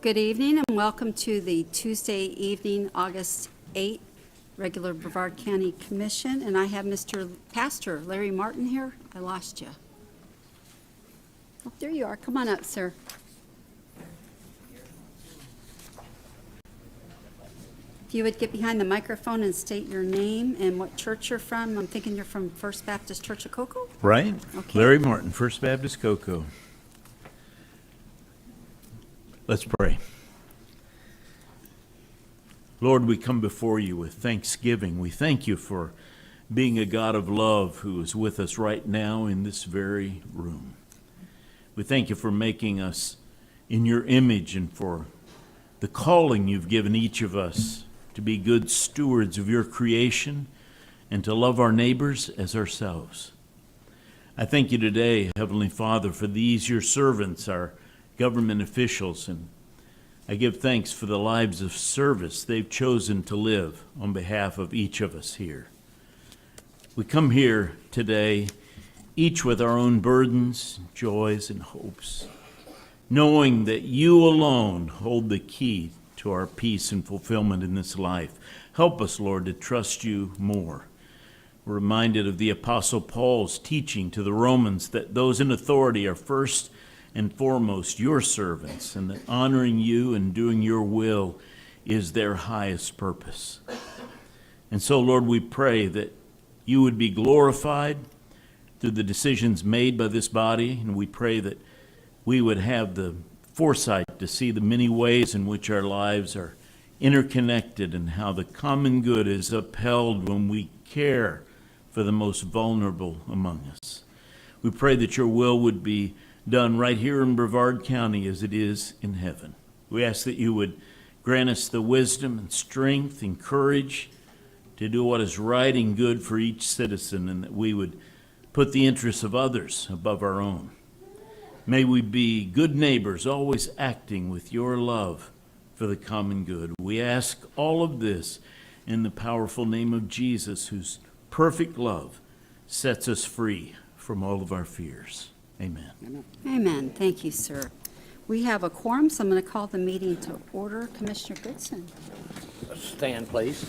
Good evening and welcome to the Tuesday evening, August 8th, regular Brevard County Commission. And I have Mr. Pastor Larry Martin here. I lost you. Oh, there you are. Come on up, sir. If you would get behind the microphone and state your name and what church you're from. I'm thinking you're from First Baptist Church of Cocoa? Right. Okay. Larry Martin, First Baptist Cocoa. Let's pray. Lord, we come before you with thanksgiving. We thank you for being a God of love who is with us right now in this very room. We thank you for making us in your image and for the calling you've given each of us to be good stewards of your creation and to love our neighbors as ourselves. I thank you today, Heavenly Father, for these your servants, our government officials, and I give thanks for the lives of service they've chosen to live on behalf of each of us here. We come here today, each with our own burdens, joys, and hopes, knowing that you alone hold the key to our peace and fulfillment in this life. Help us, Lord, to trust you more. We're reminded of the Apostle Paul's teaching to the Romans that those in authority are first and foremost your servants, and that honoring you and doing your will is their highest purpose. And so, Lord, we pray that you would be glorified through the decisions made by this body, and we pray that we would have the foresight to see the many ways in which our lives are interconnected and how the common good is upheld when we care for the most vulnerable among us. We pray that your will would be done right here in Brevard County as it is in heaven. We ask that you would grant us the wisdom and strength and courage to do what is right and good for each citizen, and that we would put the interests of others above our own. May we be good neighbors, always acting with your love for the common good. We ask all of this in the powerful name of Jesus, whose perfect love sets us free from all of our fears. Amen. Amen. Thank you, sir. We have a quorum, so I'm going to call the meeting to order. Commissioner Goodson. Stand, please.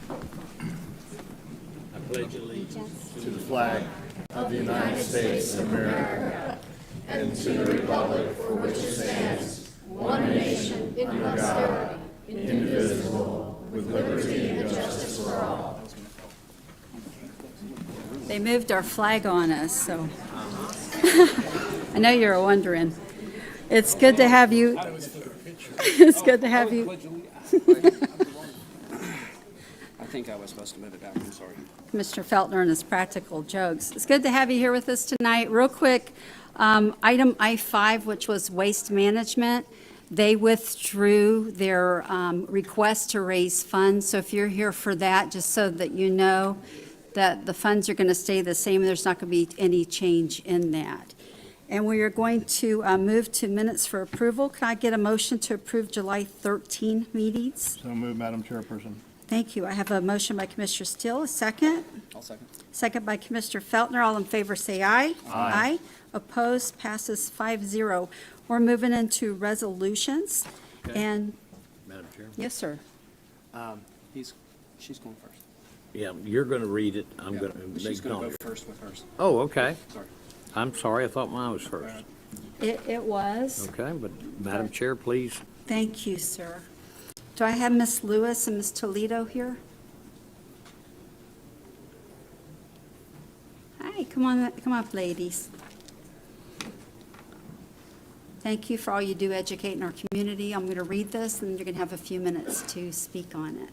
I pledge allegiance to the flag of the United States of America and to the republic for which it stands, one nation, under God, indivisible, with liberty and justice for all. They moved our flag on us, so I know you're wondering. It's good to have you. It's good to have you. I think I was supposed to move it back. I'm sorry. Mr. Feltner and his practical jokes. It's good to have you here with us tonight. Real quick, item I-5, which was waste management, they withdrew their request to raise funds. So if you're here for that, just so that you know that the funds are going to stay the same, there's not going to be any change in that. And we are going to move to minutes for approval. Can I get a motion to approve July 13 meetings? So moved, Madam Chairperson. Thank you. I have a motion by Commissioner Steele, a second. I'll second. Second by Commissioner Feltner. All in favor say aye. Aye. Opposed, passes 5-0. We're moving into resolutions. Okay. And, Madam Chair. yes, sir. She's going first. Yeah, you're going to read it. I'm Yeah, going to she's make going to comments. go first with hers. Oh, okay. Sorry. I'm sorry. I thought mine was first. It was. Okay, but Madam Chair, please. Thank you, sir. Do I have Miss Lewis and Miss Toledo here? Hi, come up, ladies. Thank you for all you do educating our community. I'm going to read this, and you're going to have a few minutes to speak on it.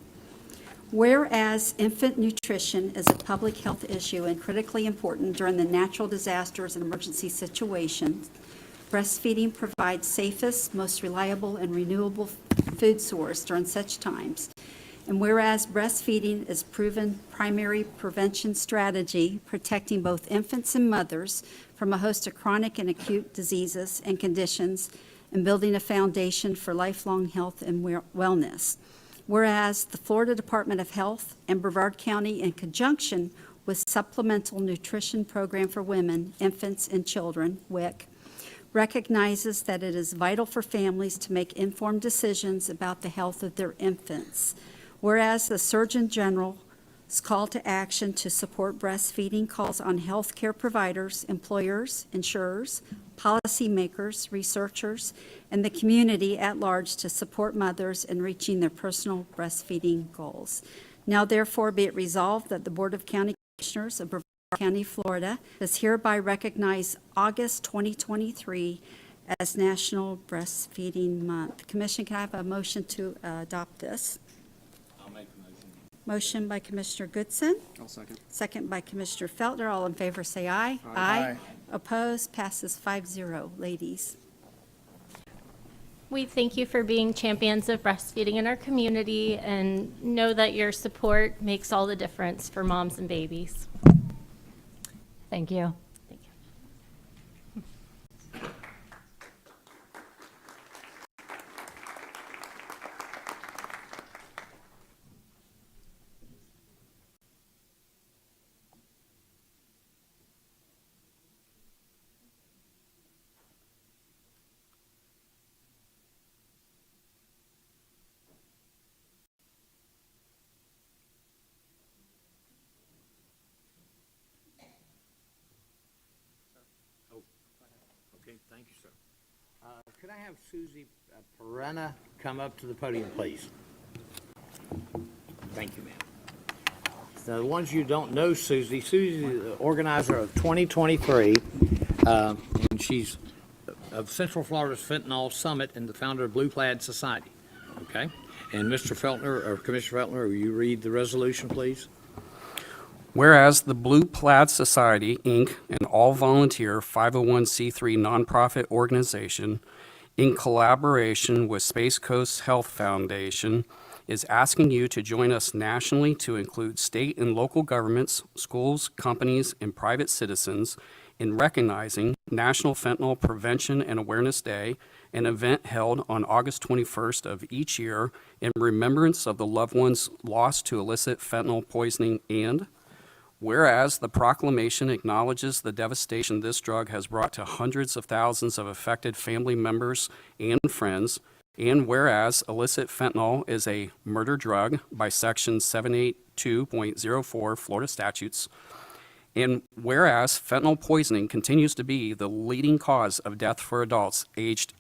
Whereas infant nutrition is a public health issue and critically important during the natural disasters and emergency situations, breastfeeding provides safest, most reliable, and renewable food source during such times. And whereas breastfeeding is proven primary prevention strategy, protecting both infants and mothers from a host of chronic and acute diseases and conditions, and building a foundation for lifelong health and wellness. Whereas the Florida Department of Health and Brevard County, in conjunction with Supplemental Nutrition Program for Women, Infants, and Children, WIC, recognizes that it is vital for families to make informed decisions about the health of their infants. Whereas the Surgeon General's call to action to support breastfeeding calls on healthcare providers, employers, insurers, policymakers, researchers, and the community at large to support mothers in reaching their personal breastfeeding goals. Now therefore be it resolved that the Board of County Commissioners of Brevard County, Florida, does hereby recognize August 2023 as National Breastfeeding Month. Commission, can I have a motion to adopt this? I'll make the motion. Motion by Commissioner Goodson, I'll second. second by Commissioner Feltner. All in favor, say aye. Aye. Opposed? Passes 5-0. Ladies. We thank you for being champions of breastfeeding in our community and know that your support makes all the difference for moms and babies. Thank you. Thank you. Okay, thank you, sir. Could I have Susie Perena come up to the podium, please? Thank you, ma'am. So the ones you don't know Susie is the organizer of 2023, and she's of Central Florida's Fentanyl Summit and the founder of Blue Plaid Society. Okay? And Mr. Feltner, or Commissioner Feltner, will you read the resolution, please? Whereas the Blue Plaid Society, Inc., an all-volunteer 501c3 nonprofit organization, in collaboration with Space Coast Health Foundation, is asking you to join us nationally to include state and local governments, schools, companies, and private citizens in recognizing National Fentanyl Prevention and Awareness Day, an event held on August 21st of each year in remembrance of the loved ones lost to illicit fentanyl poisoning. And whereas the proclamation acknowledges the devastation this drug has brought to hundreds of thousands of affected family members and friends, and whereas illicit fentanyl is a murder drug by Section 782.04 Florida statutes, and whereas fentanyl poisoning continues to be the leading cause of death for adults aged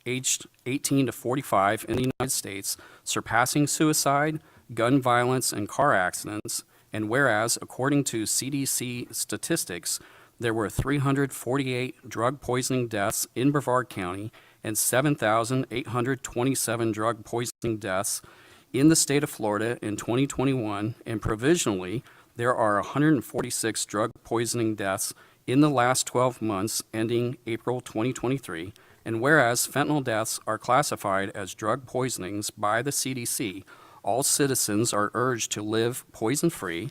18 to 45 in the United States, surpassing suicide, gun violence, and car accidents, and whereas, according to CDC statistics, there were 348 drug poisoning deaths in Brevard County and 7,827 drug poisoning deaths in the state of Florida in 2021, and provisionally, there are 146 drug poisoning deaths in the last 12 months ending April 2023, and whereas fentanyl deaths are classified as drug poisonings by the CDC, all citizens are urged to live poison-free,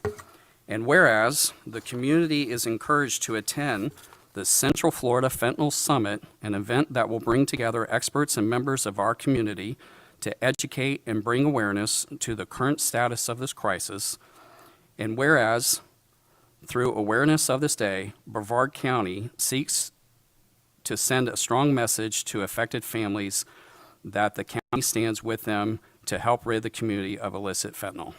and whereas the community is encouraged to attend the Central Florida Fentanyl Summit, an event that will bring together experts and members of our community to educate and bring awareness to the current status of this crisis, and whereas through awareness of this day, Brevard County seeks to send a strong message to affected families that the county stands with them to help rid the community of illicit fentanyl.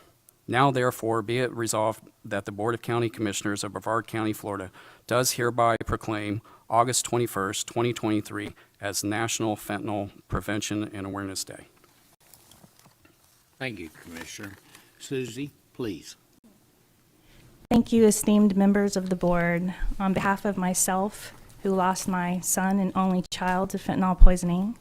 Now, therefore, be it resolved that the Board of County Commissioners of Brevard County, Florida, does hereby proclaim August 21st, 2023 as National Fentanyl Prevention and Awareness Day. Thank you, Commissioner. Susie, please. Thank you, esteemed members of the board. On behalf of myself, who lost my son and only child to fentanyl poisoning,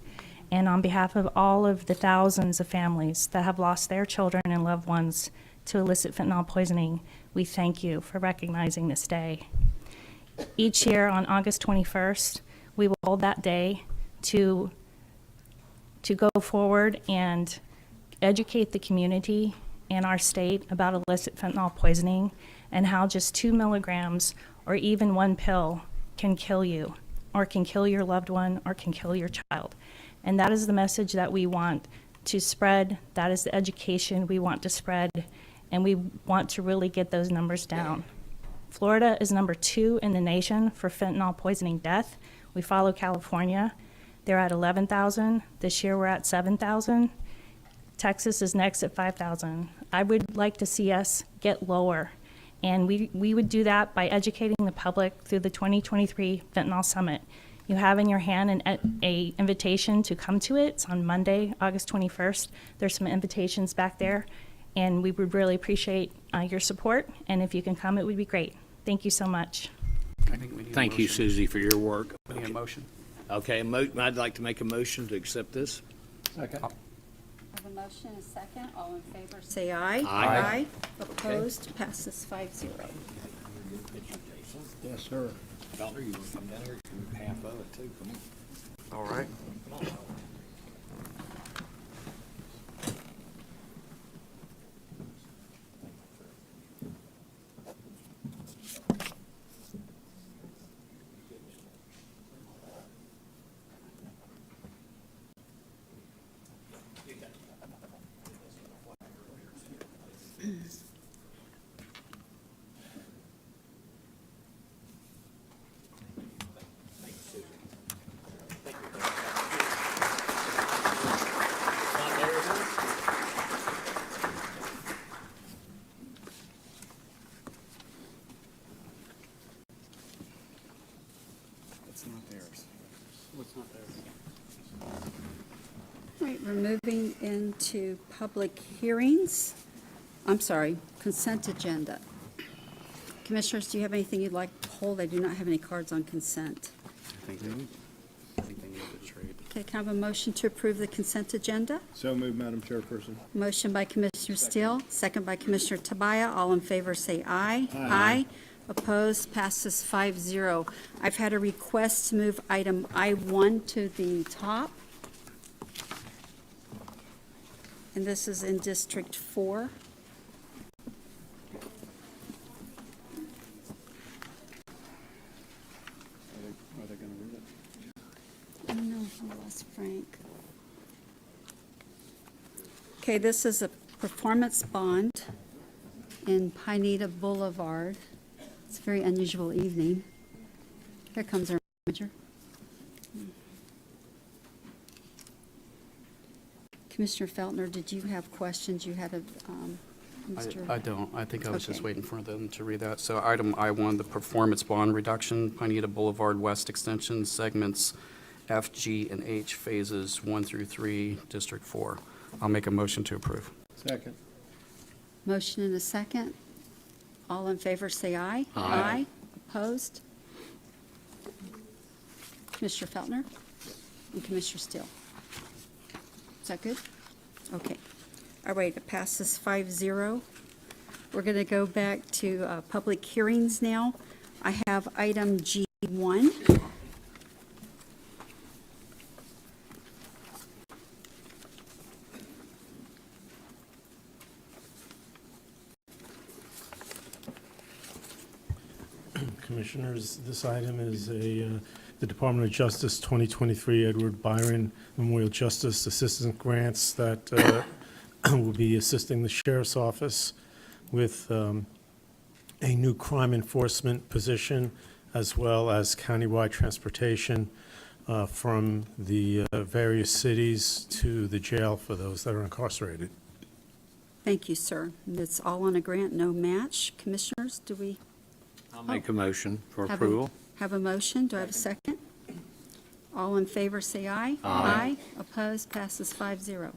and on behalf of all of the thousands of families that have lost their children and loved ones to illicit fentanyl poisoning, we thank you for recognizing this day. Each year on August 21st, we will hold that day to go forward and educate the community in our state about illicit fentanyl poisoning and how just 2 milligrams or even 1 pill can kill you, or can kill your loved one, or can kill your child. And that is the message that we want to spread. That is the education we want to spread, and we want to really get those numbers down. Florida is number 2 in the nation for fentanyl poisoning death. We follow California. They're at 11,000. This year we're at 7,000. Texas is next at 5,000. I would like to see us get lower. And we would do that by educating the public through the 2023 Fentanyl Summit. You have in your hand a invitation to come to it. It's on Monday, August 21st. There's some invitations back there, and we would really appreciate your support. And if you can come, it would be great. Thank you so much. I think we need a Thank you, motion. Susie, for your work. We need a motion. Okay, I'd like to make a motion to accept this. Have a motion and a second. All in favor, say aye. Aye. Opposed, passes 5-0. Yes, sir. Felder, you want to come down here? You can half of it, too. Come on. All right. All right, we're moving into public hearings. I'm sorry, consent agenda. Commissioners, do you have anything you'd like to hold? I do not have any cards on consent. I think they need to trade. Okay, can I have a motion to approve the consent agenda? So moved, Madam Chairperson. Motion by Commissioner Steele, second by Commissioner Tabaya. All in favor, say aye. Aye. Opposed, passes 5-0. I've had a request to move item I-1 to the top. And this is in District 4. Are they going to read it? I don't know, I lost Frank. Okay, this is a performance bond in Pineda Boulevard. It's a very unusual evening. Here comes our manager. Commissioner Feltner, did you have questions? You had a, Mr. I don't. I think I was just Okay. waiting for them to read that. So item I-1, the performance bond reduction, Pineda Boulevard West Extension, segments F, G, and H, phases 1 through 3, District 4. I'll make a motion to approve. Second. Motion and a second. All in favor, say aye. Aye. Opposed? Commissioner Feltner and Commissioner Steele. Is that good? Okay. All right, it passes 5-0. We're going to go back to public hearings now. I have item G1. Commissioners, this item is the Department of Justice 2023 Edward Byron Memorial Justice Assistance Grants that will be assisting the Sheriff's Office with a new crime enforcement position, as well as countywide transportation from the various cities to the jail for those that are incarcerated. Thank you, sir. And it's all on a grant, no match. Commissioners, do we I'll make a motion for have approval. have a motion? Do I have a second? All in favor, say aye. Aye. Opposed, passes 5-0.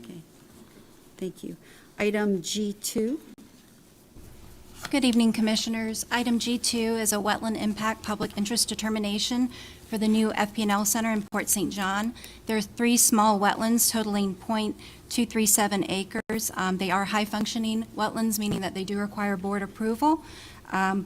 Okay. Thank you. Item G2. Good evening, Commissioners. Item G2 is a wetland impact public interest determination for the new FP&L Center in Port St. John. There are 3 small wetlands totaling .237 acres. They are high-functioning wetlands, meaning that they do require board approval.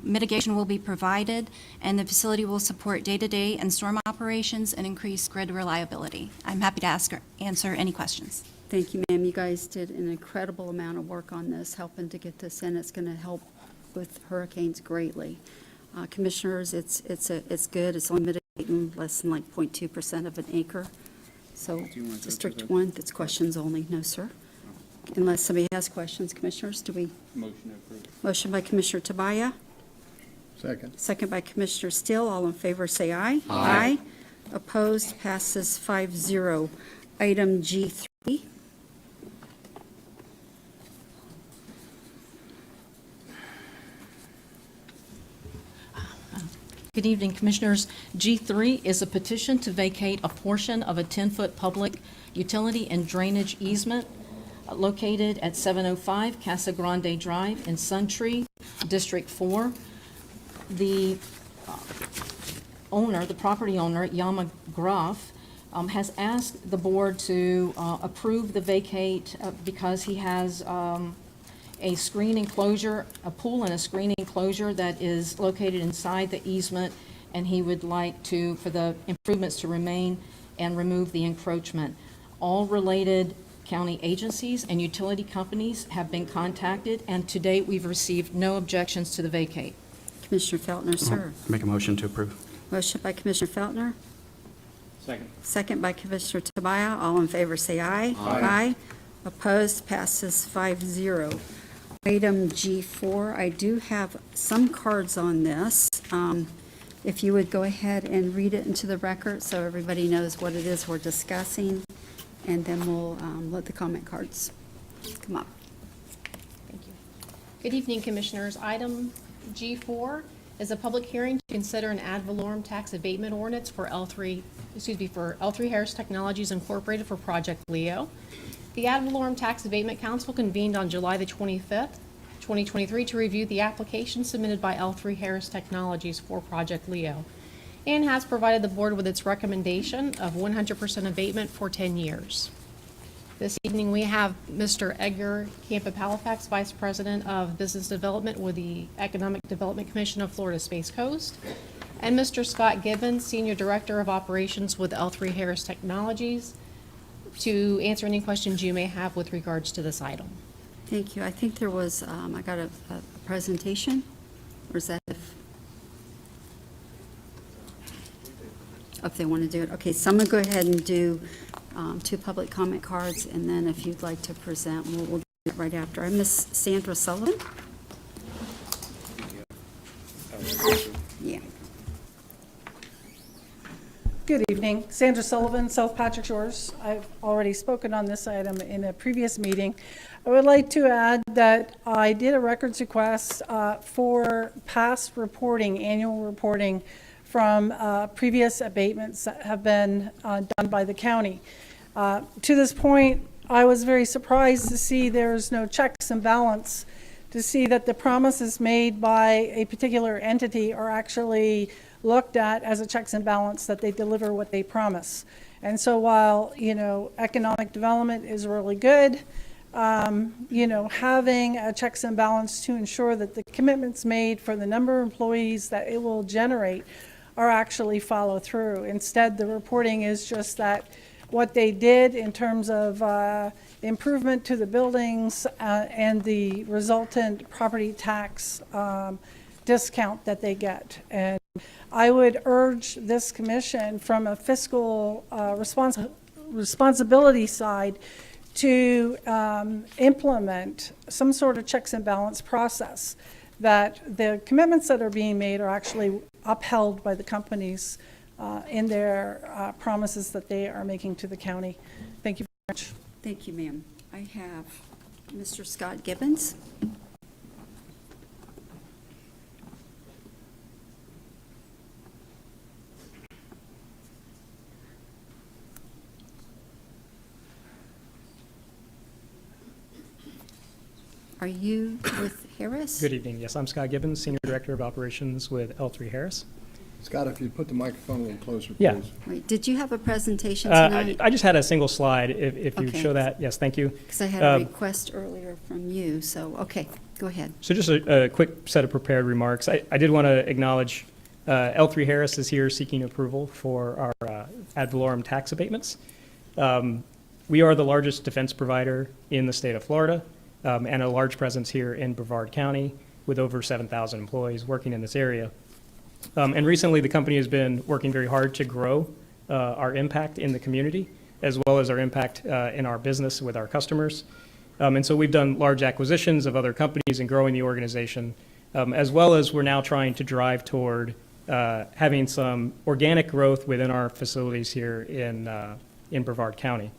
Mitigation will be provided, and the facility will support day-to-day and storm operations and increase grid reliability. I'm happy to answer any questions. Thank you, ma'am. You guys did an incredible amount of work on this, helping to get this in. It's going to help with hurricanes greatly. Commissioners, it's good. It's only mitigating less than like 0.2% of an acre. So you want to go District to the- 1, that's questions only. No, sir. Unless somebody has questions, Commissioners, do we? Motion approved. Motion by Commissioner Tabaya, Second. Second by Commissioner Steele. All in favor, say aye. Aye. Opposed, passes 5-0. Item G3. Good evening, Commissioners. G3 is a petition to vacate a portion of a 10-foot public utility and drainage easement located at 705 Casa Grande Drive in Suntree, District 4. The owner, the property owner, Yama Groff, has asked the board to approve the vacate because he has a screen enclosure, a pool and a screen enclosure that is located inside the easement, and he would like to, for the improvements to remain and remove the encroachment. All related county agencies and utility companies have been contacted, and to date, we've received no objections to the vacate. Commissioner Feltner, sir. Make a motion to approve. Motion by Commissioner Feltner. Second. Second by Commissioner Tobias. All in favor, say aye. Aye. Opposed, passes 5-0. Item G4, I do have some cards on this. If you would go ahead and read it into the record so everybody knows what it is we're discussing, and then we'll let the comment cards come up. Thank you. Good evening, Commissioners. Item G4 is a public hearing to consider an ad valorem tax abatement ordinance for L3 Harris Technologies Incorporated for Project Leo. The ad valorem tax abatement council convened on July the 25th, 2023 to review the application submitted by L3 Harris Technologies for Project Leo, and has provided the board with its recommendation of 100% abatement for 10 years. This evening, we have Mr. Edgar Camp of Halifax, Vice President of Business Development with the Economic Development Commission of Florida Space Coast, and Mr. Scott Gibbons, Senior Director of Operations with L3 Harris Technologies, to answer any questions you may have with regards to this item. Thank you. I think there was, I got a presentation, or is that if they want to do it? Okay, so I'm going to go ahead and do 2 public comment cards, and then if you'd like to present, we'll do it right after. I'm Miss Sandra Sullivan. Yeah. Good evening. Sandra Sullivan, South Patrick Shores. I've already spoken on this item in a previous meeting. I would like to add that I did a records request for past reporting, annual reporting from previous abatements that have been done by the county. To this point, I was very surprised to see there's no checks and balance, to see that the promises made by a particular entity are actually looked at as a checks and balance, that they deliver what they promise. And so while, economic development is really good, having a checks and balance to ensure that the commitments made for the number of employees that it will generate are actually follow through. Instead, the reporting is just that what they did in terms of improvement to the buildings and the resultant property tax discount that they get. And I would urge this commission from a fiscal responsibility side to implement some sort of checks and balance process, that the commitments that are being made are actually upheld by the companies in their promises that they are making to the county. Thank you very much. Thank you, ma'am. I have Mr. Scott Gibbons. Are you with Harris? Good evening. Yes, I'm Scott Gibbons, Senior Director of Operations with L3 Harris. Scott, if you'd put the microphone a little closer, please. Yeah. Wait, did you have a presentation tonight? I just had a single slide, if you Okay. show that. Yes, thank you. Because I had a request earlier from you, so, okay, go ahead. So just a quick set of prepared remarks. I did want to acknowledge L3 Harris is here seeking approval for our ad valorem tax abatements. We are the largest defense provider in the state of Florida, and a large presence here in Brevard County with over 7,000 employees working in this area. And recently, the company has been working very hard to grow our impact in the community, as well as our impact in our business with our customers. And so we've done large acquisitions of other companies and growing the organization as well as we're now trying to drive toward having some organic growth within our facilities here in Brevard County.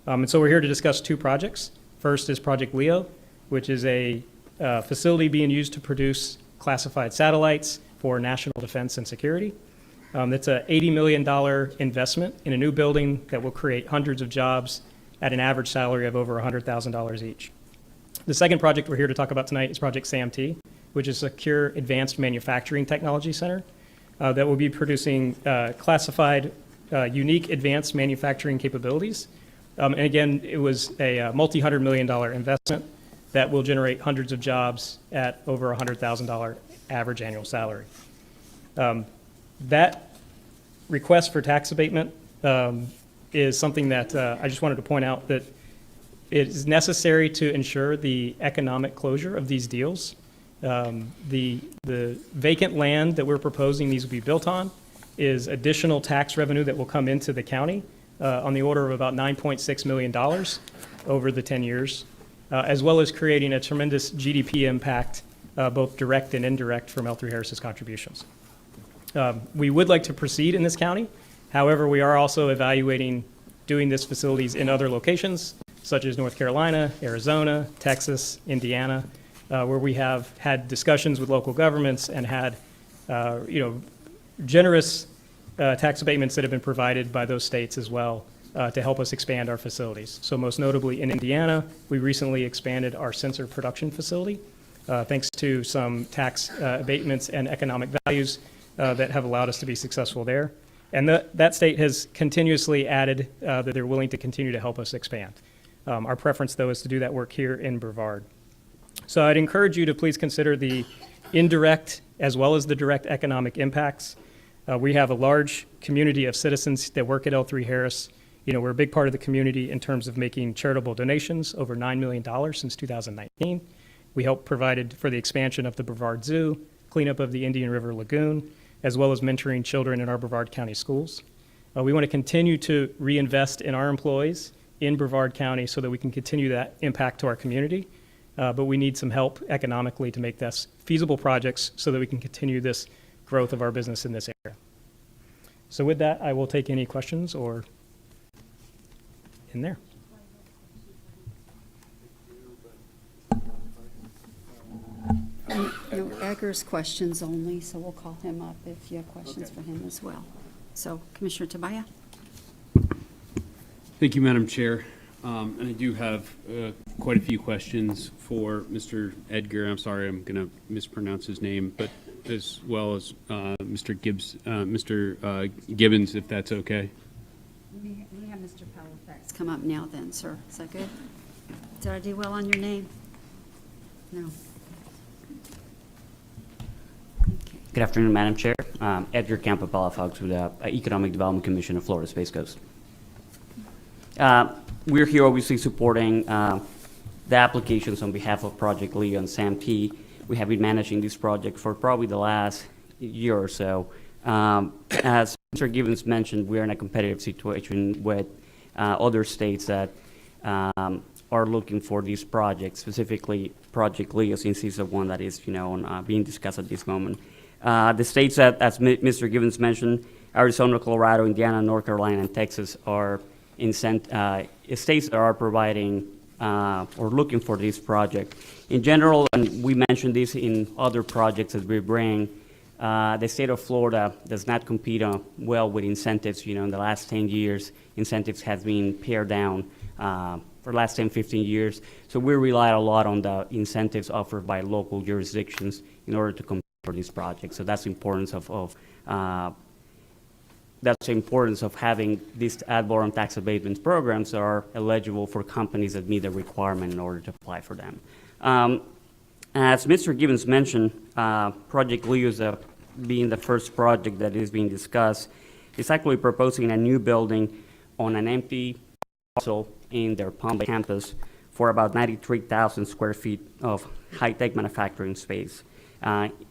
And so we're here to discuss two projects. First is Project Leo, which is a facility being used to produce classified satellites for national defense and security. It's a $80 million investment in a new building that will create hundreds of jobs at an average salary of over $100,000 each. The second project we're here to talk about tonight is Project SAMT, which is a Secure Advanced Manufacturing Technology Center that will be producing classified, unique advanced manufacturing capabilities. And again, it was a multi-$100 million investment that will generate hundreds of jobs at over $100,000 average annual salary. That request for tax abatement is something that I just wanted to point out that it is necessary to ensure the economic closure of these deals. The vacant land that we're proposing these will be built on is additional tax revenue that will come into the county on the order of about $9.6 million over the 10 years, as well as creating a tremendous GDP impact, both direct and indirect, from L3 Harris's contributions. We would like to proceed in this county. However, we are also evaluating doing this facilities in other locations, such as North Carolina, Arizona, Texas, Indiana, where we have had discussions with local governments and had, generous tax abatements that have been provided by those states as well to help us expand our facilities. So most notably in Indiana, we recently expanded our sensor production facility, thanks to some tax abatements and economic values that have allowed us to be successful there. And that state has continuously added that they're willing to continue to help us expand. Our preference, though, is to do that work here in Brevard. So I'd encourage you to please consider the indirect as well as the direct economic impacts. We have a large community of citizens that work at L3 Harris. We're a big part of the community in terms of making charitable donations, over $9 million since 2019. We helped provided for the expansion of the Brevard Zoo, cleanup of the Indian River Lagoon, as well as mentoring children in our Brevard County schools. We want to continue to reinvest in our employees in Brevard County so that we can continue that impact to our community. But we need some help economically to make this feasible projects so that we can continue this growth of our business in this area. So with that, I will take any questions or in there. No, Eggers questions only, so we'll call him up if you have questions for him as well. So Commissioner Tobias? Thank you, Madam Chair. And I do have quite a few questions for Mr. Edgar. I'm sorry, I'm going to mispronounce his name, but as well as Mr. Gibbons, if that's okay. We have Mr. Palafax come up now then, sir. Is that good? Did I do well on your name? No. Good afternoon, Madam Chair. Edgar Campo Palafox with the Economic Development Commission of Florida Space Coast. We're here obviously supporting the applications on behalf of Project Leo and SAMT. We have been managing this project for probably the last year or so. As Mr. Gibbons mentioned, we're in a competitive situation with other states that are looking for these projects, specifically Project Leo, since it's the one that is, being discussed at this moment. The states that, as Mr. Gibbons mentioned, Arizona, Colorado, Indiana, North Carolina, and Texas are states that are providing or looking for this project. In general, and we mentioned this in other projects that we bring, the state of Florida does not compete well with incentives. In the last 10 years, incentives have been pared down for the last 10, 15 years. So we rely a lot on the incentives offered by local jurisdictions in order to compete for these projects. So that's the importance of having these ad valorem tax abatement programs that are eligible for companies that meet the requirement in order to apply for them. As Mr. Gibbons mentioned, Project Leo is being the first project that is being discussed. It's actually proposing a new building on an empty parcel in their Palm Bay campus for about 93,000 square feet of high-tech manufacturing space.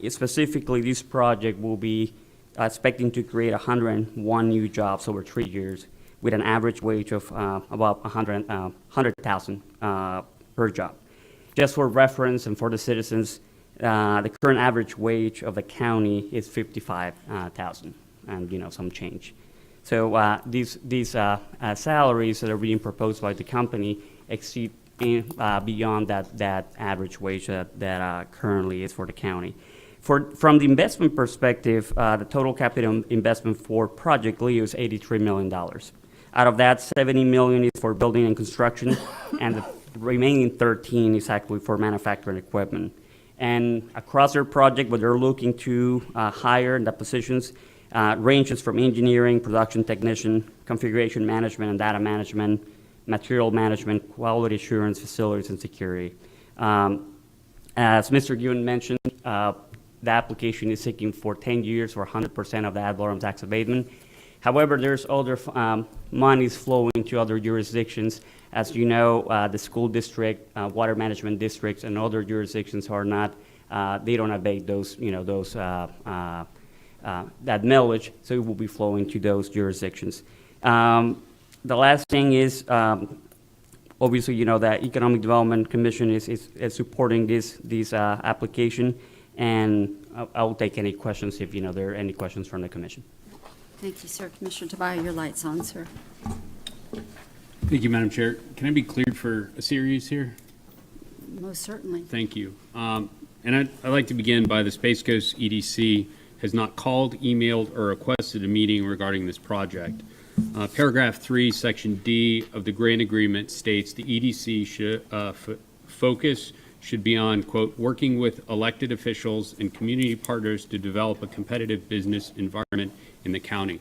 Specifically, this project will be expecting to create 101 new jobs over 3 years with an average wage of about $100,000 per job. Just for reference and for the citizens, The current average wage of the county is 55,000 and some change. So these salaries that are being proposed by the company exceed beyond that average wage that currently is for the county. From the investment perspective, the total capital investment for Project Leo is $83 million. Out of that, $70 million is for building and construction, and the remaining 13 is actually for manufacturing equipment. And across their project, what they're looking to hire in the positions ranges from engineering, production technician, configuration management and data management, material management, quality assurance, facilities, and security. As Mr. Given mentioned, the application is seeking for 10 years for 100% of the ad valorem tax abatement. However, there's other monies flowing to other jurisdictions. As you know, the school district, water management districts, and other jurisdictions are not, they don't abate those, that millage, so it will be flowing to those jurisdictions. The last thing is, obviously, the Economic Development Commission is supporting this application, and I will take any questions if, there are any questions from the commission. Thank you, sir. Commissioner Tobias, your light's on, sir. Thank you, Madam Chair. Can I be cleared for a series here? Most certainly. Thank you. And I'd like to begin by the Space Coast EDC has not called, emailed, or requested a meeting regarding this project. Paragraph 3, Section D of the grant agreement states the EDC should focus should be on, quote, working with elected officials and community partners to develop a competitive business environment in the county.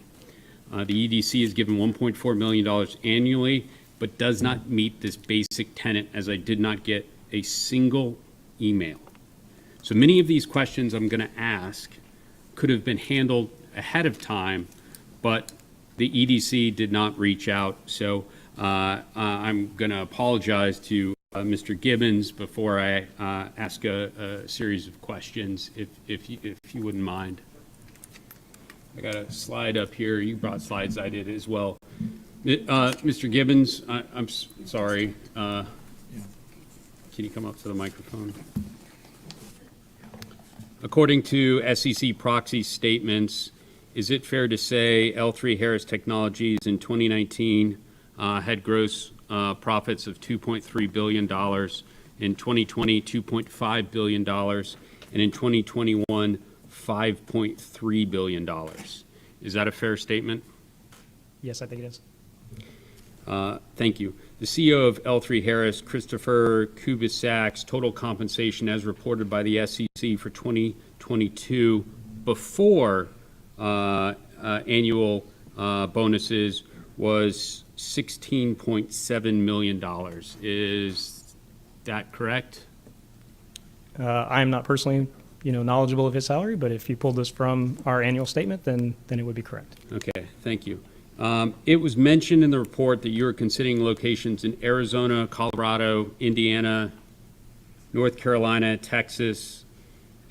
The EDC is given $1.4 million annually, but does not meet this basic tenet, as I did not get a single email. So many of these questions I'm going to ask could have been handled ahead of time, but the EDC did not reach out. So I'm going to apologize to Mr. Gibbons before I ask a series of questions, if you wouldn't mind. I got a slide up here. You brought slides. I did as well. Mr. Gibbons, I'm sorry. Can you come up to the microphone? According to SEC proxy statements, is it fair to say L3 Harris Technologies in 2019 had gross profits of $2.3 billion, in 2020, $2.5 billion, and in 2021, $5.3 billion. Is that a fair statement? Yes, I think it is. Thank you. The CEO of L3 Harris, Christopher Kubisak's total compensation as reported by the SEC for 2022 before annual bonuses was $16.7 million. Is that correct? I'm not personally, knowledgeable of his salary, but if you pulled this from our annual statement, then it would be correct. Okay, thank you. It was mentioned in the report that you are considering locations in Arizona, Colorado, Indiana, North Carolina, Texas,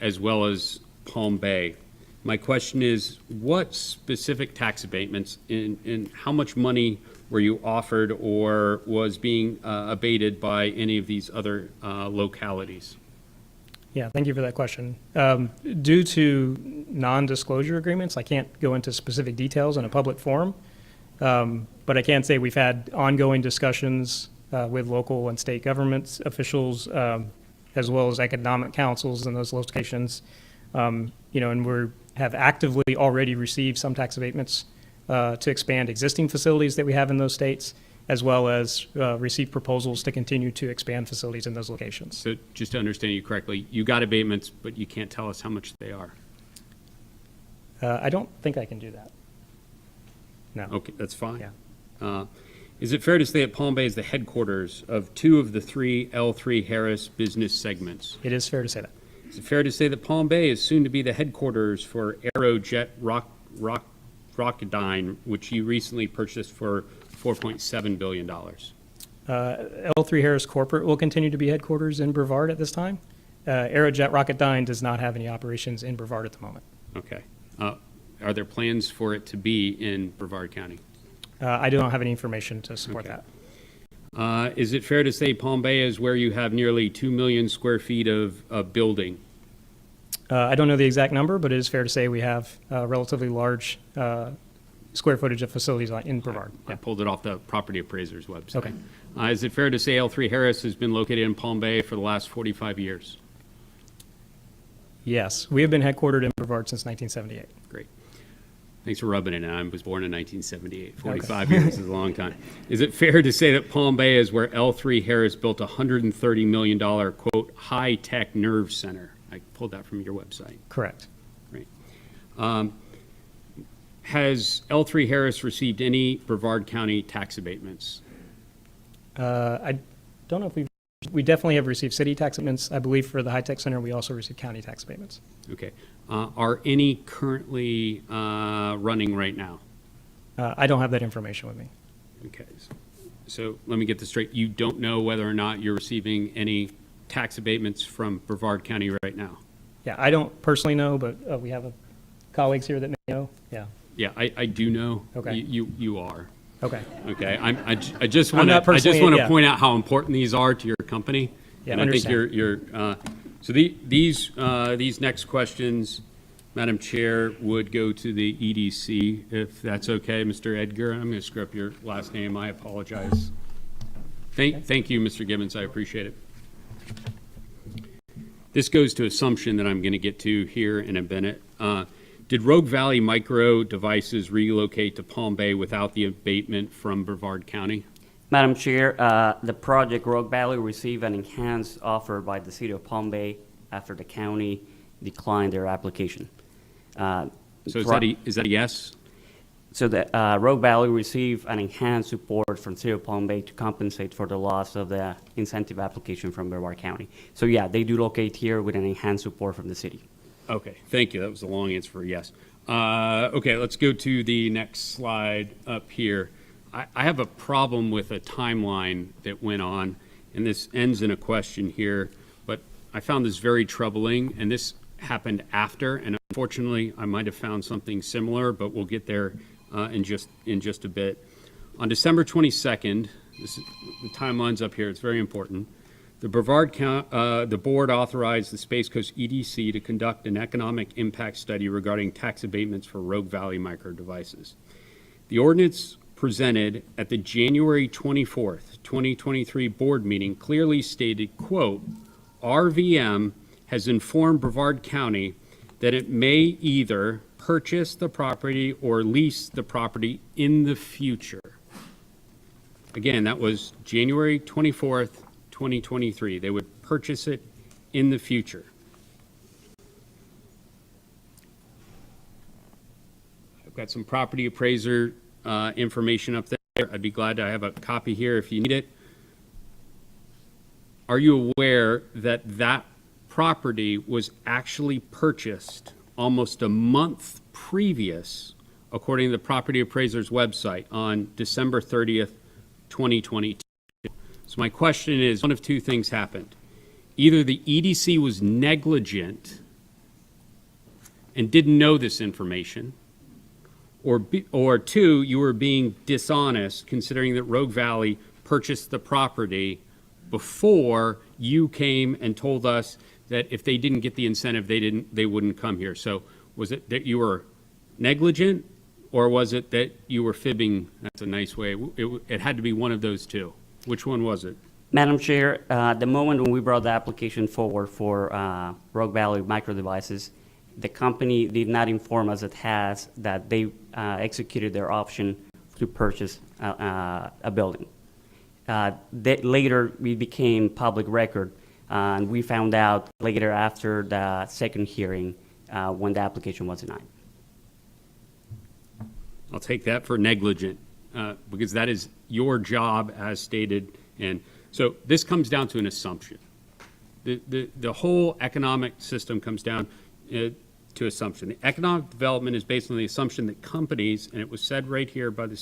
as well as Palm Bay. My question is, what specific tax abatements and how much money were you offered or was being abated by any of these other localities? Yeah, thank you for that question. Due to non-disclosure agreements, I can't go into specific details in a public forum, but I can say we've had ongoing discussions with local and state governments officials, as well as economic councils in those locations, and we have actively already received some tax abatements to expand existing facilities that we have in those states, as well as receive proposals to continue to expand facilities in those locations. So just to understand you correctly, you got abatements, but you can't tell us how much they are. I don't think I can do that. No. Okay, that's fine. Yeah. Is it fair to say that Palm Bay is the headquarters of 2 of the 3 L3 Harris business segments? It is fair to say that. Is it fair to say that Palm Bay is soon to be the headquarters for Aerojet Rocketdyne, which you recently purchased for $4.7 billion? L3 Harris Corporate will continue to be headquarters in Brevard at this time. Aerojet Rocketdyne does not have any operations in Brevard at the moment. Okay. Are there plans for it to be in Brevard County? I don't have any information to support Okay. that. Is it fair to say Palm Bay is where you have nearly 2 million square feet of building? I don't know the exact number, but it is fair to say we have relatively large square footage of facilities in Brevard. I pulled it off the property appraiser's website. Okay. Is it fair to say L3 Harris has been located in Palm Bay for the last 45 years? Yes, we have been headquartered in Brevard since 1978. Great. Thanks for rubbing it in. I was born in 1978. 45 years is a long time. Is it fair to say that Palm Bay is where L3 Harris built a $130 million, quote, high-tech nerve center? I pulled that from your website. Correct. Great. Has L3 Harris received any Brevard County tax abatements? I don't know if we definitely have received city tax abatements. I believe for the high-tech center, we also received county tax abatements. Okay. Are any currently running right now? I don't have that information with me. Okay. So let me get this straight. You don't know whether or not you're receiving any tax abatements from Brevard County right now? Yeah, I don't personally know, but we have colleagues here that may know. Yeah. Yeah, I do know. Okay. You are. Okay. Okay. I just want not to personally- point out how important these are to your company. Yeah, and I think you're so these next questions, Madam Chair, would go to the EDC, if that's okay, Mr. Edgar. I'm going to screw up your last name. I apologize. Thank you, Mr. Gibbons. I appreciate it. This goes to assumption that I'm going to get to here in a minute. Did Rogue Valley Micro Devices relocate to Palm Bay without the abatement from Brevard County? Madam Chair, the project Rogue Valley received an enhanced offer by the city of Palm Bay after the county declined their application. So is that a yes? So the Rogue Valley received an enhanced support from City of Palm Bay to compensate for the loss of the incentive application from Brevard County. So yeah, they do locate here with an enhanced support from the city. Okay, thank you. That was a long answer for yes. Okay, let's go to the next slide up here. I have a problem with a timeline that went on, and this ends in a question here, but I found this very troubling, and this happened after, and unfortunately, I might have found something similar, but we'll get there in just a bit. On December 22nd, the timeline's up here, it's very important. The the board authorized the Space Coast EDC to conduct an economic impact study regarding tax abatements for Rogue Valley Micro Devices. The ordinance presented at the January 24th, 2023 board meeting clearly stated, quote, RVM has informed Brevard County that it may either purchase the property or lease the property in the future. Again, that was January 24th, 2023. They would purchase it in the future. I've got some property appraiser information up there. I'd be glad to have a copy here if you need it. Are you aware that that property was actually purchased almost a month previous, according to the property appraiser's website, on December 30th, 2022? So my question is, one of two things happened. Either the EDC was negligent and didn't know this information, or two, you were being dishonest, considering that Rogue Valley purchased the property before you came and told us that if they didn't get the incentive, they wouldn't come here. So was it that you were negligent, or was it that you were fibbing? That's a nice way. It had to be one of those two. Which one was it? Madam Chair, the moment when we brought the application forward for Rogue Valley Micro Devices, the company did not inform us that they executed their option to purchase a building. Later, we became public record, and we found out later after the second hearing when the application was denied. I'll take that for negligent, because that is your job as stated. And so this comes down to an assumption. The whole economic system comes down to assumption. The economic development is based on the assumption that companies, and it was said right here by the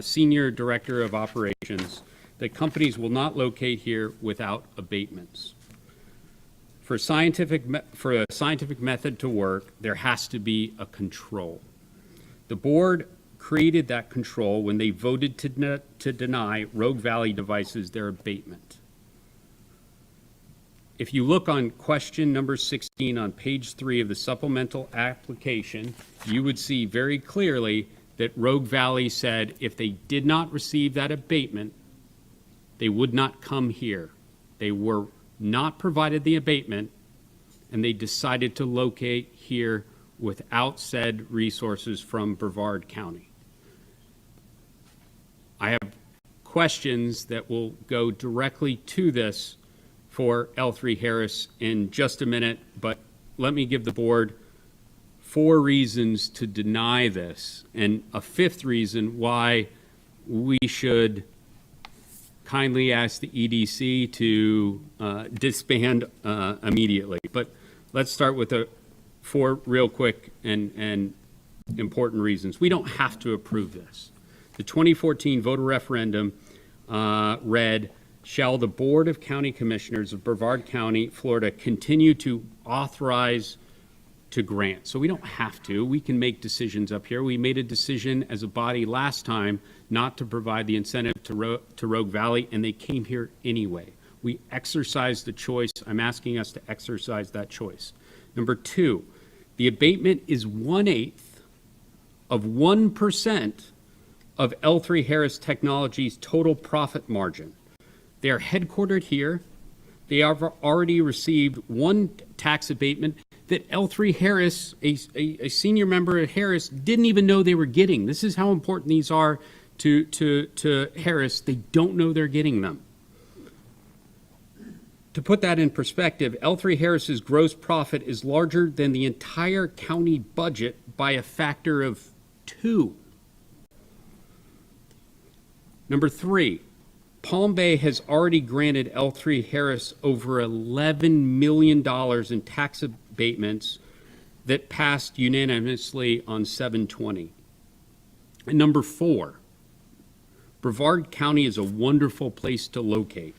senior director of operations, that companies will not locate here without abatements. For a scientific method to work, there has to be a control. The board created that control when they voted to deny Rogue Valley Devices their abatement. if you look on question number 16 on page 3 of the supplemental application, you would see very clearly that Rogue Valley said if they did not receive that abatement, they would not come here. They were not provided the abatement, and they decided to locate here without said resources from Brevard County. I have questions that will go directly to this for L3 Harris in just a minute, but let me give the board 4 reasons to deny this, and a 5th reason why we should kindly ask the EDC to disband immediately. But let's start with the 4 real quick and important reasons. We don't have to approve this. The 2014 voter referendum read, shall the Board of County Commissioners of Brevard County, Florida, continue to authorize to grant? So we don't have to. We can make decisions up here. We made a decision as a body last time not to provide the incentive to Rogue Valley, and they came here anyway. We exercised the choice. I'm asking us to exercise that choice. Number 2, the abatement is 1/8 of 1% of L3 Harris Technologies' total profit margin. They are headquartered here. They have already received 1 tax abatement that L3 Harris, a senior member at Harris, didn't even know they were getting. This is how important these are to Harris. They don't know they're getting them. To put that in perspective, L3 Harris's gross profit is larger than the entire county budget by a factor of 2. Number 3, Palm Bay has already granted L3 Harris over $11 million in tax abatements that passed unanimously on 7/20. And number 4, Brevard County is a wonderful place to locate.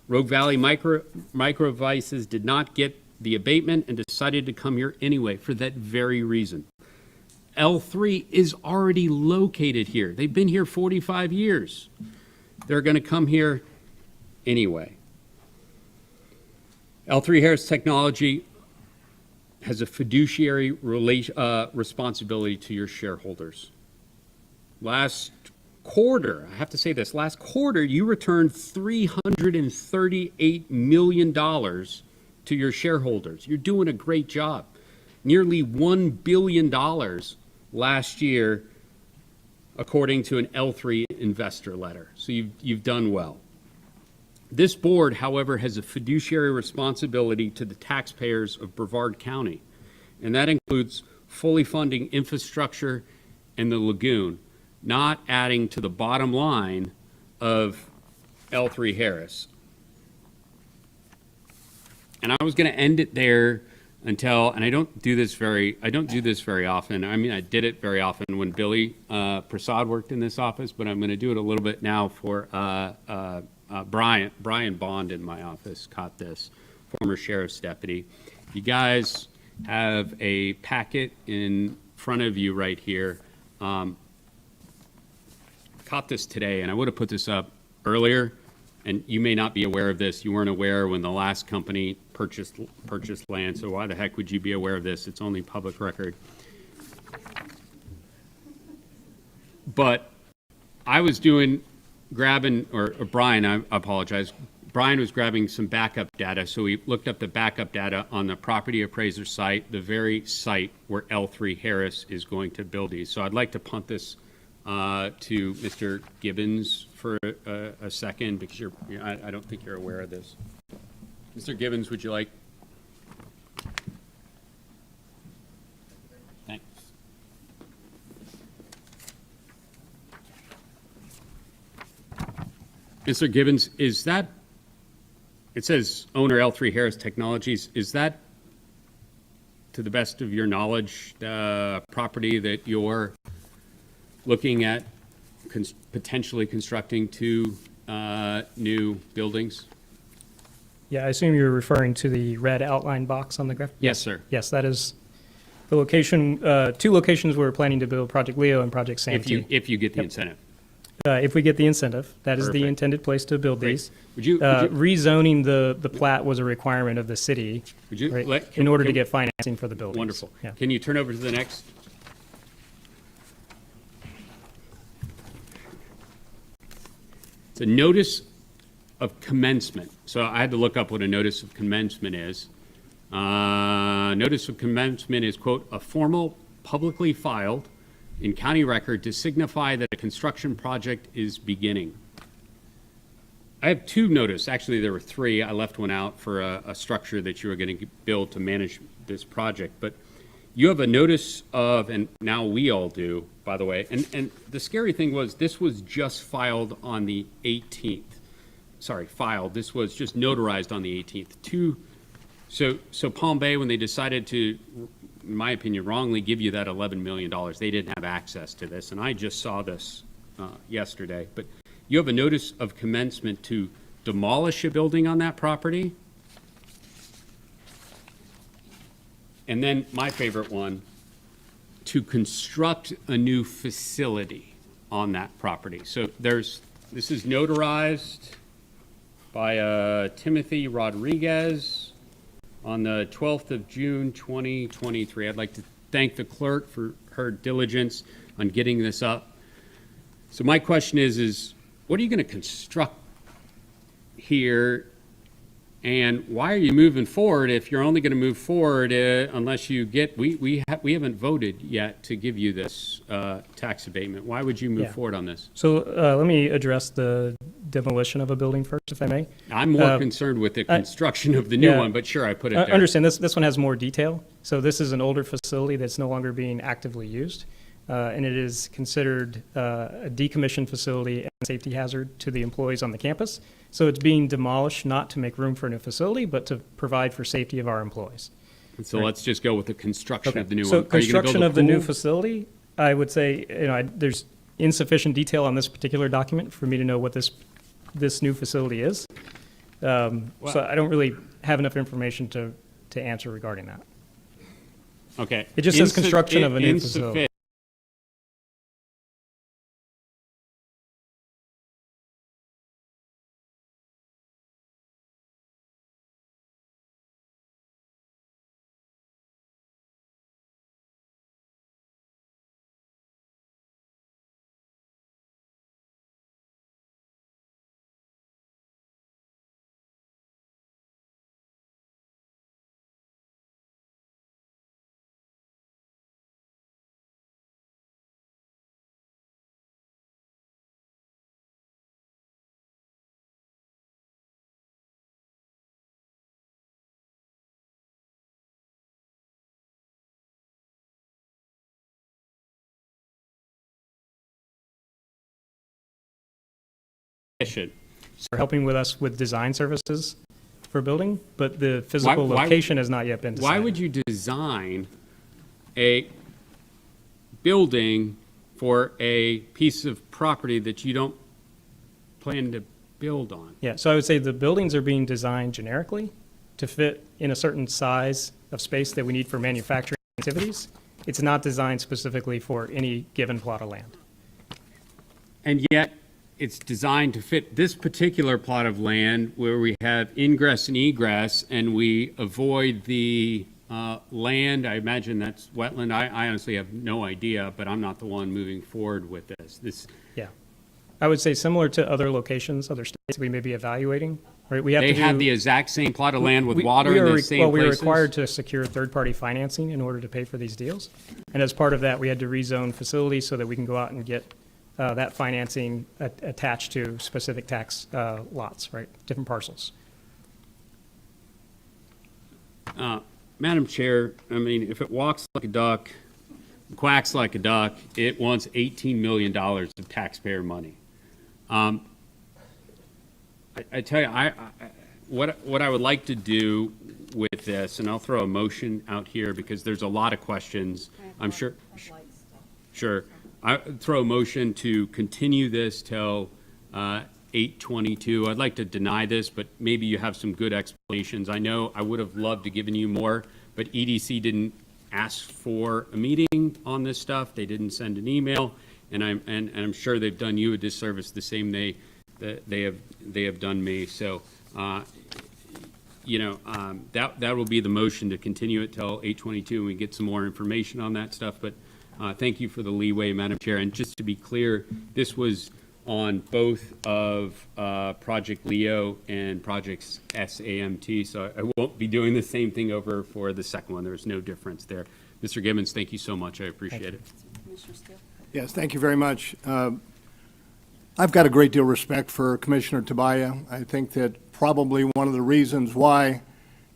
Rogue Valley Microvices did not get the abatement and decided to come here anyway for that very reason. L3 is already located here. They've been here 45 years. They're going to come here anyway. L3 Harris Technology has a fiduciary responsibility to your shareholders. Last quarter, I have to say this, last quarter you returned $338 million to your shareholders. You're doing a great job. Nearly $1 billion last year, according to an L3 investor letter. So you've done well. This board, however, has a fiduciary responsibility to the taxpayers of Brevard County, and that includes fully funding infrastructure and the lagoon, not adding to the bottom line of L3 Harris. And I was going to end it there until, and I don't do this very often. I mean, I did it very often when Billy Prasad worked in this office, but I'm going to do it a little bit now for Brian Bond in my office caught this, former sheriff's deputy. You guys have a packet in front of you right here. Caught this today, and I would have put this up earlier, and you may not be aware of this. You weren't aware when the last company purchased land, so why the heck would you be aware of this? It's only public record. But I was grabbing, or Brian, I apologize. Brian was grabbing some backup data, so we looked up the backup data on the property appraiser site, the very site where L3 Harris is going to build these. So I'd like to punt this to Mr. Gibbons for a second, because I don't think you're aware of this. Mr. Gibbons, would you like? Thanks. Mr. Gibbons, is that, it says owner L3 Harris Technologies, is that, to the best of your knowledge, the property that you're looking at potentially constructing 2 new buildings? Yeah, I assume you're referring to the red outline box on the graph? Yes, sir. Yes, that is the location, 2 locations we're planning to build, Project Leo and Project Santee. If you get the incentive. if we get the incentive. That is the Perfect. intended place to build Great. these. Would you- Rezoning the plat was a requirement of the city, Would you right, in order to get financing for the buildings. Wonderful. Yeah. Can you turn over to the next? It's a notice of commencement. So I had to look up what a notice of commencement is. Notice of commencement is, quote, a formal publicly filed in county record to signify that a construction project is beginning. I have two notices. Actually, there were three. I left one out for a structure that you were going to build to manage this project. But you have a notice of, and now we all do, by the way. And the scary thing was this was just filed on the 18th. Sorry, filed. This was just notarized on the 18th. So Palm Bay, when they decided to, in my opinion, wrongly give you that $11 million, they didn't have access to this. And I just saw this yesterday. But you have a notice of commencement to demolish a building on that property. And then my favorite one, to construct a new facility on that property. So this is notarized by Timothy Rodriguez on the 12th of June, 2023. I'd like to thank the clerk for her diligence on getting this up. So my question is what are you going to construct here, and why are you moving forward if you're only going to move forward unless you get, we haven't voted yet to give you this tax abatement. Why would you move forward on this? So let me address the demolition of a building first, if I may. I'm more concerned with the construction of the new one, but sure, I put it there. I understand this one has more detail. So this is an older facility that's no longer being actively used. And it is considered a decommissioned facility and safety hazard to the employees on the campus. So it's being demolished not to make room for a new facility, but to provide for safety of our employees. And so let's just go with the construction of the new one. So Are you gonna construction build a of the new pool? facility, I would say, there's insufficient detail on this particular document for me to know what this new facility is. So I don't really have enough information to answer regarding that. Okay. It just says construction of a new facility. For helping with us with design services for building, but the physical location has not yet been decided. Why would you design a building for a piece of property that you don't plan to build on? Yeah, so I would say the buildings are being designed generically to fit in a certain size of space that we need for manufacturing activities. It's not designed specifically for any given plot of land. And yet, it's designed to fit this particular plot of land where we have ingress and egress, and we avoid the land. I imagine that's wetland. I honestly have no idea, but I'm not the one moving forward with this. Yeah. I would say similar to other locations, other states we may be evaluating, right? We have They to have do- the exact same plot of land with we- water we in are the re- same Well, we are places? required to secure third-party financing in order to pay for these deals. And as part of that, we had to rezone facilities so that we can go out and get that financing attached to specific tax lots, right? Different parcels. Madam Chair, I mean, if it walks like a duck, quacks like a duck, it wants $18 million of taxpayer money. I tell you, what I would like to do with this, and I'll throw a motion out here because there's a lot of questions. I'm sure. Sure. I throw a motion to continue this till 8/22. I'd like to deny this, but maybe you have some good explanations. I know I would have loved to given you more, but EDC didn't ask for a meeting on this stuff. They didn't send an email. and I'm sure they've done you a disservice the same that they have done me. So, that will be the motion to continue it till 8:22, and we get some more information on that stuff. But thank you for the leeway, Madam Chair. And just to be clear, this was on both of Project Leo and Project SAMT, so I won't be doing the same thing over for the second one. There's no difference there. Mr. Gibbons, thank you so much. I appreciate it. Commissioner Steele? Yes, thank you very much. I've got a great deal of respect for Commissioner Tobias. I think that probably one of the reasons why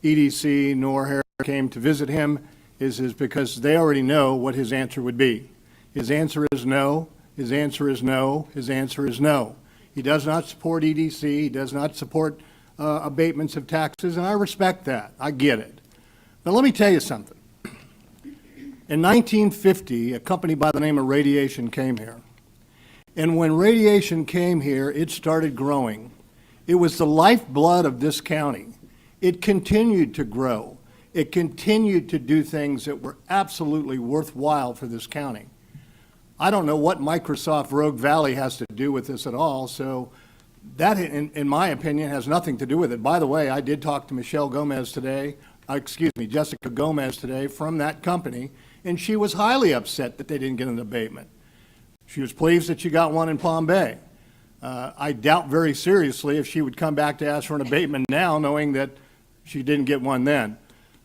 EDC nor Harris came to visit him is because they already know what his answer would be. His answer is no. His answer is no. His answer is no. He does not support EDC. He does not support abatements of taxes, and I respect that. I get it. Now, let me tell you something. In 1950, a company by the name of Radiation came here. And when Radiation came here, it started growing. It was the lifeblood of this county. It continued to grow. It continued to do things that were absolutely worthwhile for this county. I don't know what Microsoft Rogue Valley has to do with this at all, so that, in my opinion, has nothing to do with it. By the way, I did talk to Jessica Gomez today from that company, and she was highly upset that they didn't get an abatement. She was pleased that she got one in Palm Bay. I doubt very seriously if she would come back to ask for an abatement now, knowing that she didn't get one then.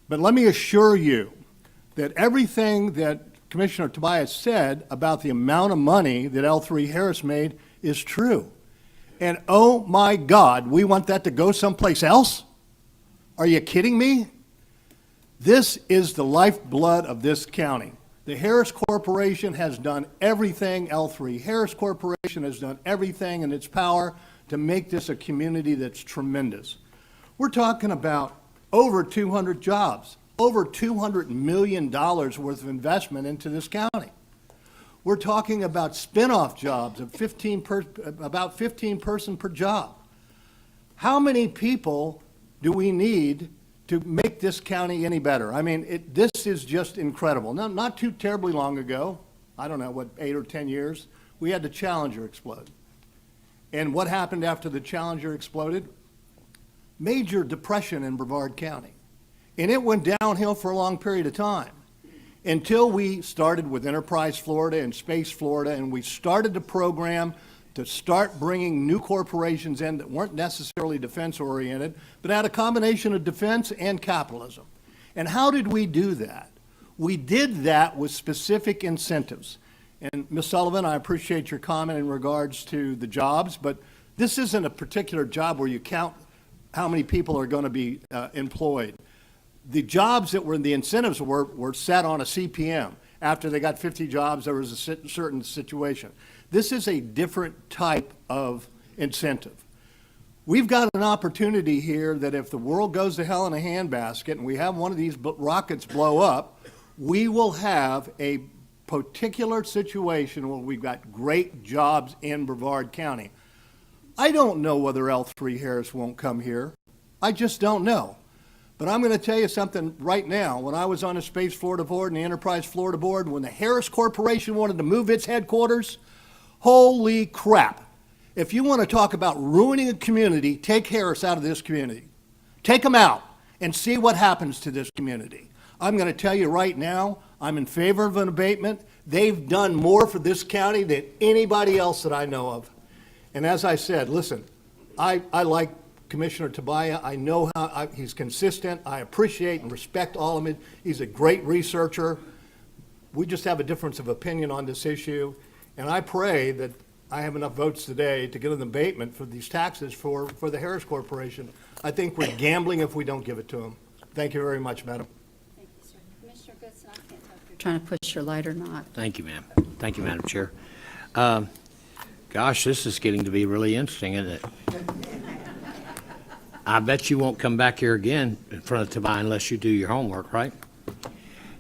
But let me assure you that everything that Commissioner Tobias said about the amount of money that L3 Harris made is true. And oh my God, we want that to go someplace else? Are you kidding me? This is the lifeblood of this county. The Harris Corporation has done everything, L3 Harris Corporation has done everything in its power to make this a community that's tremendous. We're talking about over 200 jobs, over $200 million worth of investment into this county. We're talking about spin-off jobs of about 15 person per job. How many people do we need to make this county any better? I mean, this is just incredible. Now, not too terribly long ago, I don't know, 8 or 10 years, we had the Challenger explode. And what happened after the Challenger exploded? Major depression in Brevard County. And it went downhill for a long period of time until we started with Enterprise Florida and Space Florida, and we started the program to start bringing new corporations in that weren't necessarily defense-oriented, but had a combination of defense and capitalism. And how did we do that? We did that with specific incentives. And Ms. Sullivan, I appreciate your comment in regards to the jobs, but this isn't a particular job where you count how many people are going to be employed. The jobs that were the incentives were set on a CPM. After they got 50 jobs, there was a certain situation. This is a different type of incentive. We've got an opportunity here that if the world goes to hell in a handbasket and we have one of these rockets blow up, we will have a particular situation where we've got great jobs in Brevard County. I don't know whether L3 Harris won't come here. I just don't know. But I'm going to tell you something right now. When I was on the Space Florida Board and the Enterprise Florida Board, when the Harris Corporation wanted to move its headquarters, holy crap. If you want to talk about ruining a community, take Harris out of this community. Take them out and see what happens to this community. I'm going to tell you right now, I'm in favor of an abatement. They've done more for this county than anybody else that I know of. And as I said, listen, I like Commissioner Tobias. I know how he's consistent. I appreciate and respect all of it. He's a great researcher. We just have a difference of opinion on this issue. And I pray that I have enough votes today to get an abatement for these taxes for the Harris Corporation. I think we're gambling if we don't give it to them. Thank you very much, Madam. Thank you, sir. Commissioner Goodson, I can't tell if you're trying to push your light or not. Thank you, ma'am. Thank you, Madam Chair. Gosh, this is getting to be really interesting, isn't it? I bet you won't come back here again in front of Tobias unless you do your homework, right?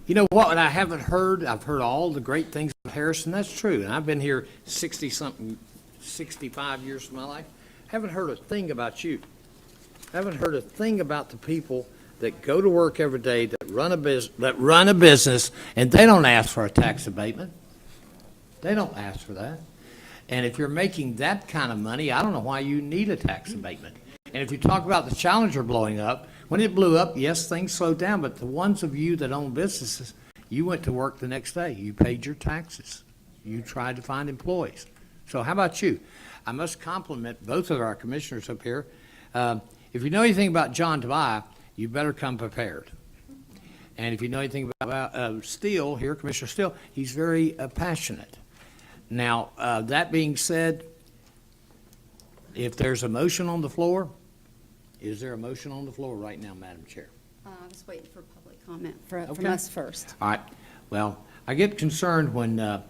You know what I haven't heard? I've heard all the great things about Harrison. That's true. And I've been here 65 years of my life. Haven't heard a thing about you. Haven't heard a thing about the people that go to work every day, that run a business, and they don't ask for a tax abatement. They don't ask for that. And if you're making that kind of money, I don't know why you need a tax abatement. And if you talk about the Challenger blowing up, when it blew up, yes, things slowed down, but the ones of you that own businesses, you went to work the next day. You paid your taxes. You tried to find employees. So how about you? I must compliment both of our commissioners up here. If you know anything about John Tobias, you better come prepared. And if you know anything about Steele here, Commissioner Steele, he's very passionate. Now, that being said, if there's a motion on the floor, is there a motion on the floor right now, Madam Chair? I was waiting for public comment from Okay. us first. All right. Well, I get concerned when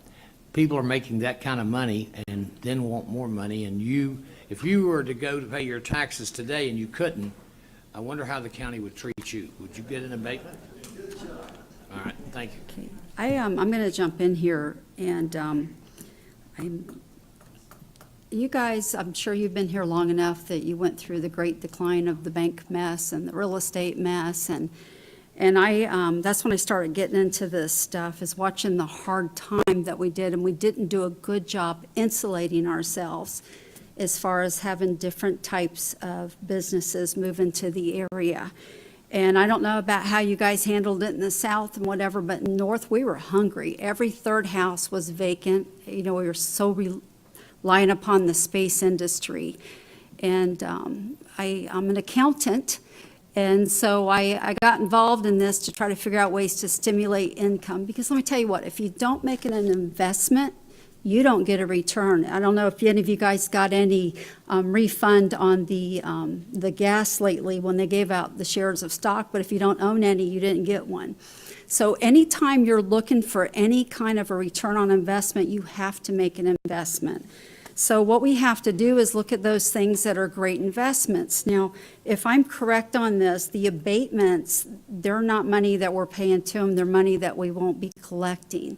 people are making that kind of money and then want more money. And if you were to go to pay your taxes today and you couldn't, I wonder how the county would treat you. Would you get an abatement? All right. Thank you. Okay. I'm going to jump in here, and you guys, I'm sure you've been here long enough that you went through the great decline of the bank mess and the real estate mess, and that's when I started getting into this stuff, is watching the hard time that we did, and we didn't do a good job insulating ourselves as far as having different types of businesses move into the area. And I don't know about how you guys handled it in the south and whatever, but in north, we were hungry. Every third house was vacant. You know, we were so relying upon the space industry. And I'm an accountant, and so I got involved in this to try to figure out ways to stimulate income. Because let me tell you what, if you don't make it an investment, you don't get a return. I don't know if any of you guys got any refund on the gas lately when they gave out the shares of stock, but if you don't own any, you didn't get one. So anytime you're looking for any kind of a return on investment, you have to make an investment. So what we have to do is look at those things that are great investments. Now, if I'm correct on this, the abatements, they're not money that we're paying to them, they're money that we won't be collecting.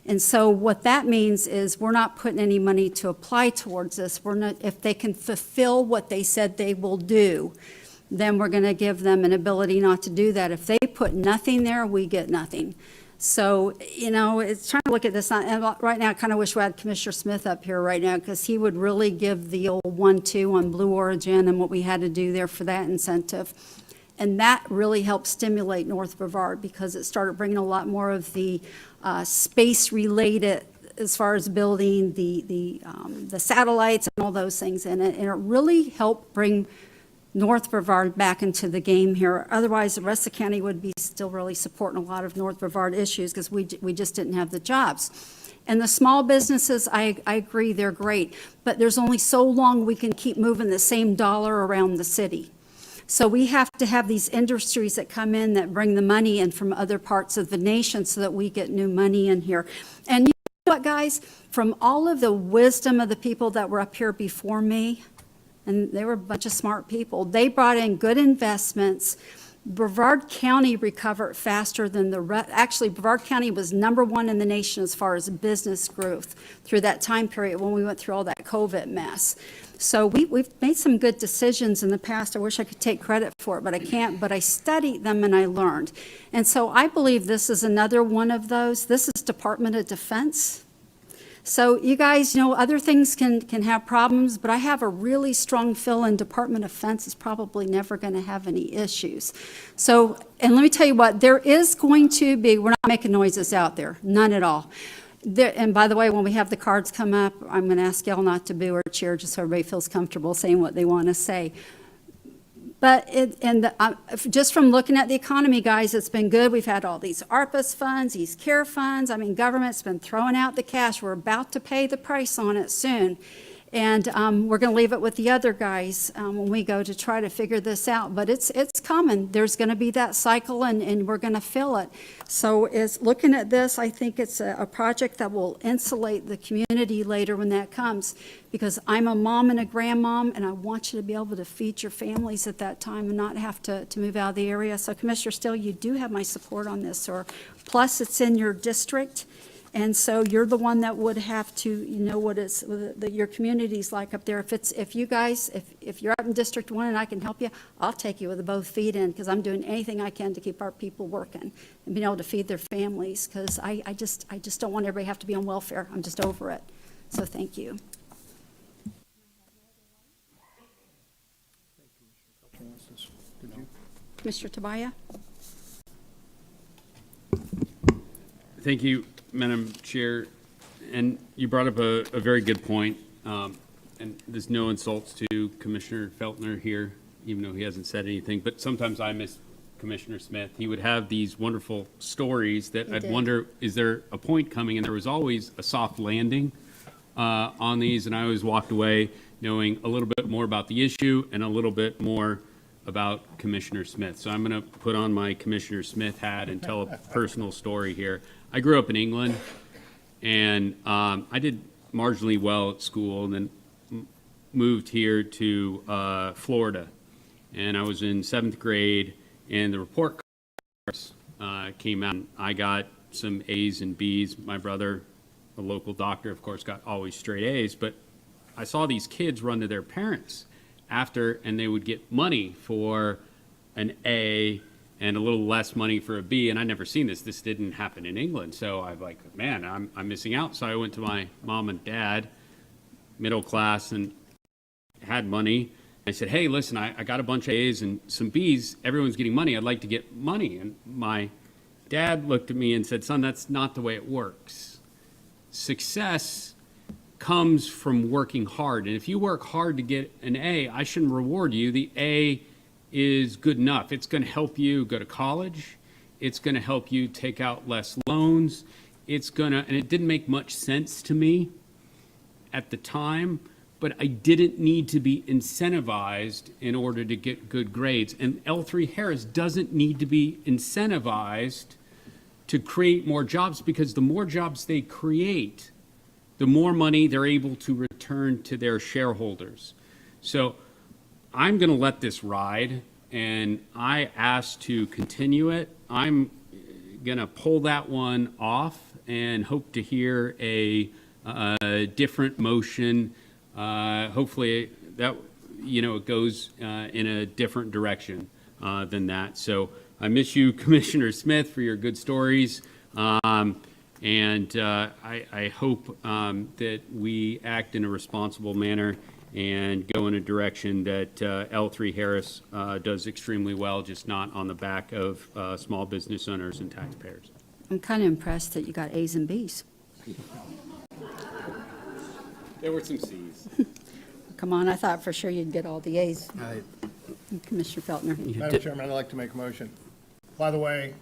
And so what that means is we're not putting any money to apply towards this. We're not, if they can fulfill what they said they will do, then we're going to give them an ability not to do that. If they put nothing there, we get nothing. So, you know, it's trying to look at this. And right now, I kind of wish we had Commissioner Smith up here right now, because he would really give the old 1-2 on Blue Origin and what we had to do there for that incentive. And that really helped stimulate North Brevard, because it started bringing a lot more of the space-related, as far as building the satellites and all those things in it. And it really helped bring North Brevard back into the game here. Otherwise, the rest of the county would be still really supporting a lot of North Brevard issues, because we just didn't have the jobs. And the small businesses, I agree, they're great. But there's only so long we can keep moving the same dollar around the city. So we have to have these industries that come in that bring the money in from other parts of the nation so that we get new money in here. And you know what, guys? From all of the wisdom of the people that were up here before me, and they were a bunch of smart people, they brought in good investments. Brevard County recovered faster than actually, Brevard County was #1 in the nation as far as business growth through that time period when we went through all that COVID mess. So we've made some good decisions in the past. I wish I could take credit for it, but I can't. But I studied them and I learned. And so I believe this is another one of those. This is Department of Defense. So you guys, you know, other things can have problems, but I have a really strong feeling Department of Defense is probably never going to have any issues. So, and let me tell you what, there is going to be, we're not making noises out there, none at all. And by the way, when we have the cards come up, I'm going to ask y'all not to boo or cheer, just so everybody feels comfortable saying what they want to say. But just from looking at the economy, guys, it's been good. We've had all these ARPA's funds, these CARE funds. I mean, government's been throwing out the cash. We're about to pay the price on it soon. And we're going to leave it with the other guys when we go to try to figure this out. But it's coming. There's going to be that cycle, and we're going to fill it. So looking at this, I think it's a project that will insulate the community later when that comes. Because I'm a mom and a grandmom, and I want you to be able to feed your families at that time and not have to move out of the area. So, Commissioner Steele, you do have my support on this, sir. Plus, it's in your district. And so you're the one that would have to, you know, what it's, that your community's like up there. If you guys, if you're up in District 1 and I can help you, I'll take you with both feet in, because I'm doing anything I can to keep our people working and being able to feed their families, because I just don't want everybody to have to be on welfare. I'm just over it. So thank you. Commissioner Tobias? Thank you, Madam Chair. And you brought up a very good point. And there's no insults to Commissioner Feltner here, even though he hasn't said anything. But sometimes I miss Commissioner Smith. He would have these wonderful stories that I'd wonder, is there a point coming? And there was always a soft landing on these. And I always walked away knowing a little bit more about the issue and a little bit more about Commissioner Smith. So I'm going to put on my Commissioner Smith hat and tell a personal story here. I grew up in England, and I did marginally well at school, and then moved here to Florida. And I was in 7th grade, and the report cards came out. I got some A's and B's. My brother, a local doctor, of course, got always straight A's. But I saw these kids run to their parents after, and they would get money for an A and a little less money for a B. And I'd never seen this. This didn't happen in England. So I'm like, man, I'm missing out. So I went to my mom and dad, middle class, and had money. I said, hey, listen, I got a bunch of A's and some B's. Everyone's getting money. I'd like to get money. And my dad looked at me and said, son, that's not the way it works. Success comes from working hard. And if you work hard to get an A, I shouldn't reward you. The A is good enough. It's going to help you go to college. It's going to help you take out less loans. It's going to, and it didn't make much sense to me at the time, but I didn't need to be incentivized in order to get good grades. And L3 Harris doesn't need to be incentivized to create more jobs, because the more jobs they create, the more money they're able to return to their shareholders. So I'm going to let this ride, and I asked to continue it. I'm going to pull that one off and hope to hear a different motion. Hopefully that, it goes in a different direction than that. So I miss you, Commissioner Smith, for your good stories. And I hope that we act in a responsible manner and go in a direction that L3 Harris does extremely well, just not on the back of small business owners and taxpayers. I'm kind of impressed that you got A's and B's. There were some C's. Come on, I thought for sure you'd get all the A's. Commissioner Feltner. Madam Chairman, I'd like to make a motion. By the way,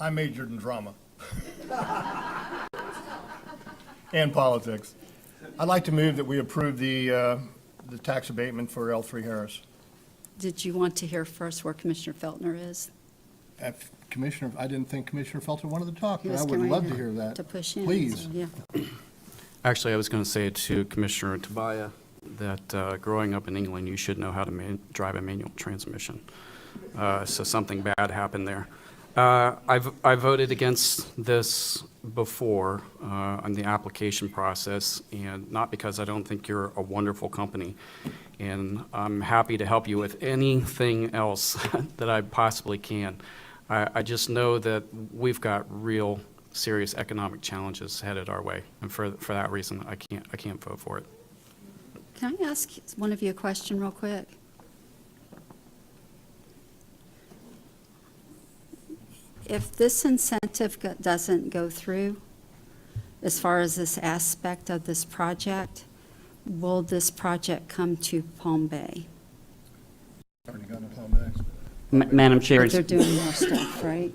I majored in drama and politics. I'd like to move that we approve the tax abatement for L3 Harris. Did you want to hear first where Commissioner Feltner is? Commissioner, I didn't think Commissioner Feltner wanted to talk, He but was I would getting love ready to hear that. To push in. Please. So, yeah. Actually, I was going to say to Commissioner Tobias that growing up in England, you should know how to drive a manual transmission. So something bad happened there. I voted against this before on the application process, and not because I don't think you're a wonderful company. And I'm happy to help you with anything else that I possibly can. I just know that we've got real serious economic challenges headed our way, and for that reason, I can't vote for it. Can I ask one of you a question real quick? If this incentive doesn't go through, as far as this aspect of this project, will this project come to Palm Bay? Already gone to Palm Bay. Madam Chair, But they're doing more stuff, right?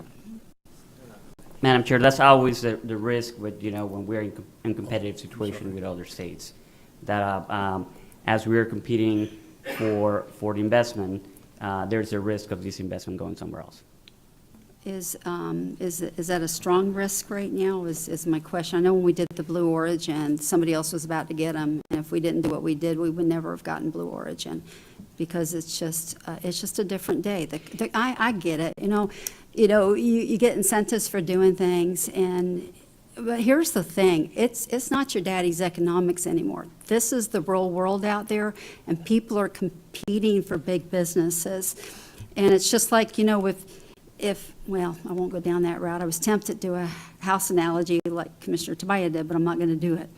Madam Chair, that's always the risk with, when we're in competitive situation with other states. That as we're competing for the investment, there's a risk of this investment going somewhere else. Is that a strong risk right now, is my question. I know when we did the Blue Origin, somebody else was about to get them, and if we didn't do what we did, we would never have gotten Blue Origin, because it's just a different day. I get it, you get incentives for doing things, and But here's the thing, it's not your daddy's economics anymore. This is the real world out there, and people are competing for big businesses. And it's just like, you know, well, I won't go down that route. I was tempted to do a house analogy like Commissioner Tobias did, but I'm not going to do it.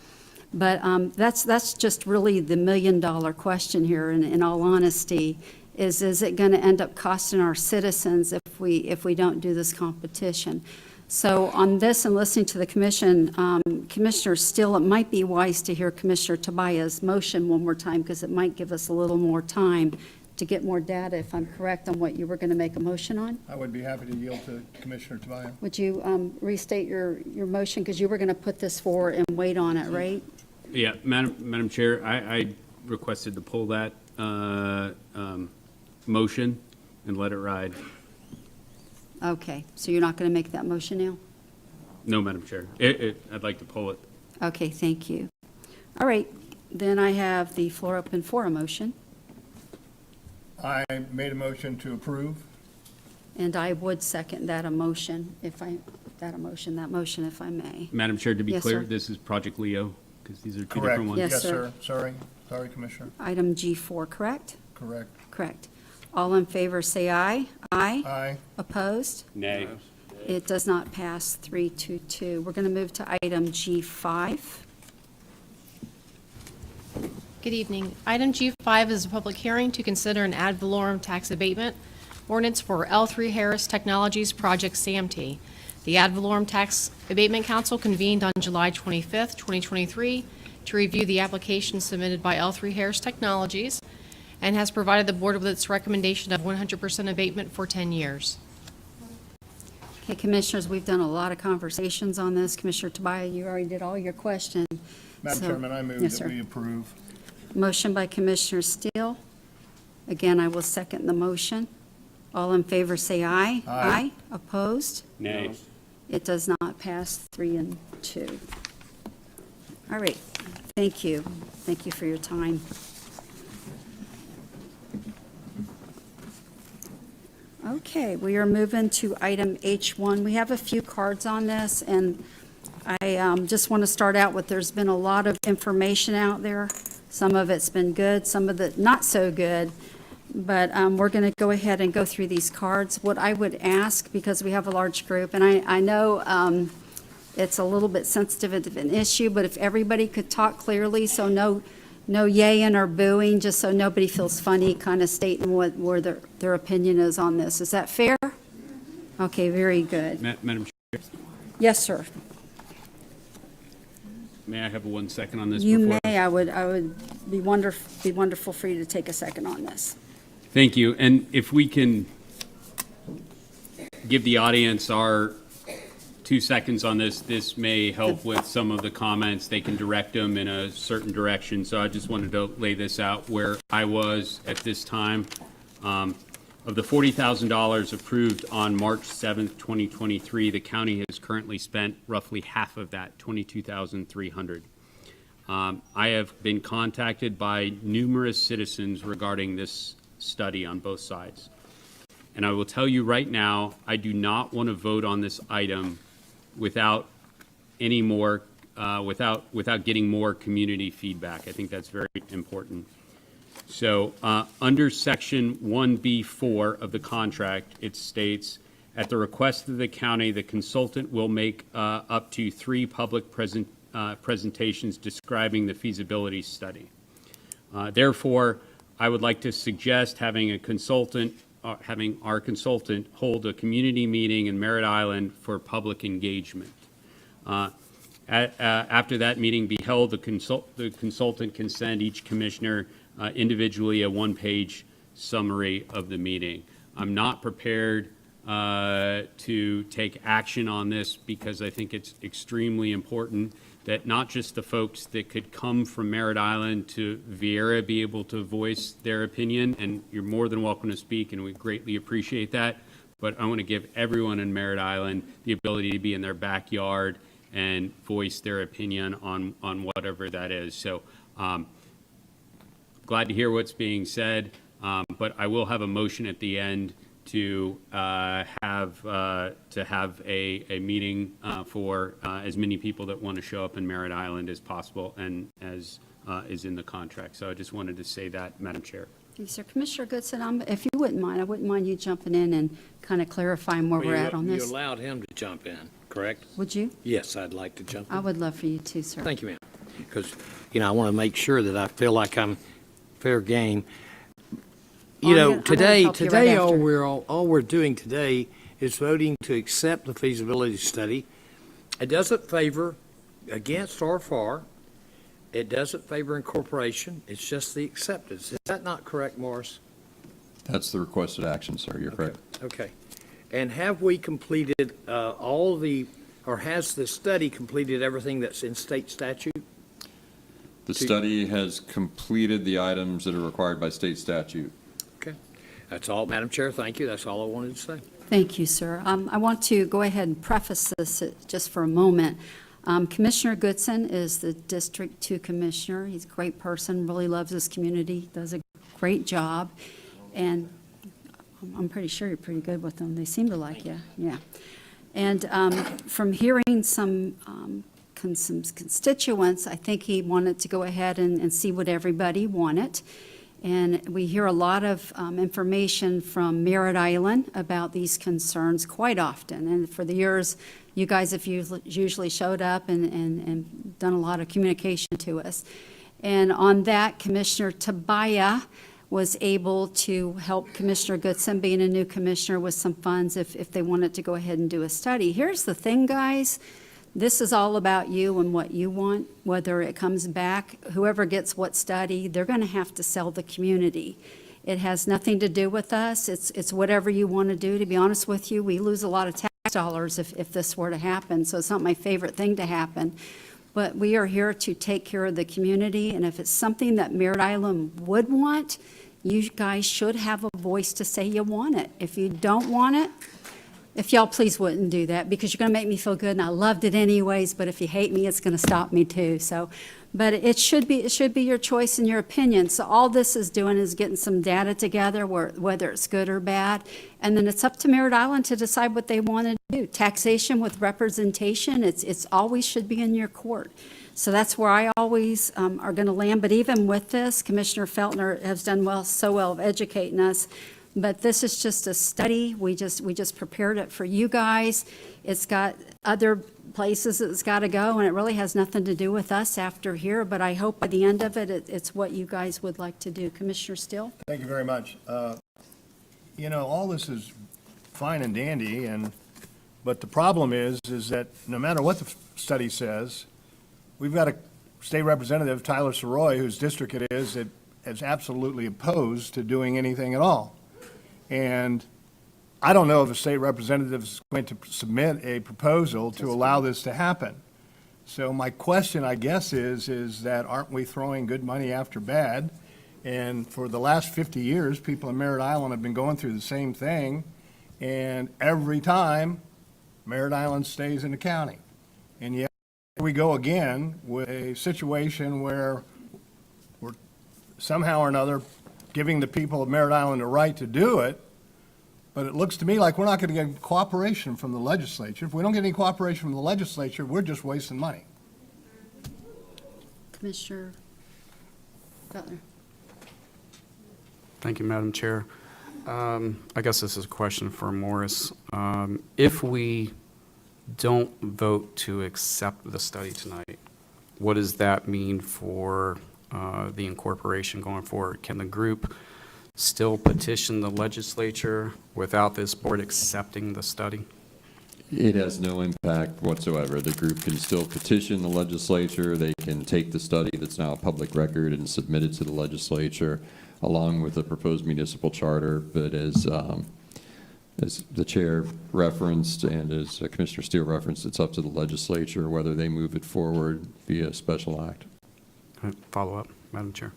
But that's just really the million-dollar question here, in all honesty, is it going to end up costing our citizens if we don't do this competition? So on this, and listening to the commission, Commissioner Steele, it might be wise to hear Commissioner Tobias' motion one more time, because it might give us a little more time to get more data, if I'm correct, on what you were going to make a motion on. I would be happy to yield to Commissioner Tobias. Would you restate your motion, because you were going to put this forward and wait on it, right? Yeah, Madam Chair, I requested to pull that motion and let it ride. Okay, so you're not going to make that motion now? No, Madam Chair. I'd like to pull it. Okay, thank you. All right, then I have the floor open for a motion, I made a motion to approve. and I would second that motion, if I may. Madam Chair, to be Yes, clear, sir. this is Project Leo, because these are two Correct. different ones. Yes, Yes, sir. sir. Sorry, Commissioner. Item G4, correct? Correct. Correct. All in favor, say aye. Aye. Aye. Opposed? Nay. It does not pass 3-2. We're going to move to item G5. Good evening. Item G5 is a public hearing to consider an ad valorem tax abatement ordinance for L3 Harris Technologies Project SAMT. The Ad valorem Tax Abatement Council convened on July 25th, 2023, to review the application submitted by L3 Harris Technologies and has provided the board with its recommendation of 100% abatement for 10 years. Okay, Commissioners, we've done a lot of conversations on this. Commissioner Tobias, you already did all your questions. Madam So- Chairman, I move Yes, that sir. we approve. Motion by Commissioner Steele. Again, I will second the motion. All in favor, say aye. Aye. Opposed? Nay. It does not pass 3-2. All right, thank you. Thank you for your time. Okay, we are moving to item H1. We have a few cards on this, and I just want to start out with, there's been a lot of information out there. Some of it's been good, some of it not so good, but we're going to go ahead and go through these cards. What I would ask, because we have a large group, and I know it's a little bit sensitive of an issue, but if everybody could talk clearly, so no yaying or booing, just so nobody feels funny kind of stating where their opinion is on this. Is that fair? Okay, very good. Madam Chair, Yes, sir. may I have 1 second on this? You before may. I would be wonderful for you to take a second on this. Thank you. And if we can give the audience our 2 seconds on this, this may help with some of the comments. They can direct them in a certain direction. So I just wanted to lay this out where I was at this time. Of the $40,000 approved on March 7th, 2023, the county has currently spent roughly half of that, $22,300. I have been contacted by numerous citizens regarding this study on both sides. And I will tell you right now, I do not want to vote on this item without any more, without getting more community feedback. I think that's very important. So under Section 1B4 of the contract, it states, at the request of the county, the consultant will make up to 3 public presentations describing the feasibility study. Therefore, I would like to suggest having our consultant hold a community meeting in Merritt Island for public engagement. After that meeting be held, the consultant can send each commissioner individually a 1-page summary of the meeting. I'm not prepared to take action on this because I think it's extremely important that not just the folks that could come from Merritt Island to Vieira be able to voice their opinion, and you're more than welcome to speak, and we greatly appreciate that, but I want to give everyone in Merritt Island the ability to be in their backyard and voice their opinion on whatever that is. So glad to hear what's being said, but I will have a motion at the end to have a meeting for as many people that want to show up in Merritt Island as possible and as is in the contract. So I just wanted to say that, Madam Chair. Thank you, sir. Commissioner Goodson, if you wouldn't mind, I wouldn't mind you jumping in and kind of clarifying where we're at on You this. allowed him to jump in, correct? Would you? Yes, I'd like to jump in. I would love for you to, sir. Thank you, ma'am. Because, I want to make sure that I feel like I'm fair game. I'm gonna help you right Today, after. all we're doing today is voting to accept the feasibility study. It doesn't favor against or for. It doesn't favor incorporation. It's just the acceptance. Is that not correct, Morris? That's the requested action, sir. You're correct. Okay. And have we completed or has the study completed everything that's in state statute? The study has completed the items that are required by state statute. Okay. That's all, Madam Chair. Thank you. That's all I wanted to say. Thank you, sir. I want to go ahead and preface this just for a moment. Commissioner Goodson is the District 2 Commissioner. He's a great person, really loves his community, does a great job, and I'm pretty sure you're pretty good with them. They seem to like you, yeah. And from hearing some constituents, I think he wanted to go ahead and see what everybody wanted. And we hear a lot of information from Merritt Island about these concerns quite often. And for the years, you guys have usually showed up and done a lot of communication to us. And on that, Commissioner Tabaya was able to help Commissioner Goodson, being a new commissioner, with some funds if they wanted to go ahead and do a study. Here's the thing, guys. This is all about you and what you want, whether it comes back, whoever gets what study, they're going to have to sell the community. It has nothing to do with us. It's whatever you want to do. To be honest with you, we lose a lot of tax dollars if this were to happen, so it's not my favorite thing to happen. But we are here to take care of the community, and if it's something that Merritt Island would want, you guys should have a voice to say you want it. If you don't want it, if y'all please wouldn't do that, because you're going to make me feel good, and I loved it anyways, but if you hate me, it's going to stop me too. So, but it should be your choice and your opinion. So all this is doing is getting some data together, whether it's good or bad, and then it's up to Merritt Island to decide what they want to do. Taxation with representation, it's always should be in your court. So that's where I always are going to land. But even with this, Commissioner Feltner has done so well of educating us. But this is just a study. We just prepared it for you guys. It's got other places it's got to go, and it really has nothing to do with us after here. But I hope by the end of it, it's what you guys would like to do. Commissioner Steele? Thank you very much. All this is fine and dandy, but the problem is that no matter what the study says, we've got a state representative, Tyler Soroy, whose district it is, that is absolutely opposed to doing anything at all. And I don't know if a state representative is going to submit a proposal to allow this to happen. So my question, I guess, is that aren't we throwing good money after bad? And for the last 50 years, people in Merritt Island have been going through the same thing, and every time, Merritt Island stays in the county. And yet, here we go again with a situation where we're somehow or another giving the people of Merritt Island a right to do it, but it looks to me like we're not going to get cooperation from the legislature. If we don't get any cooperation from the legislature, we're just wasting money. Commissioner Butler. Thank you, Madam Chair. I guess this is a question for Morris. If we don't vote to accept the study tonight, what does that mean for the incorporation going forward? Can the group still petition the legislature without this board accepting the study? It has no impact whatsoever. The group can still petition the legislature. They can take the study that's now a public record and submit it to the legislature along with the proposed municipal charter. But as the chair referenced and as Commissioner Steele referenced, it's up to the legislature whether they move it forward via special act. Follow up, Madam Chair.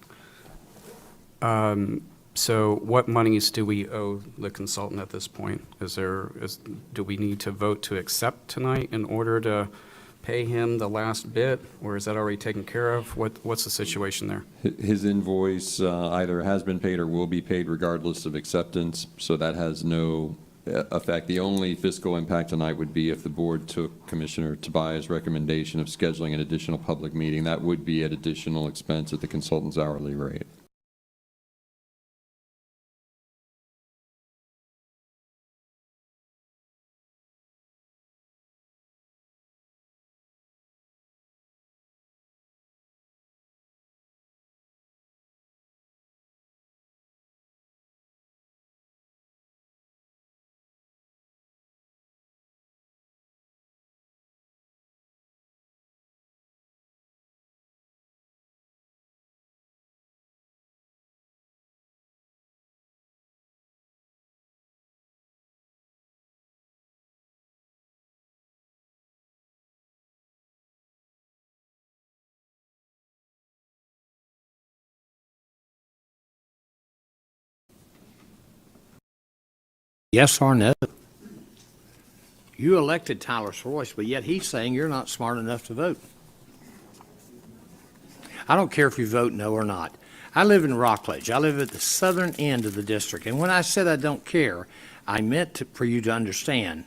So what monies do we owe the consultant at this point? Do we need to vote to accept tonight in order to pay him the last bit, or is that already taken care of? What's the situation there? His invoice either has been paid or will be paid regardless of acceptance, so that has no effect. The only fiscal impact tonight would be if the board took Commissioner Tobias' recommendation of scheduling an additional public meeting. That would be at additional expense at the consultant's hourly rate. Yes or no? You elected Tyler Royce, but yet he's saying you're not smart enough to vote. I don't care if you vote no or not. I live in Rockledge. I live at the southern end of the district. And when I said I don't care, I meant for you to understand,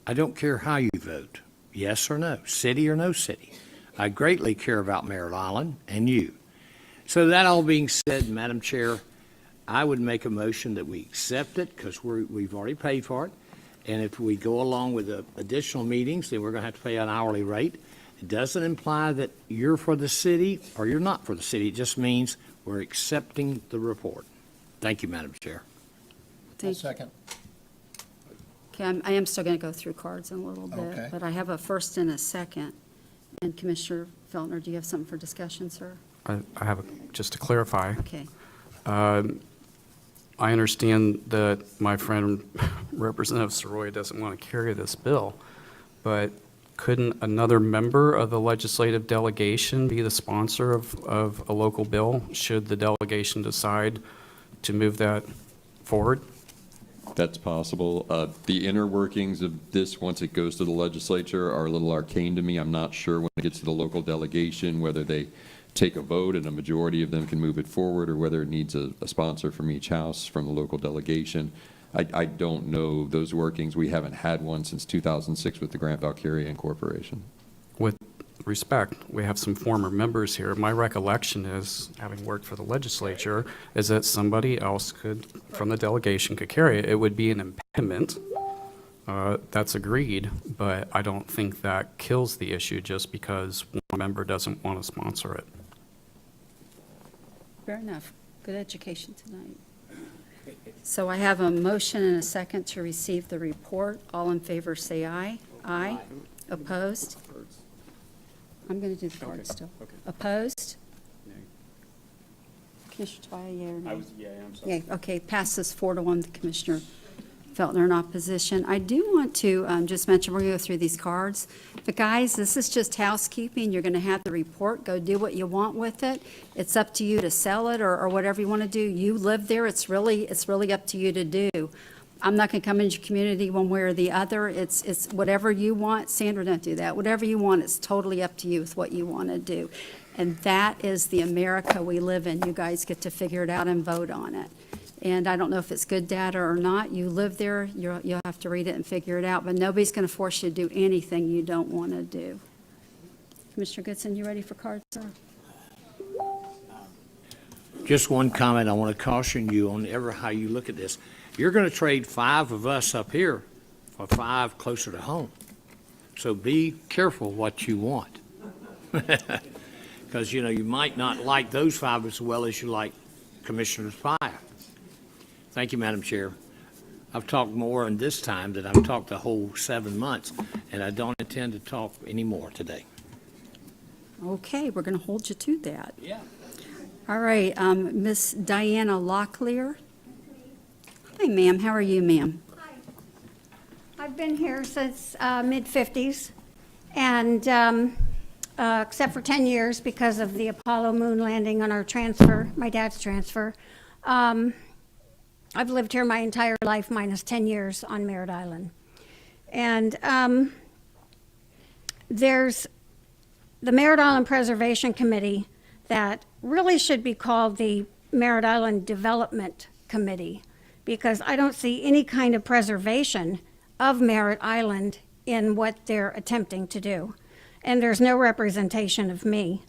I don't care how you vote, yes or no, city or no city. I greatly care about Merritt Island and you. So that all being said, Madam Chair, I would make a motion that we accept it because we've already paid for it. And if we go along with the additional meetings, then we're going to have to pay an hourly rate. It doesn't imply that you're for the city or you're not for the city. It just means we're accepting the report. Thank you, Madam Chair. Thank you. Second. Okay, I am still going to go through cards in a little bit, Okay. but I have a first and a second. And Commissioner Feltner, do you have something for discussion, sir? I have, just to clarify. Okay. I understand that my friend Representative Soroya doesn't want to carry this bill, but couldn't another member of the legislative delegation be the sponsor of a local bill should the delegation decide to move that forward? That's possible. The inner workings of this, once it goes to the legislature, are a little arcane to me. I'm not sure when it gets to the local delegation whether they take a vote and a majority of them can move it forward, or whether it needs a sponsor from each house from the local delegation. I don't know those workings. We haven't had one since 2006 with the Grant Valkyria Incorporation. With respect, we have some former members here. My recollection is, having worked for the legislature, is that somebody else could, from the delegation, could carry it. It would be an impediment. That's agreed, but I don't think that kills the issue just because one member doesn't want to sponsor it. Fair enough. Good education tonight. So I have a motion and a second to receive the report. All in favor, say aye. Aye. Opposed? I'm going to do the cards still. Opposed? Commissioner Tobias, yea or nay? I'm sorry. Yea, okay, passes 4-1 to Commissioner Feltner in opposition. I do want to just mention, we're going to go through these cards, but guys, this is just housekeeping. You're going to have the report. Go do what you want with it. It's up to you to sell it or whatever you want to do. You live there. It's really up to you to do. I'm not going to come into your community one way or the other. It's whatever you want. Sandra, don't do that. Whatever you want, it's totally up to you with what you want to do. And that is the America we live in. You guys get to figure it out and vote on it. And I don't know if it's good data or not. You live there, you'll have to read it and figure it out, but nobody's going to force you to do anything you don't want to do. Commissioner Goodson, you ready for cards, sir? Just one comment. I want to caution you on how you look at this. You're going to trade 5 of us up here for 5 closer to home. So be careful what you want. Because, you might not like those 5 as well as you like Commissioner Spire. Thank you, Madam Chair. I've talked more in this time than I've talked the whole 7 months, and I don't intend to talk anymore today. Okay, we're going to hold you to that. Yeah. All right, Miss Diana Locklear. Hi, ma'am. How are you, ma'am? Hi. I've been here since mid-50s, and except for 10 years because of the Apollo moon landing on our transfer, my dad's transfer. I've lived here my entire life, minus 10 years on Merritt Island. And there's the Merritt Island Preservation Committee that really should be called the Merritt Island Development Committee, because I don't see any kind of preservation of Merritt Island in what they're attempting to do. And there's no representation of me.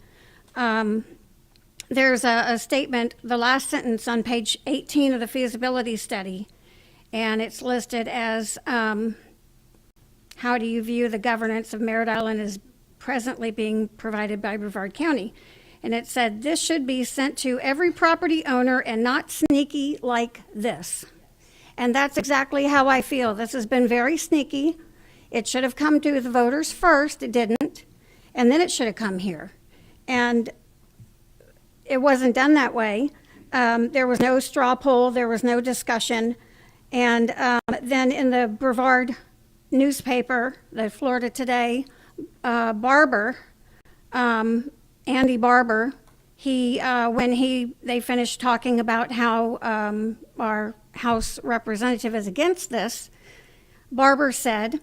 There's a statement, the last sentence on page 18 of the feasibility study, and it's listed as, how do you view the governance of Merritt Island as presently being provided by Brevard County? And it said, this should be sent to every property owner and not sneaky like this. And that's exactly how I feel. This has been very sneaky. It should have come to the voters first. It didn't. And then it should have come here. And it wasn't done that way. There was no straw poll. There was no discussion. And then in the Brevard newspaper, the Florida Today, Barber, Andy Barber, when they finished talking about how our House representative is against this, Barber said,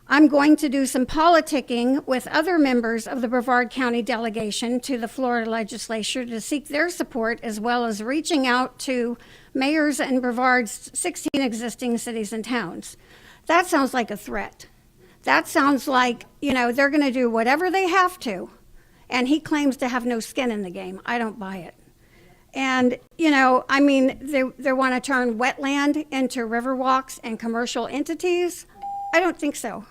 I'm going to do some politicking with other members of the Brevard County delegation to the Florida legislature to seek their support, as well as reaching out to mayors in Brevard's 16 existing cities and towns. That sounds like a threat. That sounds like, they're going to do whatever they have to. And he claims to have no skin in the game. I don't buy it. And, they want to turn wetland into riverwalks and commercial entities. I don't think so.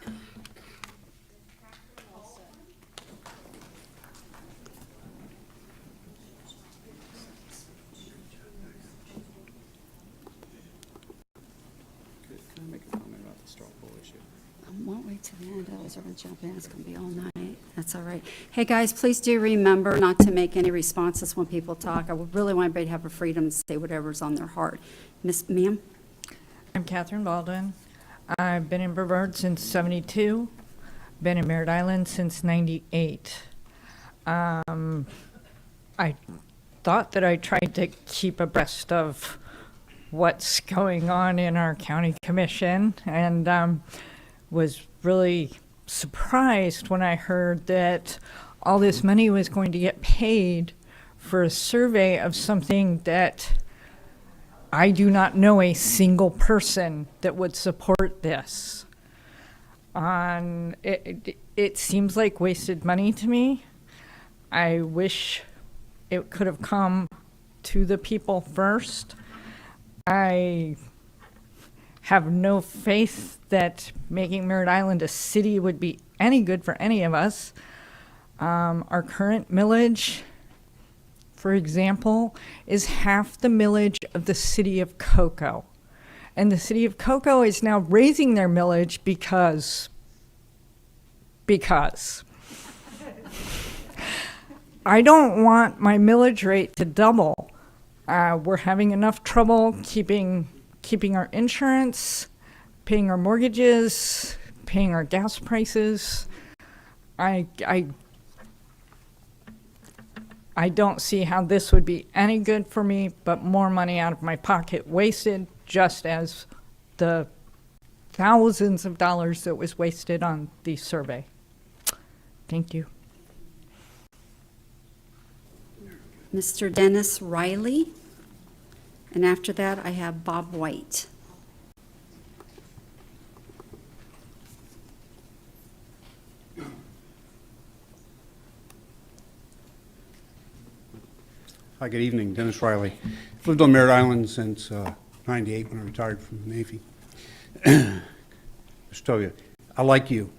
Can I make a comment about the straw poll issue? I won't wait till the end. I was going to jump in. It's going to be all night. That's all right. Hey, guys, please do remember not to make any responses when people talk. I would really want everybody to have a freedom to say whatever's on their heart. Ma'am? I'm Catherine Baldwin. I've been in Brevard since '72, been in Merritt Island since '98. I thought that I tried to keep abreast of what's going on in our county commission, and was really surprised when I heard that all this money was going to get paid for a survey of something that I do not know a single person that would support this. It seems like wasted money to me. I wish it could have come to the people first. I have no faith that making Merritt Island a city would be any good for any of us. Our current millage, for example, is half the millage of the city of Cocoa. And the city of Cocoa is now raising their millage because. I don't want my millage rate to double. We're having enough trouble keeping our insurance, paying our mortgages, paying our gas prices. I don't see how this would be any good for me, but more money out of my pocket wasted, just as the thousands of dollars that was wasted on the survey. Thank you. Mr. Dennis Riley. And after that, I have Bob White. Hi, good evening. Dennis Riley. I've lived on Merritt Island since '98 when I retired from the Navy. Just tell you, I like you.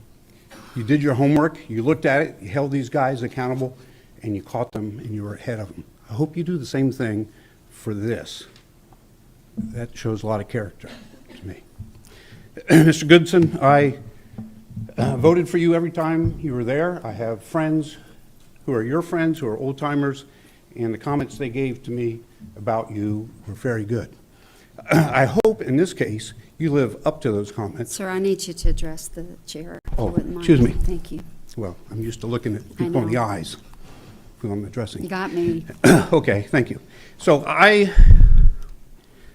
You did your homework, you looked at it, you held these guys accountable, and you caught them, and you were ahead of them. I hope you do the same thing for this. That shows a lot of character to me. Mr. Goodson, I voted for you every time you were there. I have friends who are your friends, who are old-timers, and the comments they gave to me about you were very good. I hope, in this case, you live up to those comments. Sir, I need you to address the chair. If you wouldn't mind. Excuse me. Thank you. Well, I'm used to looking at people in the eyes who I'm addressing. You got me. Okay, thank you. So I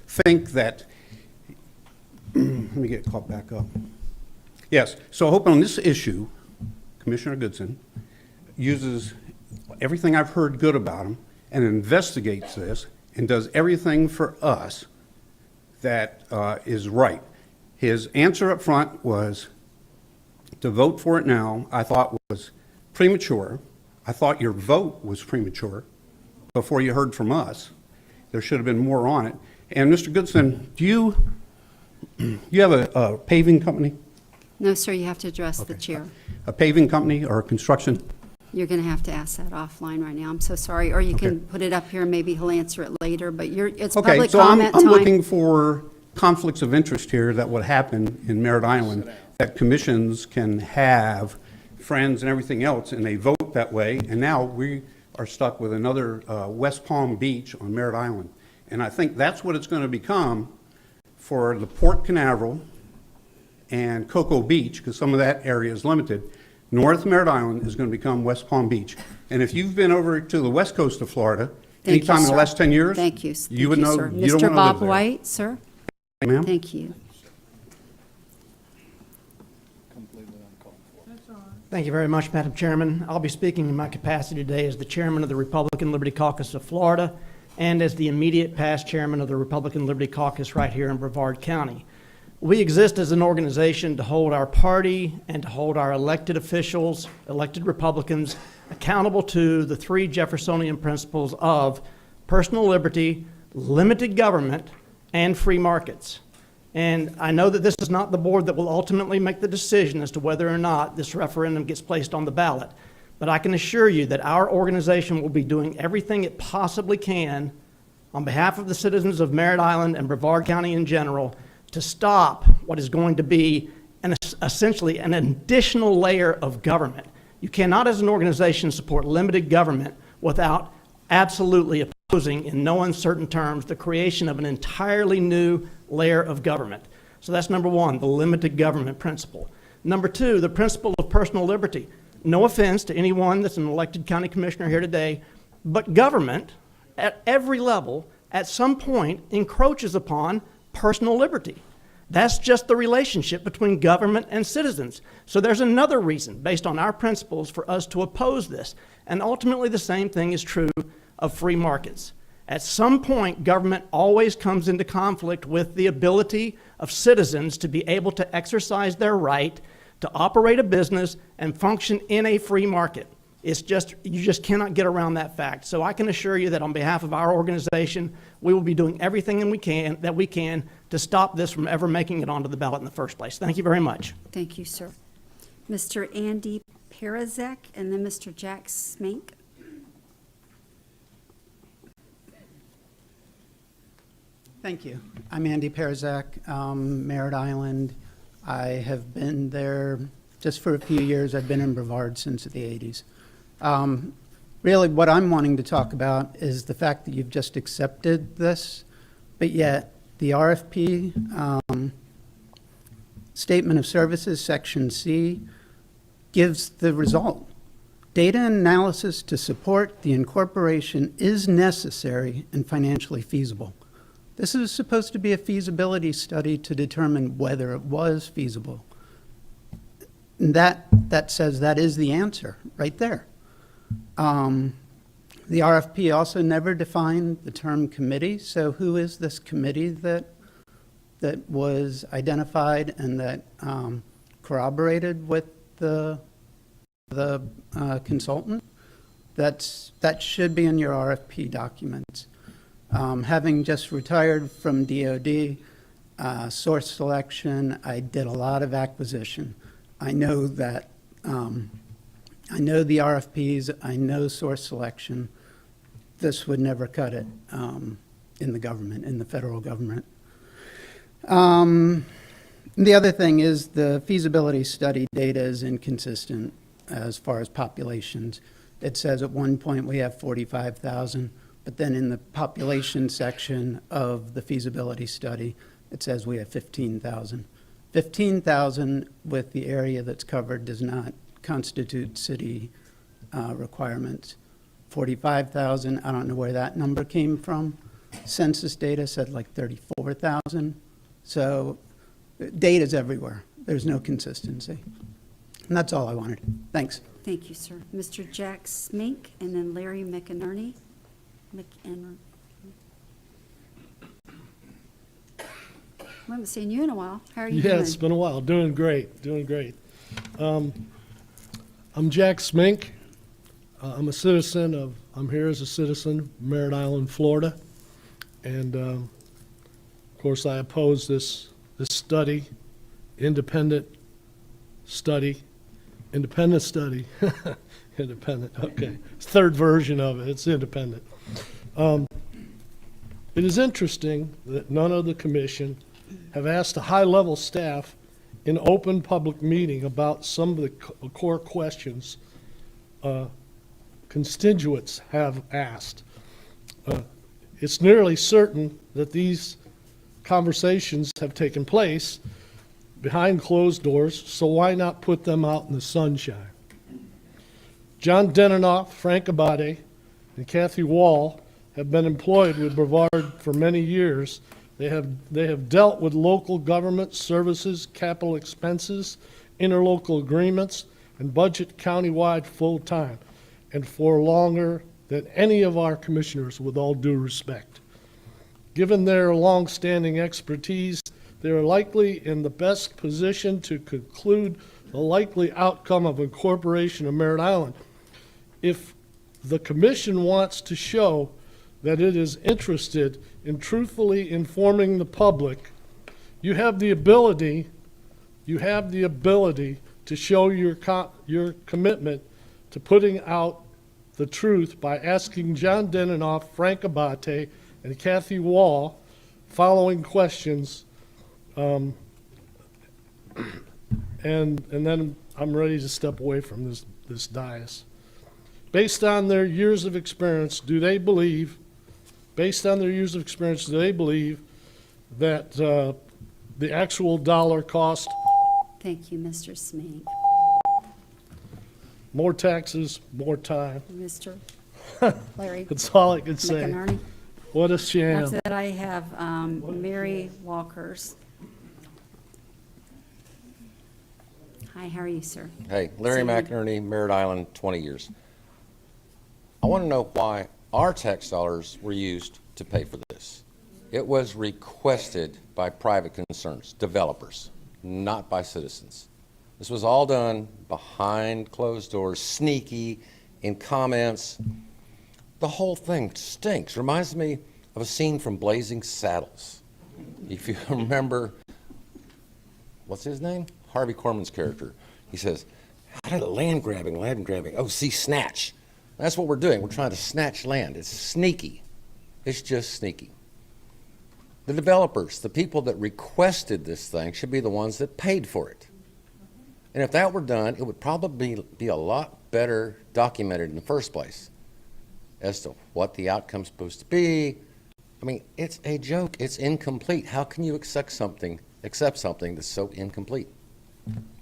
think that, let me get caught back up. Yes, so I hope on this issue, Commissioner Goodson, uses everything I've heard good about him and investigates this and does everything for us that is right. His answer up front was to vote for it now, I thought was premature. I thought your vote was premature before you heard from us. There should have been more on it. And Mr. Goodson, do you have a paving company? No, sir, you have to address the chair. A paving company or a construction? You're going to have to ask that offline right now. I'm so sorry. Or you can put it up here and maybe he'll answer it later, but it's Okay, public so comment I'm time. looking for conflicts of interest here that would happen in Merritt Island, that commissions can have friends and everything else, and they vote that way, and now we are stuck with another West Palm Beach on Merritt Island. And I think that's what it's going to become for the Port Canaveral and Cocoa Beach, because some of that area is limited. North Merritt Island is going to become West Palm Beach. And if you've been over to the west coast of Florida, anytime in the last 10 years, Thank you. you would know, sir. you don't want Mr. to Bob live there. White, sir? Ma'am? Thank you. Thank you very much, Madam Chairman. I'll be speaking in my capacity today as the chairman of the Republican Liberty Caucus of Florida and as the immediate past chairman of the Republican Liberty Caucus right here in Brevard County. We exist as an organization to hold our party and to hold our elected officials, elected Republicans, accountable to the three Jeffersonian principles of personal liberty, limited government, and free markets. And I know that this is not the board that will ultimately make the decision as to whether or not this referendum gets placed on the ballot. But I can assure you that our organization will be doing everything it possibly can on behalf of the citizens of Merritt Island and Brevard County in general to stop what is going to be essentially an additional layer of government. You cannot, as an organization, support limited government without absolutely opposing, in no uncertain terms, the creation of an entirely new layer of government. So that's number one, the limited government principle. Number two, the principle of personal liberty. No offense to anyone that's an elected county commissioner here today, but government at every level at some point encroaches upon personal liberty. That's just the relationship between government and citizens. So there's another reason, based on our principles, for us to oppose this. And ultimately the same thing is true of free markets. At some point, government always comes into conflict with the ability of citizens to be able to exercise their right to operate a business and function in a free market. It's just, you just cannot get around that fact. So I can assure you that on behalf of our organization, we will be doing everything that we can to stop this from ever making it onto the ballot in the first place. Thank you very much. Thank you, sir. Mr. Andy Perazek and then Mr. Jack Smink. Thank you. I'm Andy Perazek, Merritt Island. I have been there just for a few years. I've been in Brevard since the 80s. Really, what I'm wanting to talk about is the fact that you've just accepted this, but yet the RFP Statement of Services, Section C, gives the result. Data analysis to support the incorporation is necessary and financially feasible. This is supposed to be a feasibility study to determine whether it was feasible. And that says that is the answer right there. The RFP also never defined the term committee. So who is this committee that was identified and that corroborated with the consultant? That should be in your RFP documents. Having just retired from DOD, source selection, I did a lot of acquisition. I know that, I know the RFPs, I know source selection. This would never cut it in the government, in the federal government. The other thing is the feasibility study data is inconsistent as far as populations. It says at one point we have 45,000. But then in the population section of the feasibility study, it says we have 15,000. 15,000 with the area that's covered does not constitute city requirements. 45,000, I don't know where that number came from. Census data said like 34,000. So data's everywhere. There's no consistency. And that's all I wanted. Thanks. Thank you, sir. Mr. Jack Smink, and then Larry McInerney. I haven't seen you in a while. How are you doing? Yeah, it's been a while. Doing great, doing great. I'm Jack Smink. I'm here as a citizen of Merritt Island, Florida. And of course, I oppose this study, independent study, independent, okay. Third version of it, it's independent. It is interesting that none of the commission have asked a high-level staff in open public meeting about some of the core questions constituents have asked. It's nearly certain that these conversations have taken place behind closed doors, so why not put them out in the sunshine? John Denenoff, Frank Abate, and Kathy Wall have been employed with Brevard for many years. They have dealt with local government services, capital expenses, interlocal agreements, and budget countywide full-time, and for longer than any of our commissioners, with all due respect. Given their long-standing expertise, they are likely in the best position to conclude the likely outcome of incorporation of Merritt Island. If the commission wants to show that it is interested in truthfully informing the public, you have the ability to show your commitment to putting out the truth by asking John Denenoff, Frank Abate, and Kathy Wall following questions, and then I'm ready to step away from this dais. Based on their years of experience, do they believe that the actual dollar cost? Thank you, Mr. Smink. More taxes, more time. Mr. Larry. That's all I can say. McInerney. What a sham. After that, I have Mary Walkers. Hi, how are you, sir? Hey, Larry McInerney, Merritt Island, 20 years. I want to know why our tax dollars were used to pay for this. It was requested by private concerns, developers, not by citizens. This was all done behind closed doors, sneaky, in comments. The whole thing stinks. Reminds me of a scene from Blazing Saddles. If you remember, what's his name? Harvey Korman's character. He says, how did land grabbing. Oh, see, snatch. That's what we're doing. We're trying to snatch land. It's sneaky. It's just sneaky. The developers, the people that requested this thing, should be the ones that paid for it. And if that were done, it would probably be a lot better documented in the first place as to what the outcome's supposed to be. I mean, it's a joke. It's incomplete. How can you accept something that's so incomplete?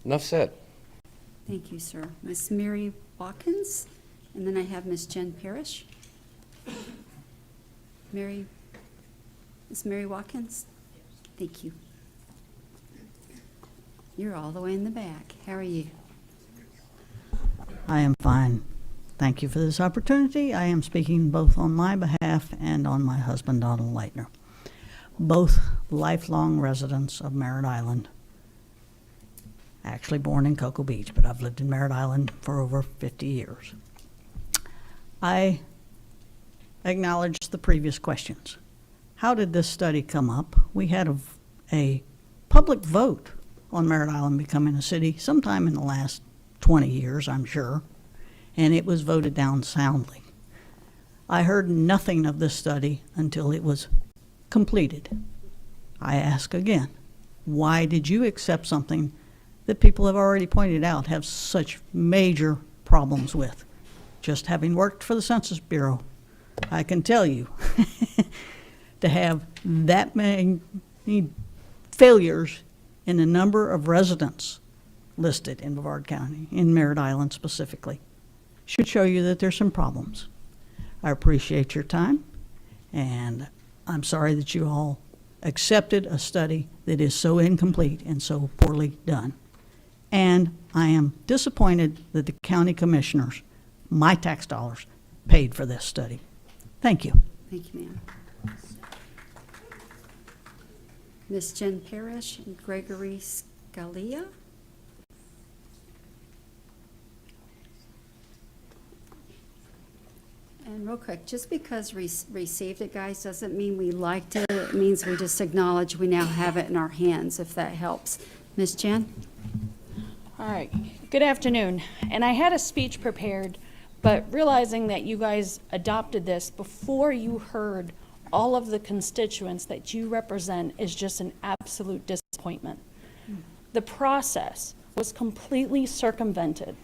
Enough said. Thank you, sir. Miss Mary Watkins, and then I have Miss Jen Parrish. Miss Mary Watkins? Thank you. You're all the way in the back. How are you? I am fine. Thank you for this opportunity. I am speaking both on my behalf and on my husband, Donald Leitner, both lifelong residents of Merritt Island. Actually born in Cocoa Beach, but I've lived in Merritt Island for over 50 years. I acknowledge the previous questions. How did this study come up? We had a public vote on Merritt Island becoming a city sometime in the last 20 years, I'm sure, and it was voted down soundly. I heard nothing of this study until it was completed. I ask again, why did you accept something that people have already pointed out have such major problems with? Just having worked for the Census Bureau, I can tell you to have that many failures in the number of residents listed in Brevard County, in Merritt Island specifically, should show you that there's some problems. I appreciate your time, and I'm sorry that you all accepted a study that is so incomplete and so poorly done. And I am disappointed that the county commissioners, my tax dollars, paid for this study. Thank you. Thank you, ma'am. Ms. Jen Parrish and Gregory Scalia. And real quick, just because we received it, guys, doesn't mean we liked it. It means we just acknowledge we now have it in our hands, if that helps. Ms. Jen? All right, good afternoon. And I had a speech prepared, but realizing that you guys adopted this before you heard all of the constituents that you represent is just an absolute disappointment. The process was completely circumvented.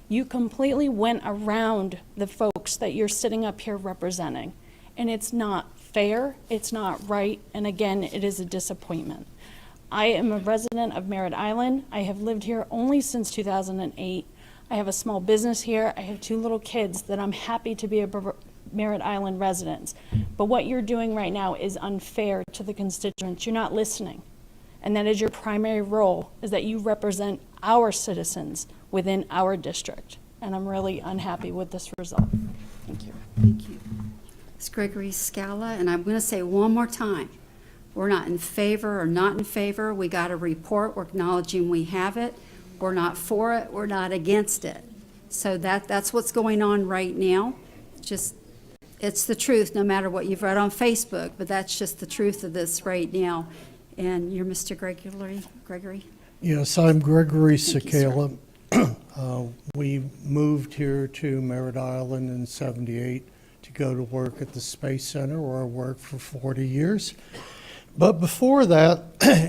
You completely went around the folks that you're sitting up here representing. And it's not fair, it's not right, and again, it is a disappointment. I am a resident of Merritt Island. I have lived here only since 2008. I have a small business here. I have 2 little kids that I'm happy to be a Merritt Island resident. But what you're doing right now is unfair to the constituents. You're not listening. And that is your primary role, is that you represent our citizens within our district. And I'm really unhappy with this result. Thank you. Thank you. It's Gregory Scala, and I'm going to say one more time, we're not in favor or not in favor. We got a report, we're acknowledging we have it. We're not for it, we're not against it. So that's what's going on right now. Just, it's the truth, no matter what you've read on Facebook, but that's just the truth of this right now. And you're Mr. Gregory? Yes, I'm Gregory Thank you, sir. Sakala. We moved here to Merritt Island in '78 to go to work at the Space Center, where I worked for 40 years. But before that,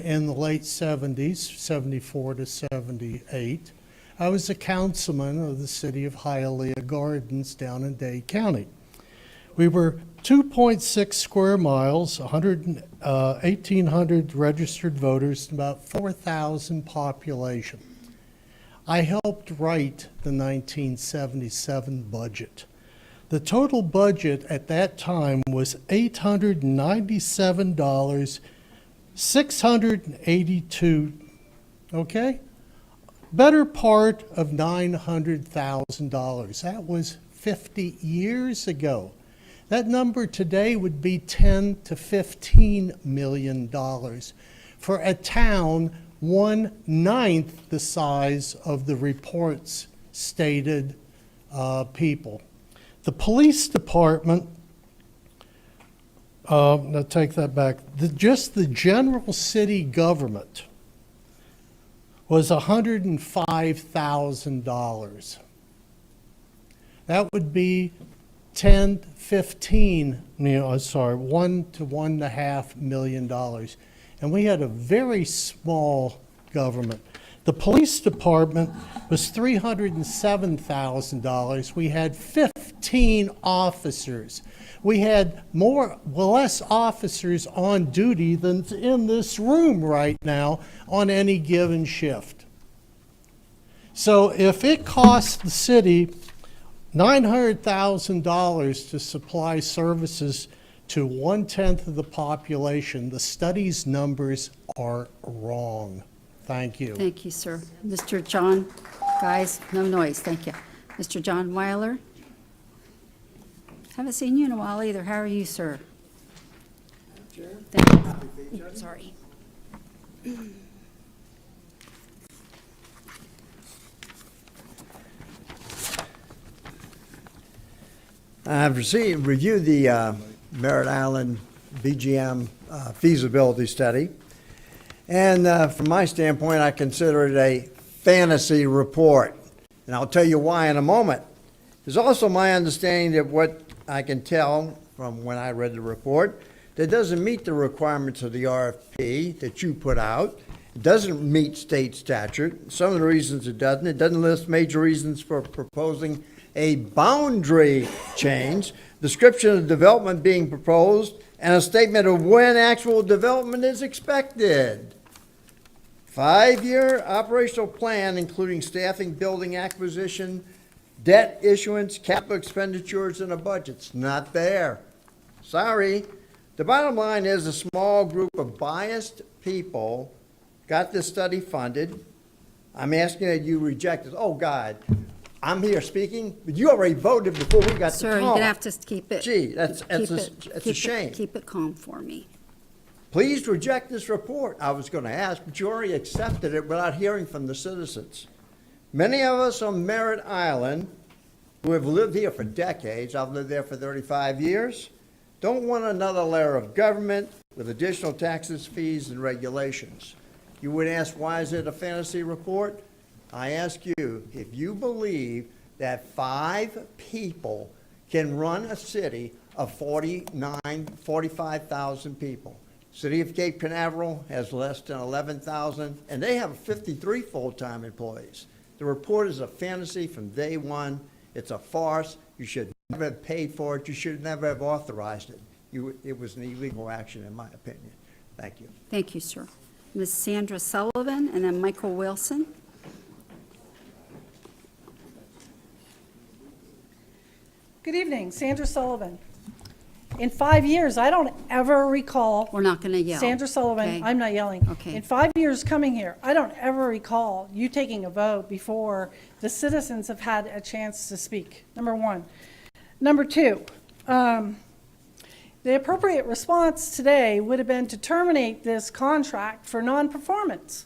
in the late 70s, 74 to 78, I was a councilman of the city of Hialeah Gardens down in Dade County. We were 2.6 square miles, 1,800 registered voters, and about 4,000 population. I helped write the 1977 budget. The total budget at that time was $897, 682, okay? Better part of $900,000. That was 50 years ago. That number today would be $10 to $15 million for a town 1/9 the size of the report's stated people. The police department, no, take that back, just the general city government was $105,000. That would be 10, 15, $1 to $1.5 million. And we had a very small government. The police department was $307,000. We had 15 officers. We had less officers on duty than in this room right now on any given shift. So if it costs the city $900,000 to supply services to 1/10 of the population, the study's numbers are wrong. Thank you. Thank you, sir. Mr. John, guys, no noise, thank you. Mr. John Weiler? Haven't seen you in a while either. How are you, sir? Thank you. Sorry. I've reviewed the Merritt Island BGM feasibility study. And from my standpoint, I consider it a fantasy report. And I'll tell you why in a moment. There's also my understanding that what I can tell from when I read the report, that doesn't meet the requirements of the RFP that you put out. It doesn't meet state statute. Some of the reasons it doesn't. It doesn't list major reasons for proposing a boundary change, description of development being proposed, and a statement of when actual development is expected. 5-year operational plan, including staffing, building acquisition, debt issuance, capital expenditures, and a budget's not there. Sorry. The bottom line is a small group of biased people got this study funded. I'm asking that you reject this. Oh, God, I'm here speaking, but you already voted before we got to Sir, you're talk. gonna have to keep it. Gee, that's keep a it- shame. Keep it calm for me. Please reject this report. I was going to ask, but you already accepted it without hearing from the citizens. Many of us on Merritt Island, who have lived here for decades, I've lived there for 35 years, don't want another layer of government with additional taxes, fees, and regulations. You would ask, why is it a fantasy report? I ask you, if you believe that 5 people can run a city of 45,000 people. City of Cape Canaveral has less than 11,000, and they have 53 full-time employees. The report is a fantasy from day one. It's a farce. You should never have paid for it. You should never have authorized it. It was an illegal action, in my opinion. Thank you. Thank you, sir. Ms. Sandra Sullivan, and then Michael Wilson. Good evening, Sandra Sullivan. In 5 years, I don't ever recall. We're not going to yell. Sandra Sullivan, okay? I'm not yelling. Okay. In 5 years coming here, I don't ever recall you taking a vote before the citizens have had a chance to speak, number one. Number two, the appropriate response today would have been to terminate this contract for non-performance.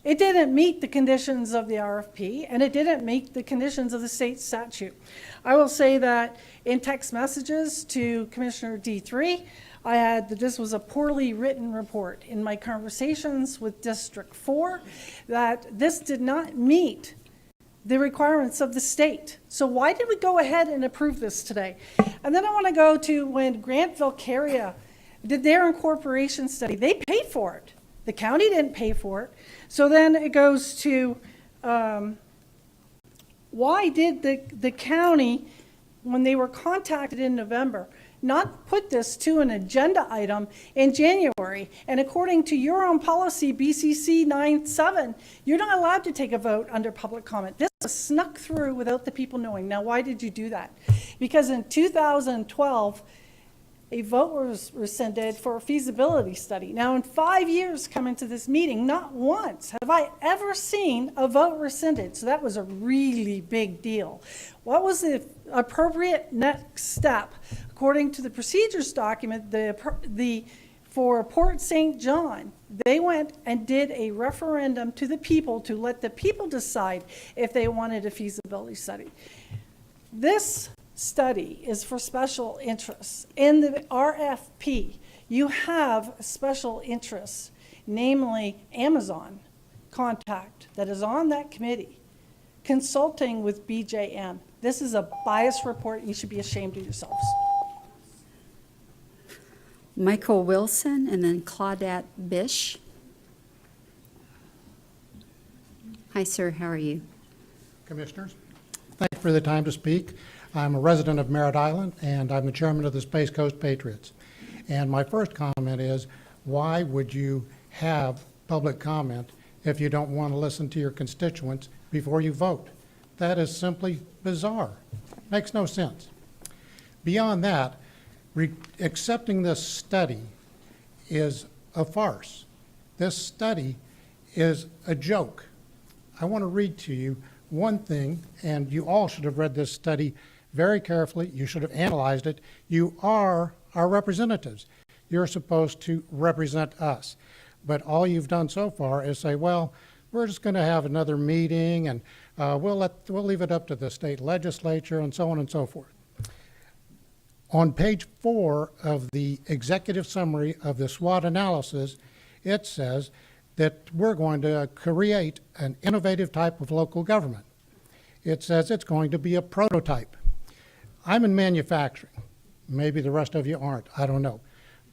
It didn't meet the conditions of the RFP, and it didn't meet the conditions of the state statute. I will say that in text messages to Commissioner D3, I had that this was a poorly written report. In my conversations with District 4, that this did not meet the requirements of the state. So why did we go ahead and approve this today? And then I want to go to when Grantville Carrier did their incorporation study. They paid for it. The county didn't pay for it. So then it goes to why did the county, when they were contacted in November, not put this to an agenda item in January? And according to your own policy, BCC 9-7, you're not allowed to take a vote under public comment. This was snuck through without the people knowing. Now, why did you do that? Because in 2012, a vote was rescinded for a feasibility study. Now, in 5 years coming to this meeting, not once have I ever seen a vote rescinded. So that was a really big deal. What was the appropriate next step? According to the procedures document, for Port St. John, they went and did a referendum to the people to let the people decide if they wanted a feasibility study. This study is for special interests. In the RFP, you have special interests, namely Amazon Contact, that is on that committee, consulting with BJM. This is a biased report. You should be ashamed of yourselves. Michael Wilson, and then Claudette Bish. Hi, sir. How are you? Commissioners, thank you for the time to speak. I'm a resident of Merritt Island, and I'm the chairman of the Space Coast Patriots. And my first comment is, why would you have public comment if you don't want to listen to your constituents before you vote? That is simply bizarre. Makes no sense. Beyond that, accepting this study is a farce. This study is a joke. I want to read to you one thing, and you all should have read this study very carefully. You should have analyzed it. You are our representatives. You're supposed to represent us. But all you've done so far is say, well, we're just going to have another meeting, and we'll leave it up to the state legislature, and so on and so forth. On page 4 of the executive summary of the SWOT analysis, it says that we're going to create an innovative type of local government. It says it's going to be a prototype. I'm in manufacturing. Maybe the rest of you aren't. I don't know.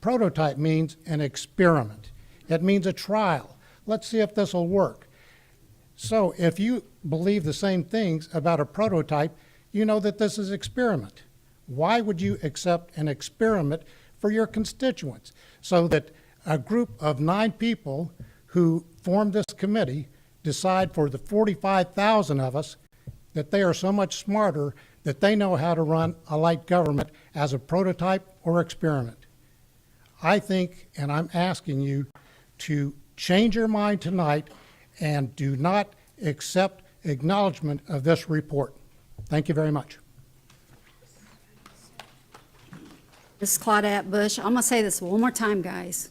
Prototype means an experiment. It means a trial. Let's see if this will work. So if you believe the same things about a prototype, you know that this is experiment. Why would you accept an experiment for your constituents so that a group of 9 people who formed this committee decide for the 45,000 of us that they are so much smarter that they know how to run a light government as a prototype or experiment? I think, and I'm asking you to change your mind tonight and do not accept acknowledgement of this report. Thank you very much. Ms. Claudette Bush, I'm going to say this one more time, guys.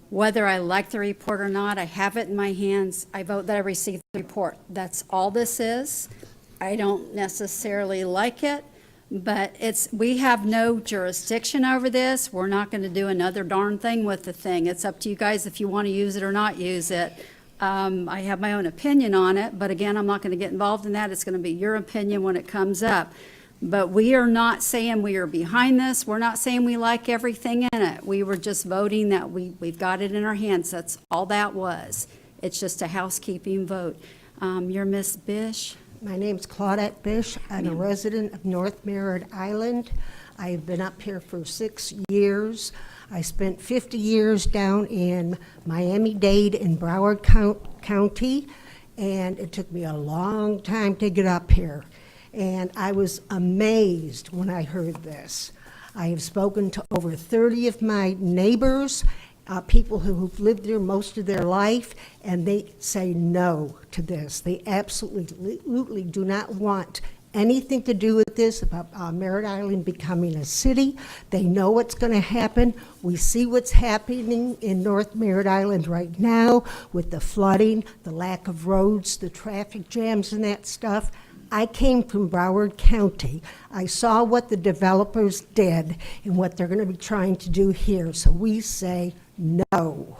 Whether I like the report or not, I have it in my hands. I vote that I receive the report. That's all this is. I don't necessarily like it, but we have no jurisdiction over this. We're not going to do another darn thing with the thing. It's up to you guys if you want to use it or not use it. I have my own opinion on it, but again, I'm not going to get involved in that. It's going to be your opinion when it comes up. But we are not saying we are behind this. We're not saying we like everything in it. We were just voting that we've got it in our hands. That's all that was. It's just a housekeeping vote. You're Miss Bish? My name's Claudette Bish. I'm a resident of North Merritt Island. I've been up here for 6 years. I spent 50 years down in Miami-Dade in Brevard County, and it took me a long time to get up here. And I was amazed when I heard this. I have spoken to over 30 of my neighbors, people who've lived there most of their life, and they say no to this. They absolutely do not want anything to do with this, about Merritt Island becoming a city. They know what's going to happen. We see what's happening in North Merritt Island right now with the flooding, the lack of roads, the traffic jams and that stuff. I came from Brevard County. I saw what the developers did and what they're going to be trying to do here, so we say no.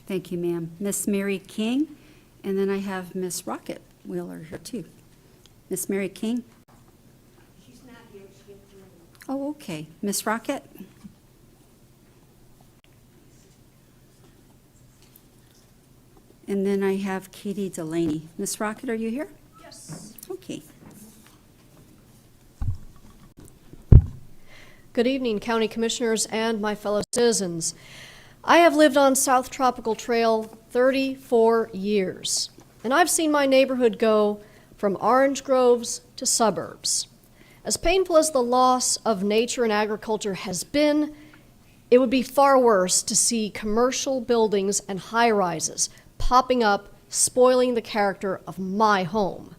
Thank you, ma'am. Miss Mary King, and then I have Miss Rocket Wheeler here too. Miss Mary King? She's not here. She gets through. Oh, okay. Miss Rocket? And then I have Katie Delaney. Miss Rocket, are you here? Yes. Okay. Good evening, County Commissioners and my fellow citizens. I have lived on South Tropical Trail 34 years, and I've seen my neighborhood go from orange groves to suburbs. As painful as the loss of nature and agriculture has been, it would be far worse to see commercial buildings and high-rises popping up, spoiling the character of my home.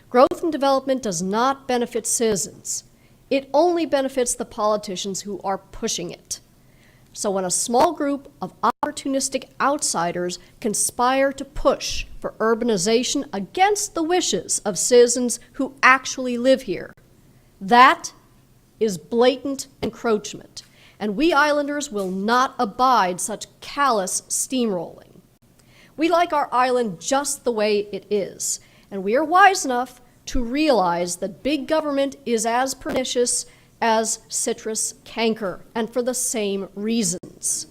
Growth and development does not benefit citizens. It only benefits the politicians who are pushing it. So when a small group of opportunistic outsiders conspire to push for urbanization against the wishes of citizens who actually live here, that is blatant encroachment, and we islanders will not abide such callous steamrolling. We like our island just the way it is, and we are wise enough to realize that big government is as pernicious as citrus canker, and for the same reasons.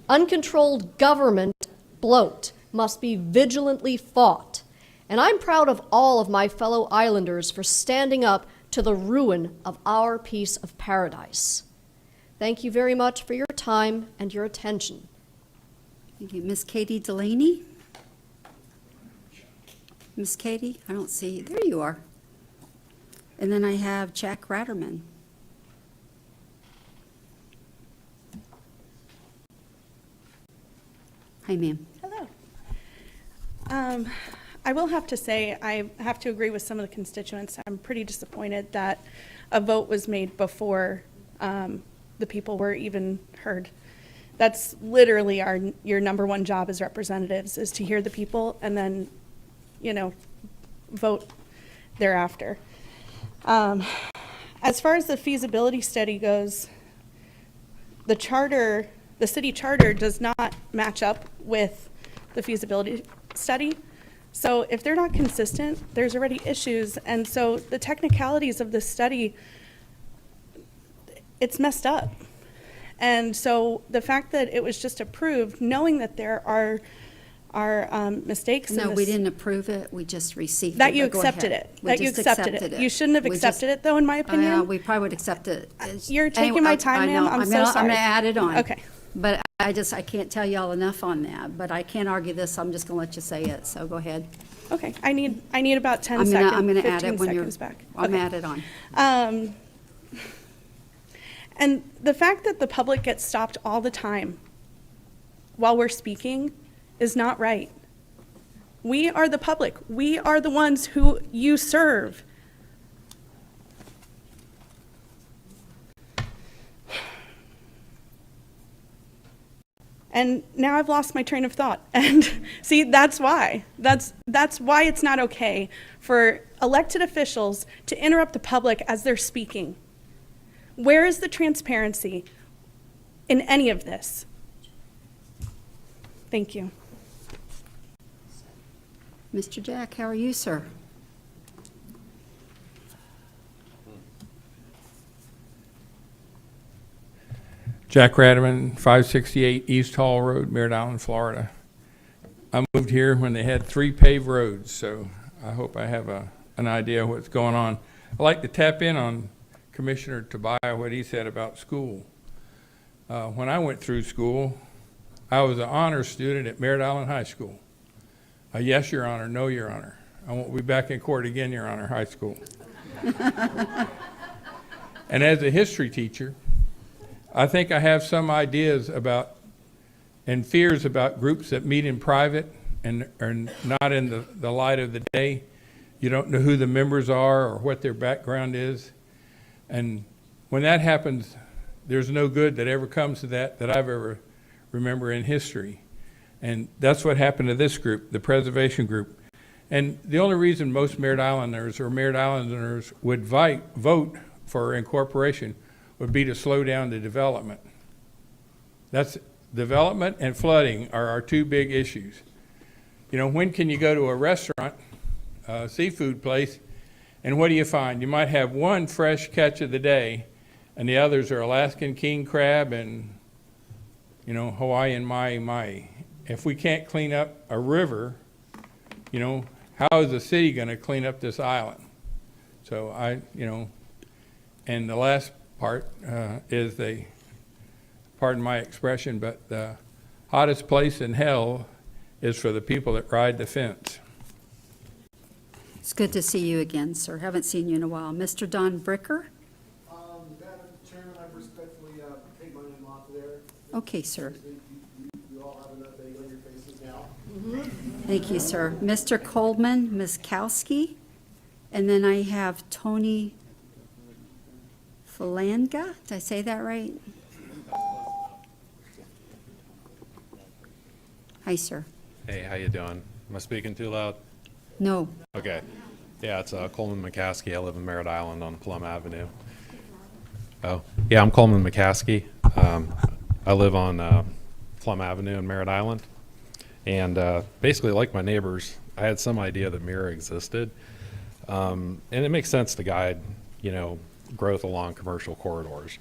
Uncontrolled government bloat must be vigilantly fought, and I'm proud of all of my fellow islanders for standing up to the ruin of our piece of paradise. Thank you very much for your time and your attention. Thank you. Miss Katie Delaney? Miss Katie, I don't see you. There you are. And then I have Jack Ratterman. Hi, ma'am. Hello. I will have to say, I have to agree with some of the constituents. I'm pretty disappointed that a vote was made before the people were even heard. That's literally your number one job as representatives, is to hear the people and then, vote thereafter. As far as the feasibility study goes, the city charter does not match up with the feasibility study. So if they're not consistent, there's already issues. And so the technicalities of this study, it's messed up. And so the fact that it was just approved, knowing that there are mistakes in this. No, we didn't approve it. We just received it. That you But go accepted ahead. it. We That you just accepted it. You shouldn't have accepted it, though, in my opinion. We probably would accept it. You're taking my time, ma'am. I'm so I'm sorry. going to add it on. Okay. But I can't tell y'all enough on that, but I can't argue this. I'm just going to let you say it, so go ahead. Okay, I need about 10 I'm seconds. I'm going to add 15 it when you're, seconds back. I'm Okay. add it on. And the fact that the public gets stopped all the time while we're speaking is not right. We are the public. We are the ones who you serve. And now I've lost my train of thought. And see, that's why. That's why it's not okay for elected officials to interrupt the public as they're speaking. Where is the transparency in any of this? Thank you. Mr. Jack, how are you, sir? Jack Radaman, 568 East Hall Road, Merritt Island, Florida. I moved here when they had 3 paved roads, so I hope I have an idea of what's going on. I'd like to tap in on Commissioner Tobias, what he said about school. When I went through school, I was an honor student at Merritt Island High School. Yes, Your Honor, no, Your Honor. I won't be back in court again, Your Honor, high school. And as a history teacher, I think I have some ideas about and fears about groups that meet in private and are not in the light of the day. You don't know who the members are or what their background is. And when that happens, there's no good that ever comes to that I've ever remember in history. And that's what happened to this group, the preservation group. And the only reason most Merritt Islanders or Merritt Islanders would vote for incorporation would be to slow down the development. That's development and flooding are our 2 big issues. You know, when can you go to a restaurant, a seafood place, and what do you find? You might have 1 fresh catch of the day, and the others are Alaskan king crab and, you know, Hawaiian mahi-mahi. If we can't clean up a river, you know, how is the city going to clean up this island? So and the last part is pardon my expression, but the hottest place in hell is for the people that ride the fence. It's good to see you again, sir. Haven't seen you in a while. Mr. Don Bricker? Madam Chairman, I respectfully take my name off there. Okay, sir. You all have enough egg on your faces now. Thank you, sir. Mr. Coleman Miskowski, and then I have Tony Falanga. Did I say that right? Hi, sir. Hey, how you doing? Am I speaking too loud? No. Okay. Yeah, it's Coleman McCaskey. I live in Merritt Island on Plum Avenue. Oh, yeah, I'm Coleman McCaskey. I live on Plum Avenue in Merritt Island. And basically, like my neighbors, I had some idea that MIRA existed. And it makes sense to guide, you know, growth along commercial corridors.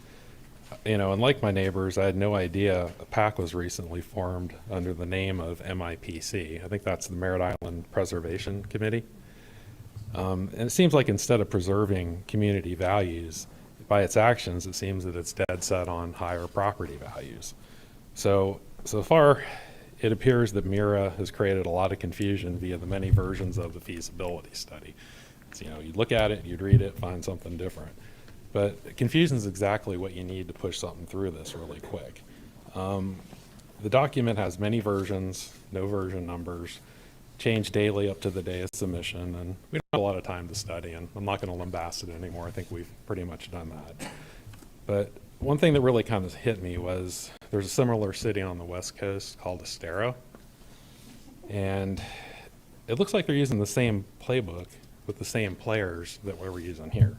You know, and like my neighbors, I had no idea a PAC was recently formed under the name of MIPC. I think that's the Merritt Island Preservation Committee. And it seems like instead of preserving community values, by its actions, it seems that it's dead set on higher property values. So far, it appears that MIRA has created a lot of confusion via the many versions of the feasibility study. So, you know, you'd look at it, you'd read it, find something different. But confusion is exactly what you need to push something through this really quick. The document has many versions, no version numbers, change daily up to the day of submission, and we don't have a lot of time to study, and I'm not going to lambast it anymore. I think we've pretty much done that. But one thing that really kind of hit me was there's a similar city on the West Coast called Estero, and it looks like they're using the same playbook with the same players that we were using here.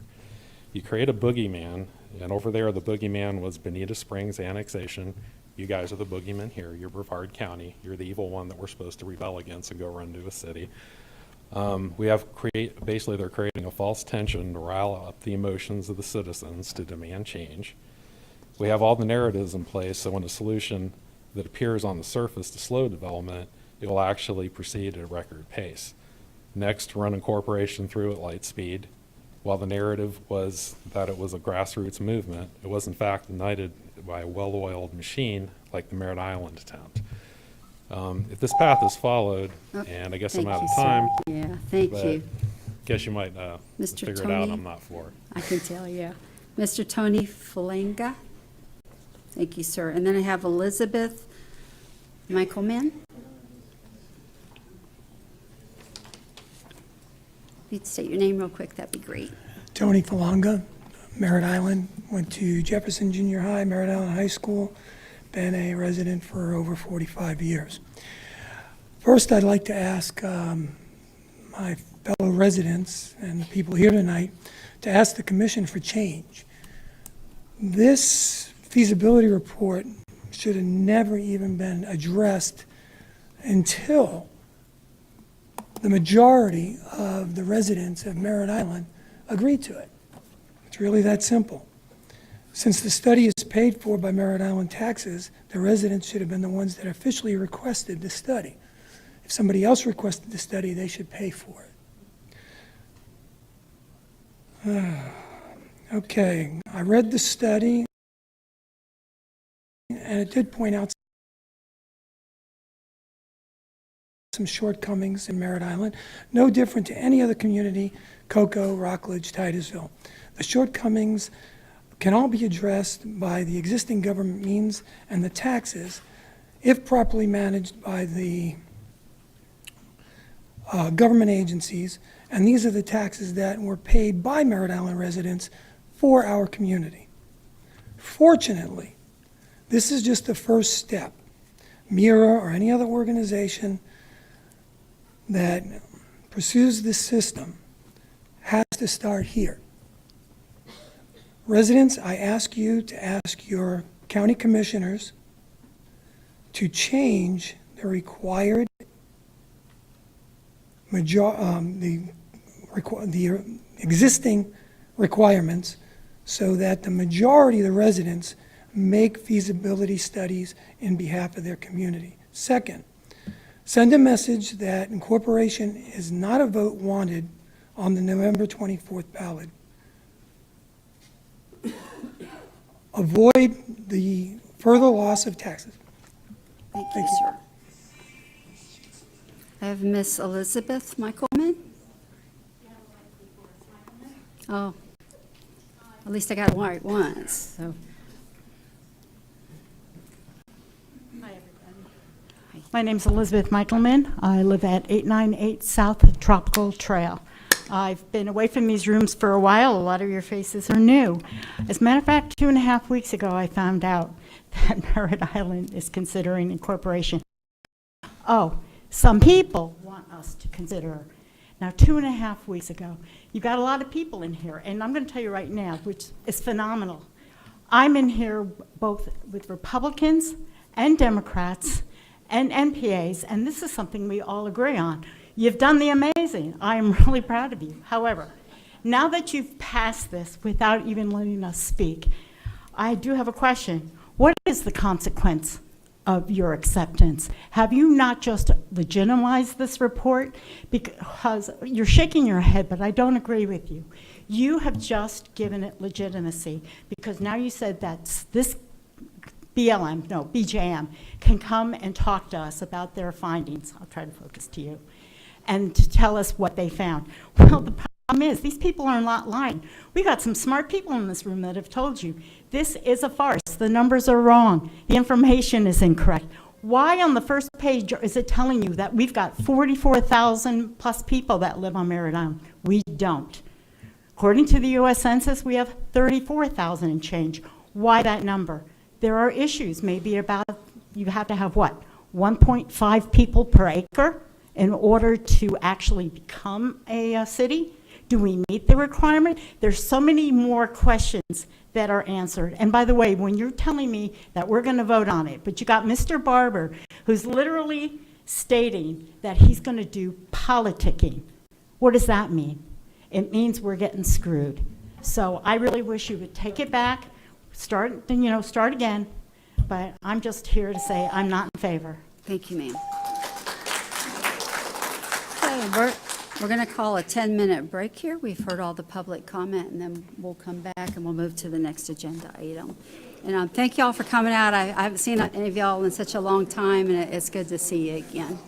You create a boogeyman, and over there the boogeyman was Bonita Springs annexation. You guys are the boogeyman here. You're Brevard County. You're the evil one that we're supposed to rebel against and go run to a city. Basically they're creating a false tension to rile up the emotions of the citizens to demand change. We have all the narratives in place, so when a solution that appears on the surface to slow development, it will actually proceed at a record pace. Next, run incorporation through at light speed. While the narrative was that it was a grassroots movement, it was in fact ignited by a well-oiled machine like the Merritt Island attempt. If this path is followed, and I guess I'm out of time. Yeah, thank you. Guess you might Mr. figure Tony, it out. I'm not for it. I can tell, yeah. Mr. Tony Falanga. Thank you, sir. And then I have Elizabeth Michaelman. If you'd state your name real quick, that'd be great. Tony Falanga, Merritt Island. Went to Jefferson Junior High, Merritt Island High School. Been a resident for over 45 years. First, I'd like to ask my fellow residents and the people here tonight to ask the Commission for change. This feasibility report should have never even been addressed until the majority of the residents of Merritt Island agreed to it. It's really that simple. Since the study is paid for by Merritt Island taxes, the residents should have been the ones that officially requested the study. If somebody else requested the study, they should pay for it. Okay, I read the study, and it did point out some shortcomings in Merritt Island, no different to any other community, Cocoa, Rockledge, Titusville. The shortcomings can all be addressed by the existing government means and the taxes, if properly managed by the government agencies, and these are the taxes that were paid by Merritt Island residents for our community. Fortunately, this is just the first step. MIRA or any other organization that pursues this system has to start here. Residents, I ask you to ask your county commissioners to change the required the existing requirements so that the majority of the residents make feasibility studies in behalf of their community. Second, send a message that incorporation is not a vote wanted on the November 24th ballot. Avoid the further loss of taxes. Thank you, sir. I have Miss Elizabeth Michaelman. Oh, at least I got it right once, so. My name's Elizabeth Michaelman. I live at 898 South Tropical Trail. I've been away from these rooms for a while. A lot of your faces are new. As a matter of fact, 2.5 weeks ago, I found out that Merritt Island is considering incorporation. Oh, some people want us to consider. Now, 2.5 weeks ago, you've got a lot of people in here, and I'm going to tell you right now, which is phenomenal. I'm in here both with Republicans and Democrats and NPAs, and this is something we all agree on. You've done the amazing. I am really proud of you. However, now that you've passed this without even letting us speak, I do have a question. What is the consequence of your acceptance? Have you not just legitimized this report? Because you're shaking your head, but I don't agree with you. You have just given it legitimacy because now you said that this BJM can come and talk to us about their findings. I'll try to focus to you. And to tell us what they found. Well, the problem is these people are not lying. We got some smart people in this room that have told you this is a farce. The numbers are wrong. The information is incorrect. Why on the first page is it telling you that we've got 44,000 plus people that live on Merritt Island? We don't. According to the U.S. Census, we have 34,000 and change. Why that number? There are issues maybe about you have to have what? 1.5 people per acre in order to actually become a city? Do we meet the requirement? There's so many more questions that are answered. And by the way, when you're telling me that we're going to vote on it, but you got Mr. Barber, who's literally stating that he's going to do politicking, what does that mean? It means we're getting screwed. So I really wish you would take it back, start again, but I'm just here to say I'm not in favor. Thank you, ma'am. Okay, we're going to call a 10-minute break here. We've heard all the public comment, and then we'll come back and we'll move to the next agenda item. And thank y'all for coming out. I haven't seen any of y'all in such a long time, and it's good to see you again.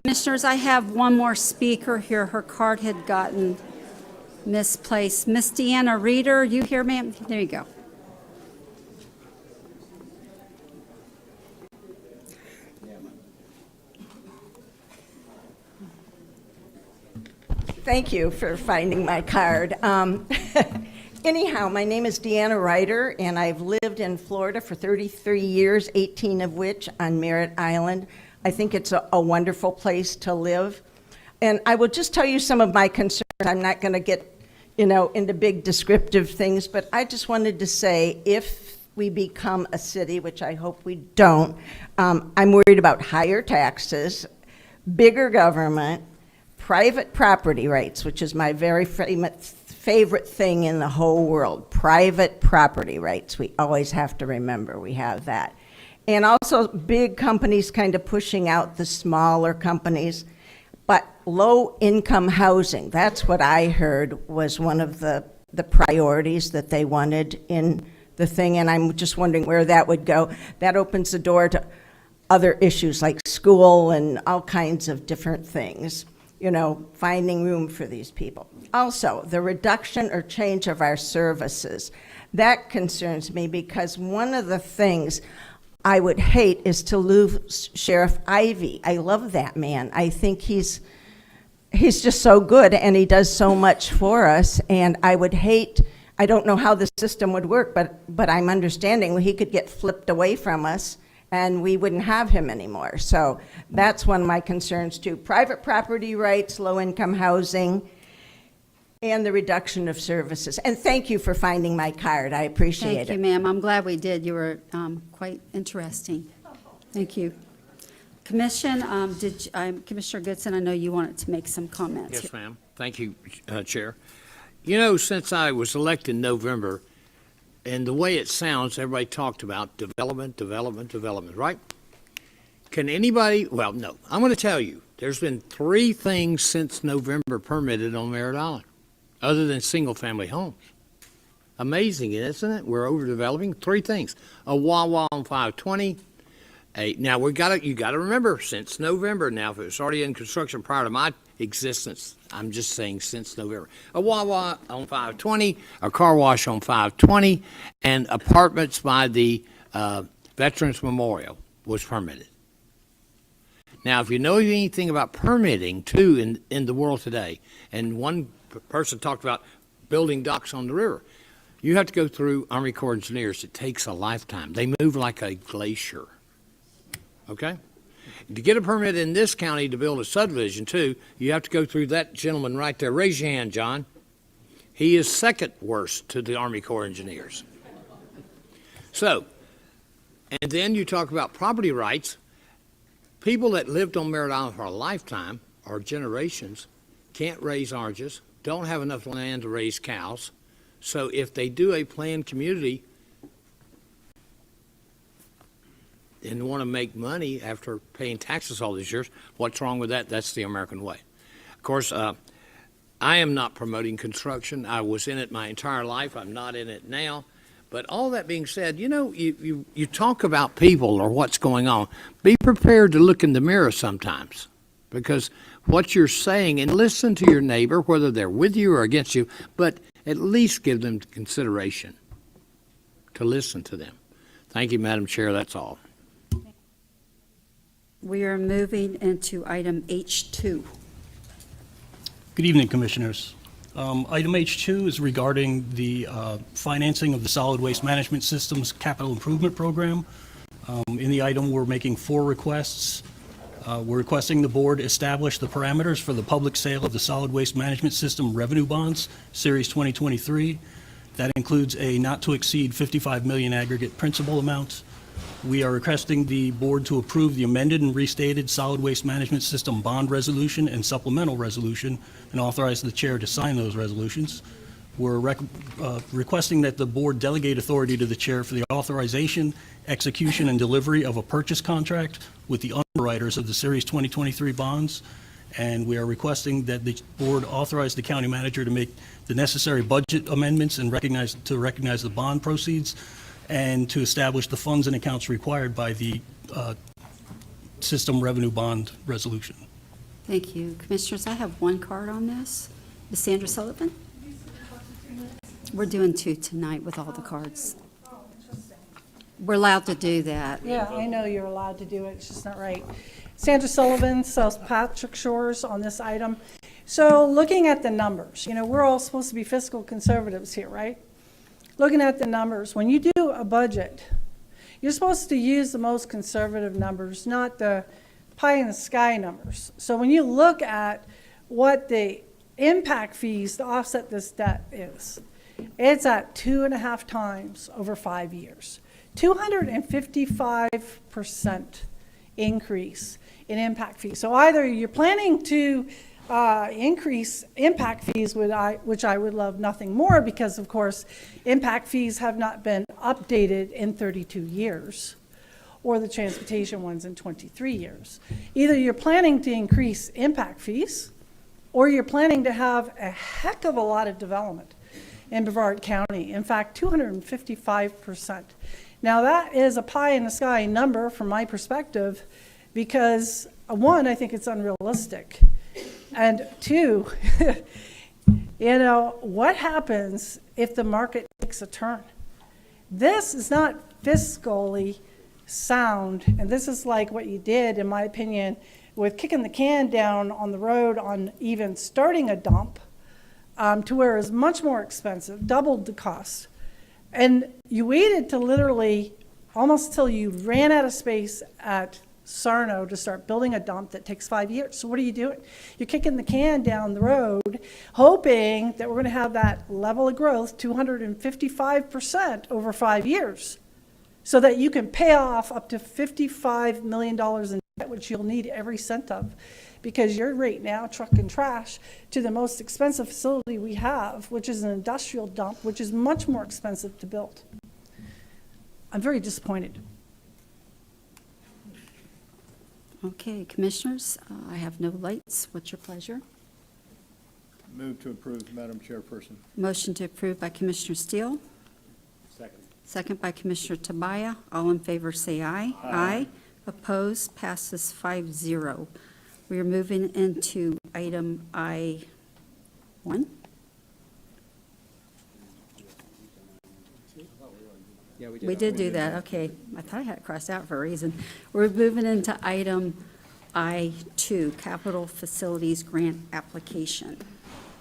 Commissioners, I have one more speaker here. Her card had gotten misplaced. Miss Deanna Reeder, you here, ma'am? There you go. Thank you for finding my card. Anyhow, my name is Deanna Ryder, and I've lived in Florida for 33 years, 18 of which on Merritt Island. I think it's a wonderful place to live. And I will just tell you some of my concerns. I'm not going to get, into big descriptive things, but I just wanted to say if we become a city, which I hope we don't, I'm worried about higher taxes, bigger government, private property rights, which is my very favorite thing in the whole world, private property rights. We always have to remember we have that. And also big companies kind of pushing out the smaller companies. But low-income housing, that's what I heard was one of the priorities that they wanted in the thing, and I'm just wondering where that would go. That opens the door to other issues like school and all kinds of different things, finding room for these people. Also, the reduction or change of our services. That concerns me because one of the things I would hate is to lose Sheriff Ivey. I love that man. I think he's just so good and he does so much for us, and I would hate, I don't know how the system would work, but I'm understanding he could get flipped away from us and we wouldn't have him anymore. So that's one of my concerns too. Private property rights, low-income housing, and the reduction of services. And thank you for finding my card. I appreciate it. Thank you, ma'am. I'm glad we did. You were quite interesting. Thank you. Commission, Commissioner Goodson, I know you wanted to make some comments. Yes, ma'am. Thank you, Chair. Since I was elected in November, and the way it sounds, everybody talked about development, right? Can anybody, well, no. I'm going to tell you, there's been 3 things since November permitted on Merritt Island, other than single-family homes. Amazing, isn't it? We're overdeveloping. 3 things. A Wawa on 520. Now, you got to remember, since November now, if it was already in construction prior to my existence, I'm just saying since November. A Wawa on 520, a car wash on 520, and apartments by the Veterans Memorial was permitted. Now, if you know anything about permitting, too, in the world today, and one person talked about building docks on the river, you have to go through Army Corps of Engineers. It takes a lifetime. They move like a glacier. Okay? To get a permit in this county to build a subdivision, too, you have to go through that gentleman right there. Raise your hand, John. He is second worst to the Army Corps of Engineers. So, and then you talk about property rights. People that lived on Merritt Island for a lifetime or generations can't raise oranges, don't have enough land to raise cows. So if they do a planned community and want to make money after paying taxes all these years, what's wrong with that? That's the American way. Of course, I am not promoting construction. I was in it my entire life. I'm not in it now. But all that being said, you talk about people or what's going on. Be prepared to look in the mirror sometimes, because what you're saying, and listen to your neighbor, whether they're with you or against you, but at least give them consideration to listen to them. Thank you, Madam Chair. That's all. We are moving into item H2. Good evening, Commissioners. Item H2 is regarding the financing of the Solid Waste Management System's Capital Improvement Program. In the item, we're making 4 requests. We're requesting the board establish the parameters for the public sale of the Solid Waste Management System Revenue Bonds, Series 2023. That includes a not-to-exceed $55 million aggregate principal amount. We are requesting the board to approve the amended and restated Solid Waste Management System Bond Resolution and Supplemental Resolution and authorize the chair to sign those resolutions. We're requesting that the board delegate authority to the chair for the authorization, execution, and delivery of a purchase contract with the underwriters of the Series 2023 bonds. And we are requesting that the board authorize the county manager to make the necessary budget amendments and recognize the bond proceeds, and to establish the funds and accounts required by the system revenue bond resolution. Thank you. Commissioners, I have one card on this. Ms. Sandra Sullivan? We're doing 2 tonight with all the cards. We're allowed to do that. Yeah, I know you're allowed to do it, it's just not right. Sandra Sullivan, South Patrick Shores on this item. So looking at the numbers, we're all supposed to be fiscal conservatives here, right? Looking at the numbers, when you do a budget, you're supposed to use the most conservative numbers, not the pie in the sky numbers. So when you look at what the impact fees to offset this debt is, it's at 2.5 times over 5 years. 255% increase in impact fees. So either you're planning to increase impact fees, which I would love nothing more because, of course, impact fees have not been updated in 32 years, or the transportation ones in 23 years. Either you're planning to increase impact fees, or you're planning to have a heck of a lot of development in Brevard County. In fact, 255%. Now that is a pie in the sky number from my perspective because, one, I think it's unrealistic. And two, what happens if the market takes a turn? This is not fiscally sound, and this is like what you did, in my opinion, with kicking the can down on the road on even starting a dump, to where it's much more expensive, doubled the cost. And you waited to literally almost till you ran out of space at Sarno to start building a dump that takes 5 years. So what are you doing? You're kicking the can down the road, hoping that we're going to have that level of growth, 255% over 5 years, so that you can pay off up to $55 million in debt, which you'll need every cent of, because you're right now trucking trash to the most expensive facility we have, which is an industrial dump, which is much more expensive to build. I'm very disappointed. Okay, commissioners, I have no lights. What's your pleasure? Move to approve, Madam Chairperson. Motion to approve by Commissioner Steele. Second. Second by Commissioner Tabaya. All in favor say aye. Aye. Opposed? Passes 5-0. We are moving into item I-1. Yeah, We did do that, okay. I thought I had it crossed out for a reason. We're moving into item I-2, Capital Facilities Grant Application.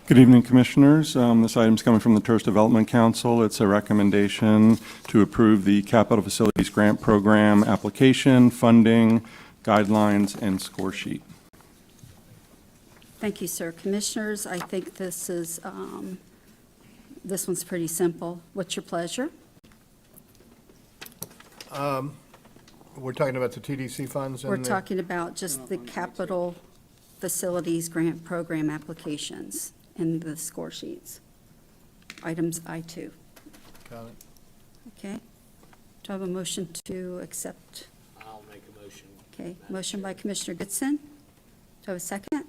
Good evening, Commissioners. This item is coming from the Tourist Development Council. It's a recommendation to approve the Capital Facilities Grant Program application, funding, guidelines, and score sheet. Thank you, sir. Commissioners, I think this is, this one's pretty simple. What's your pleasure? We're talking about the TDC funds? We're talking about just the Capital Facilities Grant Program applications and the score sheets. Items I-2. Got it. Okay. Do I have a motion to accept? I'll make a motion. Okay. Motion by Commissioner Goodson. Do I have a second?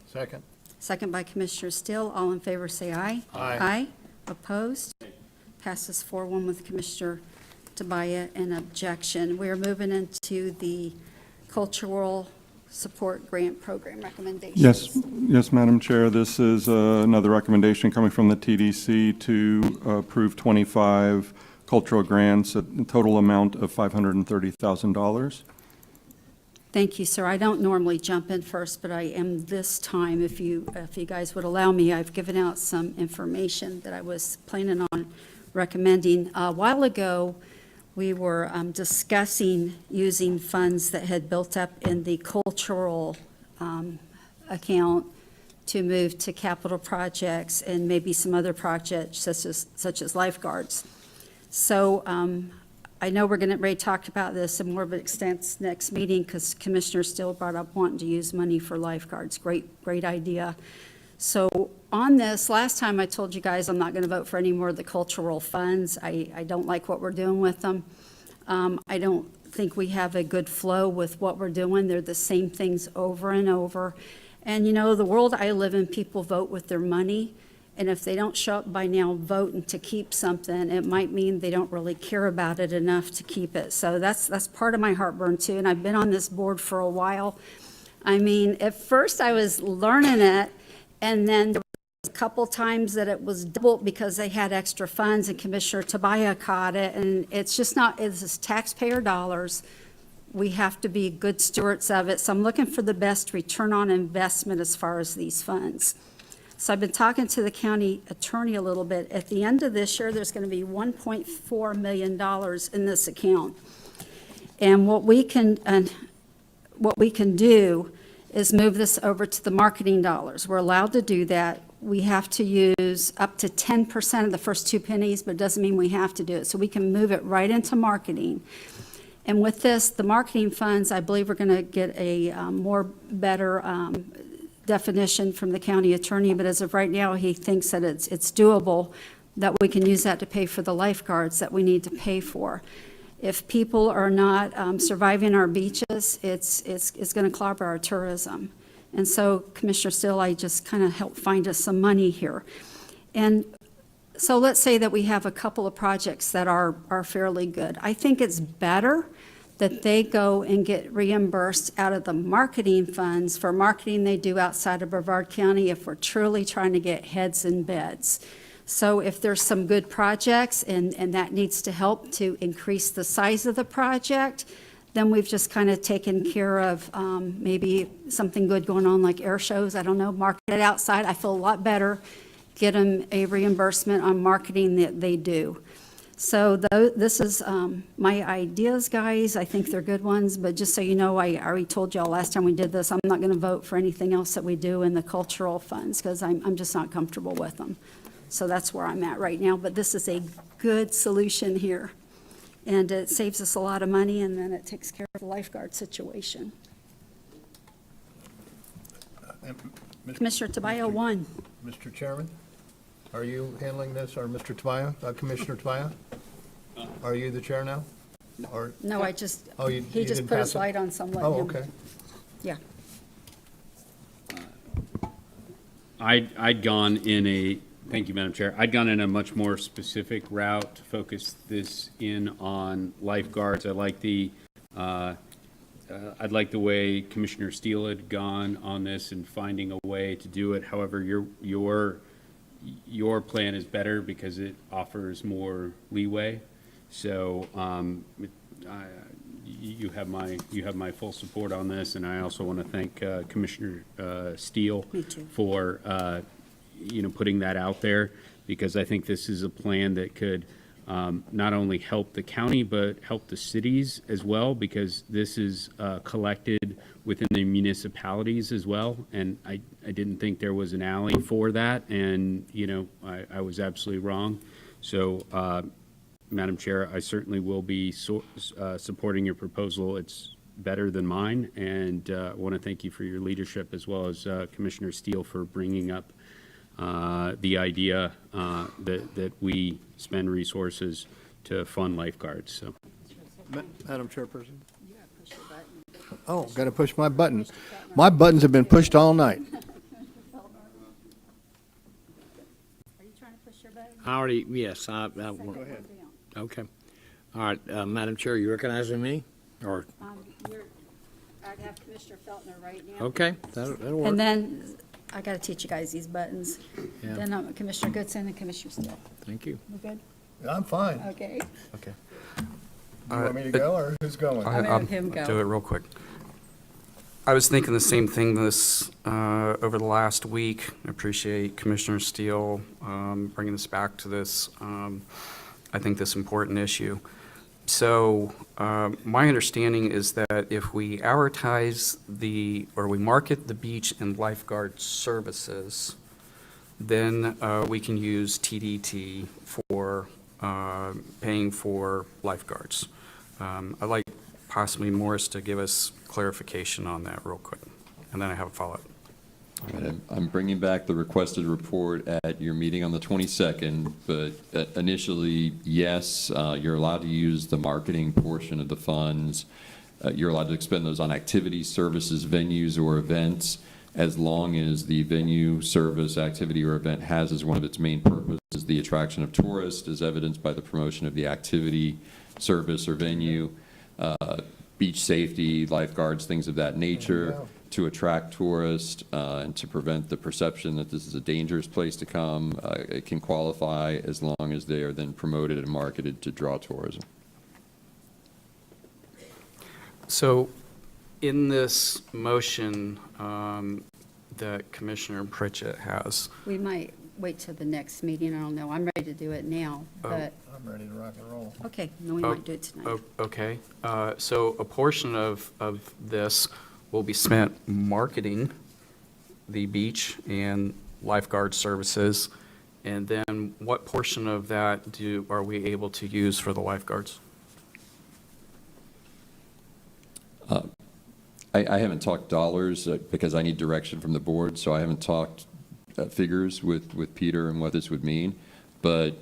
Second. Second by Commissioner Steele. All in favor say aye. Aye. Aye. Opposed? Passes 4-1 with Commissioner Tabaya an objection. We are moving into the Cultural Support Grant Program recommendations. Yes, Madam Chair. This is another recommendation coming from the TDC to approve 25 cultural grants at a total amount of $530,000. Thank you, sir. I don't normally jump in first, but I am this time. If you guys would allow me, I've given out some information that I was planning on recommending. A while ago, we were discussing using funds that had built up in the cultural account to move to capital projects and maybe some other projects such as lifeguards. So I know we're going to ready to talk about this in more of an extent next meeting because Commissioner Steele brought up wanting to use money for lifeguards. Great idea. So on this, last time I told you guys I'm not going to vote for any more of the cultural funds. I don't like what we're doing with them. I don't think we have a good flow with what we're doing. They're the same things over and over. And you know, the world I live in, people vote with their money. And if they don't show up by now voting to keep something, it might mean they don't really care about it enough to keep it. So that's part of my heartburn too. And I've been on this board for a while. I mean, at first I was learning it, and then there was a couple times that it was doubled because they had extra funds, and Commissioner Tobias caught it, and it's just not, it's taxpayer dollars. We have to be good stewards of it, so I'm looking for the best return on investment as far as these funds. So I've been talking to the county attorney a little bit. At the end of this year, there's going to be $1.4 million in this account. And what we can do is move this over to the marketing dollars. We're allowed to do that. We have to use up to 10% of the first 2 pennies, but it doesn't mean we have to do it. So we can move it right into marketing. And with this, the marketing funds, I believe we're going to get a better definition from the county attorney, but as of right now, he thinks that it's doable, that we can use that to pay for the lifeguards that we need to pay for. If people are not surviving our beaches, it's going to clobber our tourism. And so, Commissioner Steele, I just kind of helped find us some money here. And so let's say that we have a couple of projects that are fairly good. I think it's better that they go and get reimbursed out of the marketing funds for marketing they do outside of Brevard County if we're truly trying to get heads in beds. So if there's some good projects and that needs to help to increase the size of the project, then we've just kind of taken care of maybe something good going on like air shows. I don't know, market it outside. I feel a lot better. Get them a reimbursement on marketing that they do. So this is my ideas, guys. I think they're good ones, but just so you know, I already told y'all last time we did this, I'm not going to vote for anything else that we do in the cultural funds because I'm just not comfortable with them. So that's where I'm at right now, but this is a good solution here. And it saves us a lot of money, and then it takes care of the lifeguard situation. Commissioner Tobias won. Mr. Chairman, are you handling this, or Mr. Tobias, Commissioner Tobias? Are you the chair now? Or No, I just, Oh, you he just didn't put pass his it? light on, so I'm letting Oh, him. okay. Yeah. I'd gone in a, thank you, Madam Chair, I'd gone in a much more specific route to focus this in on lifeguards. I like the, I'd like the way Commissioner Steele had gone on this and finding a way to do it. However, your plan is better because it offers more leeway. So you have my full support on this, and I also want to thank Commissioner Steele for putting that out there, because I think this is a plan that could not only help the county but help the cities as well, because this is collected within the municipalities as well, and I didn't think there was an alley for that, and I was absolutely wrong. So Madam Chair, I certainly will be supporting your proposal. It's better than mine, and I want to thank you for your leadership, as well as Commissioner Steele for bringing up the idea that we spend resources to fund lifeguards. So, Madam Chairperson? Oh, got to push my button. My buttons have been pushed all night. Are you trying to push your button? I already, yes, I Go ahead. Okay. All right, Madam Chair, you recognizing me? Or, I'd have Commissioner Feltner right now. okay, that'll work. And then I got to teach you guys these buttons. Yeah. Then Commissioner Goodson and Commissioner Steele. Thank you. We good? I'm fine. Okay. Okay. You want me to go, or who's going? I'm gonna have him go. Do it real quick. I was thinking the same thing over the last week. I appreciate Commissioner Steele bringing us back to this, I think, this important issue. So my understanding is that if we advertise or we market the beach and lifeguard services, then we can use TDT for paying for lifeguards. I'd like possibly Morris to give us clarification on that real quick, and then I have a follow-up. All right, I'm bringing back the requested report at your meeting on the 22nd, but initially, yes, you're allowed to use the marketing portion of the funds. You're allowed to expend those on activities, services, venues, or events, as long as the venue, service, activity, or event has as one of its main purposes the attraction of tourists, as evidenced by the promotion of the activity, service, or venue, beach safety, lifeguards, things of that nature, to attract tourists and to prevent the perception that this is a dangerous place to come, it can qualify as long as they are then promoted and marketed to draw tourism. So in this motion that Commissioner Pritchett has, We might wait till the next meeting, I don't know. I'm ready to do it now, but, I'm ready to rock and roll. okay, then we might do it tonight. okay, so a portion of this will be spent marketing the beach and lifeguard services, and then what portion of that are we able to use for the lifeguards? I haven't talked dollars because I need direction from the board, so I haven't talked figures with Peter and what this would mean. But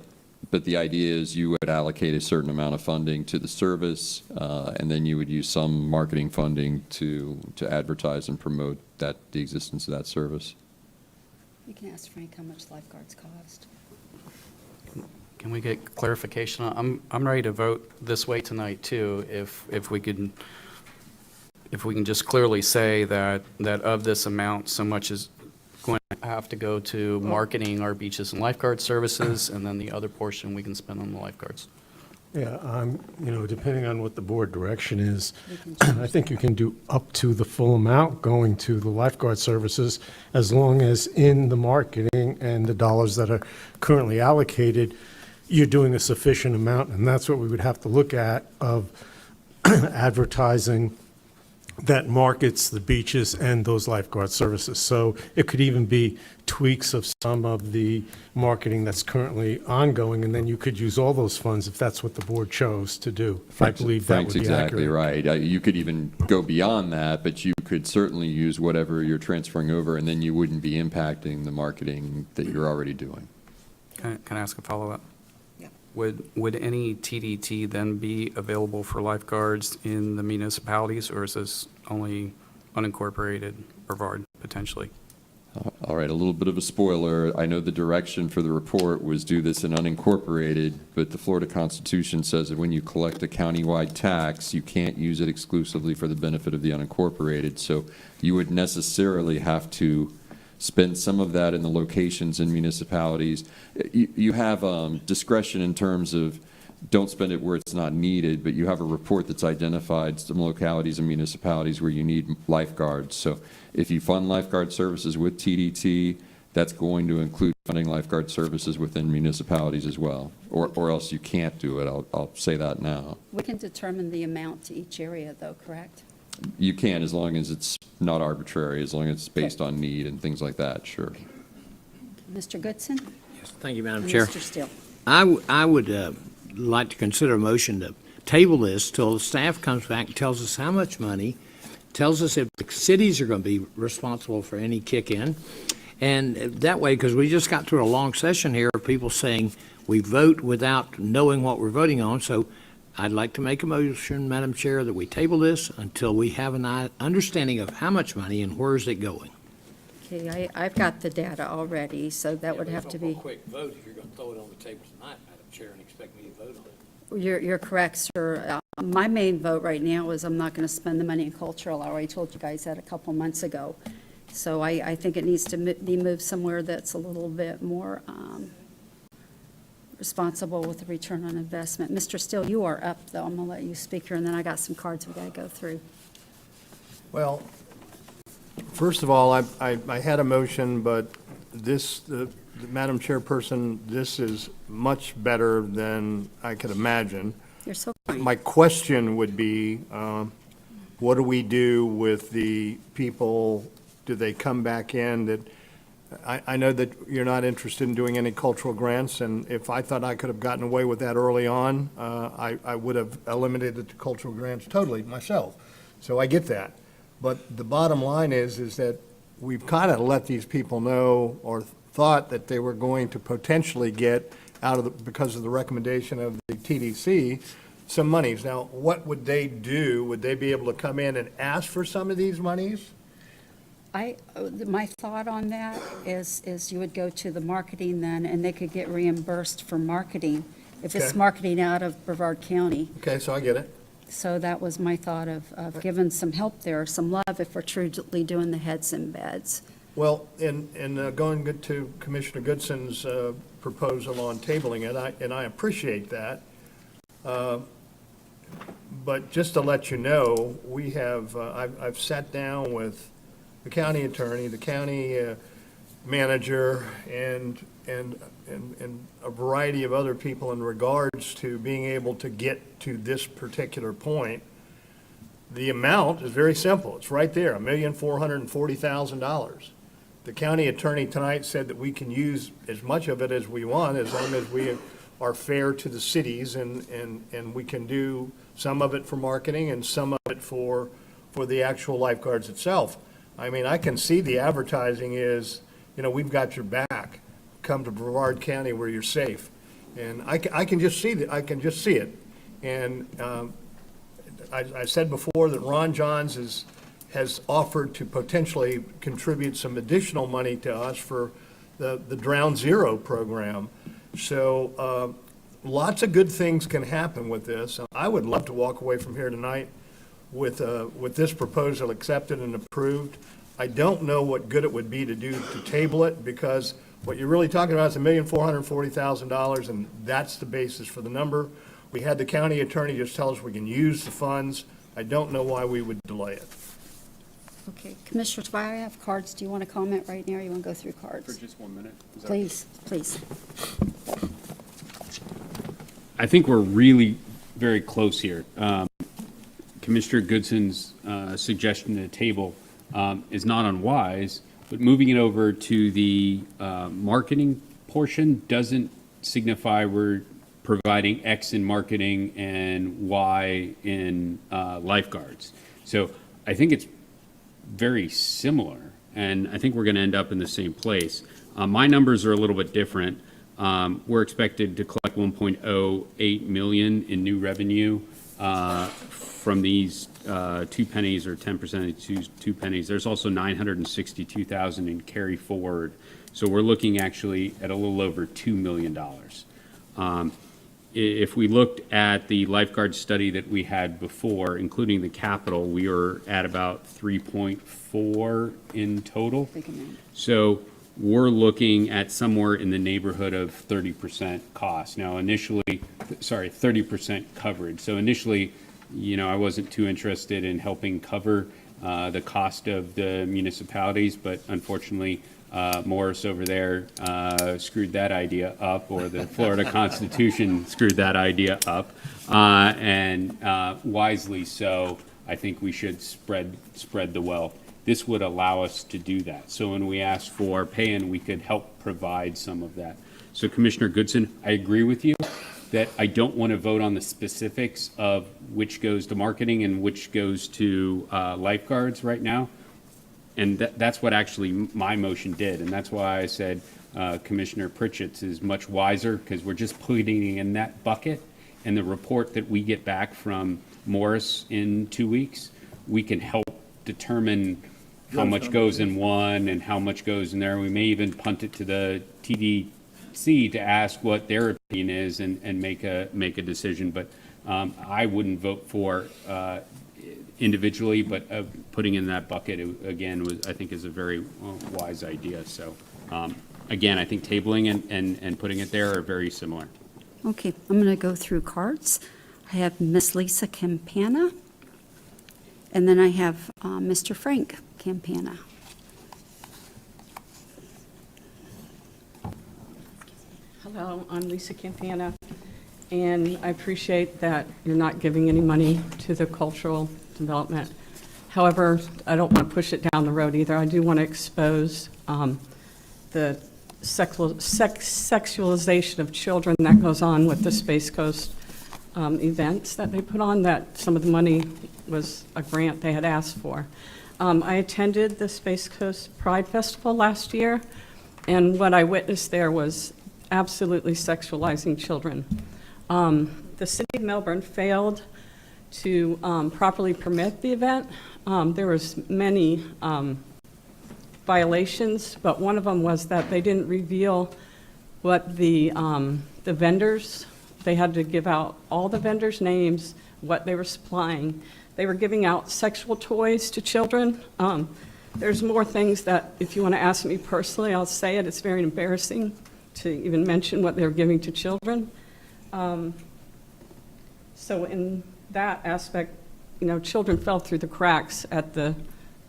the idea is you would allocate a certain amount of funding to the service, and then you would use some marketing funding to advertise and promote the existence of that service. You can ask Frank how much lifeguards cost. Can we get clarification? I'm ready to vote this way tonight too, if we can just clearly say that of this amount, so much is going to have to go to marketing our beaches and lifeguard services, and then the other portion we can spend on the lifeguards. Yeah, depending on what the board direction is, I think you can do up to the full amount going to the lifeguard services, as long as in the marketing and the dollars that are currently allocated, you're doing a sufficient amount, and that's what we would have to look at of advertising that markets the beaches and those lifeguard services. So it could even be tweaks of some of the marketing that's currently ongoing, and then you could use all those funds if that's what the board chose to do. I believe that would be Frank's exactly accurate. right. You could even go beyond that, but you could certainly use whatever you're transferring over, and then you wouldn't be impacting the marketing that you're already doing. Can I ask a follow-up? Would any TDT then be available for lifeguards in the municipalities, or is this only unincorporated Brevard potentially? All right, a little bit of a spoiler. I know the direction for the report was do this in unincorporated, but the Florida Constitution says that when you collect a countywide tax, you can't use it exclusively for the benefit of the unincorporated. So you would necessarily have to spend some of that in the locations in municipalities. You have discretion in terms of don't spend it where it's not needed, but you have a report that's identified some localities and municipalities where you need lifeguards. So if you fund lifeguard services with TDT, that's going to include funding lifeguard services within municipalities as well, or else you can't do it. I'll say that now. We can determine the amount to each area, though, correct? You can, as long as it's not arbitrary, as long as it's based on need and things like that, sure. Mr. Goodson? Yes, thank you, Madam And Chair. Mr. Steele? I would like to consider a motion to table this till the staff comes back and tells us how much money, tells us if the cities are going to be responsible for any kick-in. And that way, because we just got through a long session here of people saying we vote without knowing what we're voting on. So I'd like to make a motion, Madam Chair, that we table this until we have an understanding of how much money and where is it going. Okay, I've got the data already, so that would have to be. A quick vote if you're going to throw it on the table tonight, Madam Chair, and expect me to vote on it. You're correct, sir. My main vote right now is I'm not going to spend the money in cultural. I already told you guys that a couple months ago. So I think it needs to be moved somewhere that's a little bit more responsible with the return on investment. Mr. Steele, you are up, though. I'm going to let you speak here, and then I got some cards we got to go through. Well, first of all, I had a motion, but this, Madam Chairperson, this is much better than I could imagine. You're so kind. My question would be, what do we do with the people? Do they come back in that, I know that you're not interested in doing any cultural grants, and if I thought I could have gotten away with that early on, I would have eliminated the cultural grants totally myself. So I get that. But the bottom line is that we've kind of let these people know or thought that they were going to potentially get out of the, because of the recommendation of the TDC, some monies. Now, what would they do? Would they be able to come in and ask for some of these monies? My thought on that is you would go to the marketing then, and they could get reimbursed for marketing if it's Okay. marketing out of Brevard County. Okay, so I get it. So that was my thought of giving some help there, some love if we're truly doing the heads in beds. Well, and going good to Commissioner Goodson's proposal on tabling it, and I appreciate that. But just to let you know, we have, I've sat down with the county attorney, the county manager, and a variety of other people in regards to being able to get to this particular point. The amount is very simple. It's right there, $1,440,000. The county attorney tonight said that we can use as much of it as we want, as long as we are fair to the cities, and we can do some of it for marketing and some of it for the actual lifeguards itself. I mean, I can see the advertising is, we've got your back. Come to Brevard County where you're safe. And I can just see that. I can just see it. And I said before that Ron Johns has offered to potentially contribute some additional money to us for the Drown Zero program. So lots of good things can happen with this. I would love to walk away from here tonight with this proposal accepted and approved. I don't know what good it would be to table it, because what you're really talking about is $1,440,000, and that's the basis for the number. We had the county attorney just tell us we can use the funds. I don't know why we would delay it. Okay, Commissioner Tobias, I have cards. Do you want to comment right now, or you want to go through cards? For just 1 minute? Is that- Please, please. I think we're really very close here. Commissioner Goodson's suggestion to the table is not unwise, but moving it over to the marketing portion doesn't signify we're providing X in marketing and Y in lifeguards. So I think it's very similar, and I think we're going to end up in the same place. My numbers are a little bit different. We're expected to collect 1.08 million in new revenue from these 2 pennies, or 10% of 2 pennies. There's also 962,000 in carry forward. So we're looking actually at a little over $2 million. If we looked at the lifeguard study that we had before, including the capital, we were at about 3.4 in total. So we're looking at somewhere in the neighborhood of 30% cost. Now, initially, 30% coverage. So initially, I wasn't too interested in helping cover the cost of the municipalities, but unfortunately, Morris over there screwed that idea up, or the Florida Constitution screwed that idea up, and wisely so. I think we should spread the wealth. This would allow us to do that. So when we ask for pay-in, we could help provide some of that. So Commissioner Goodson, I agree with you that I don't want to vote on the specifics of which goes to marketing and which goes to lifeguards right now. And that's what actually my motion did. And that's why I said Commissioner Pritchett's is much wiser, because we're just putting in that bucket. And the report that we get back from Morris in 2 weeks, we can help determine how much goes in one and how much goes in there. We may even punt it to the TDC to ask what their opinion is and make a decision. But I wouldn't vote for individually, but putting in that bucket, again, I think is a very wise idea. So again, I think tabling and putting it there are very similar. Okay, I'm going to go through cards. I have Miss Lisa Campana, and then I have Mr. Frank Campana. Hello, I'm Lisa Campana, and I appreciate that you're not giving any money to the cultural development. However, I don't want to push it down the road either. I do want to expose the sexualization of children that goes on with the Space Coast events that they put on, that some of the money was a grant they had asked for. I attended the Space Coast Pride Festival last year, and what I witnessed there was absolutely sexualizing children. The city of Melbourne failed to properly permit the event. There was many violations, but one of them was that they didn't reveal what the vendors, they had to give out all the vendors' names, what they were supplying. They were giving out sexual toys to children. There's more things that, if you want to ask me personally, I'll say it. It's very embarrassing to even mention what they were giving to children. So in that aspect, children fell through the cracks at the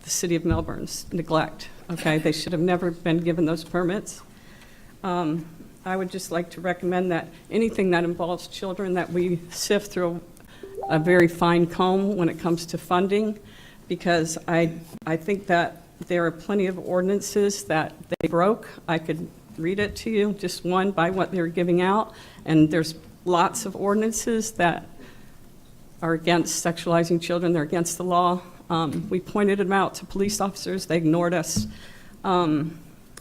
City of Melbourne's neglect, okay? They should have never been given those permits. I would just like to recommend that anything that involves children, that we sift through a very fine comb when it comes to funding, because I think that there are plenty of ordinances that they broke. I could read it to you, just one by what they were giving out, and there's lots of ordinances that are against sexualizing children. They're against the law. We pointed them out to police officers. They ignored us.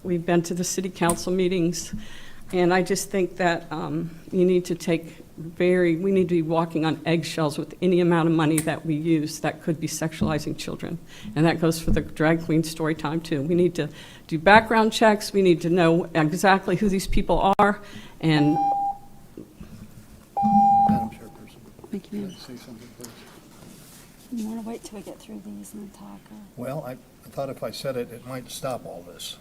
We've been to the city council meetings, and I just think that we need to be walking on eggshells with any amount of money that we use that could be sexualizing children. And that goes for the drag queen story time too. We need to do background checks. We need to know exactly who these people are. And Madam Chairperson. Thank you, ma'am. Say something, please. You want to wait till we get through these and then talk? Well, I thought if I said it, it might stop all this.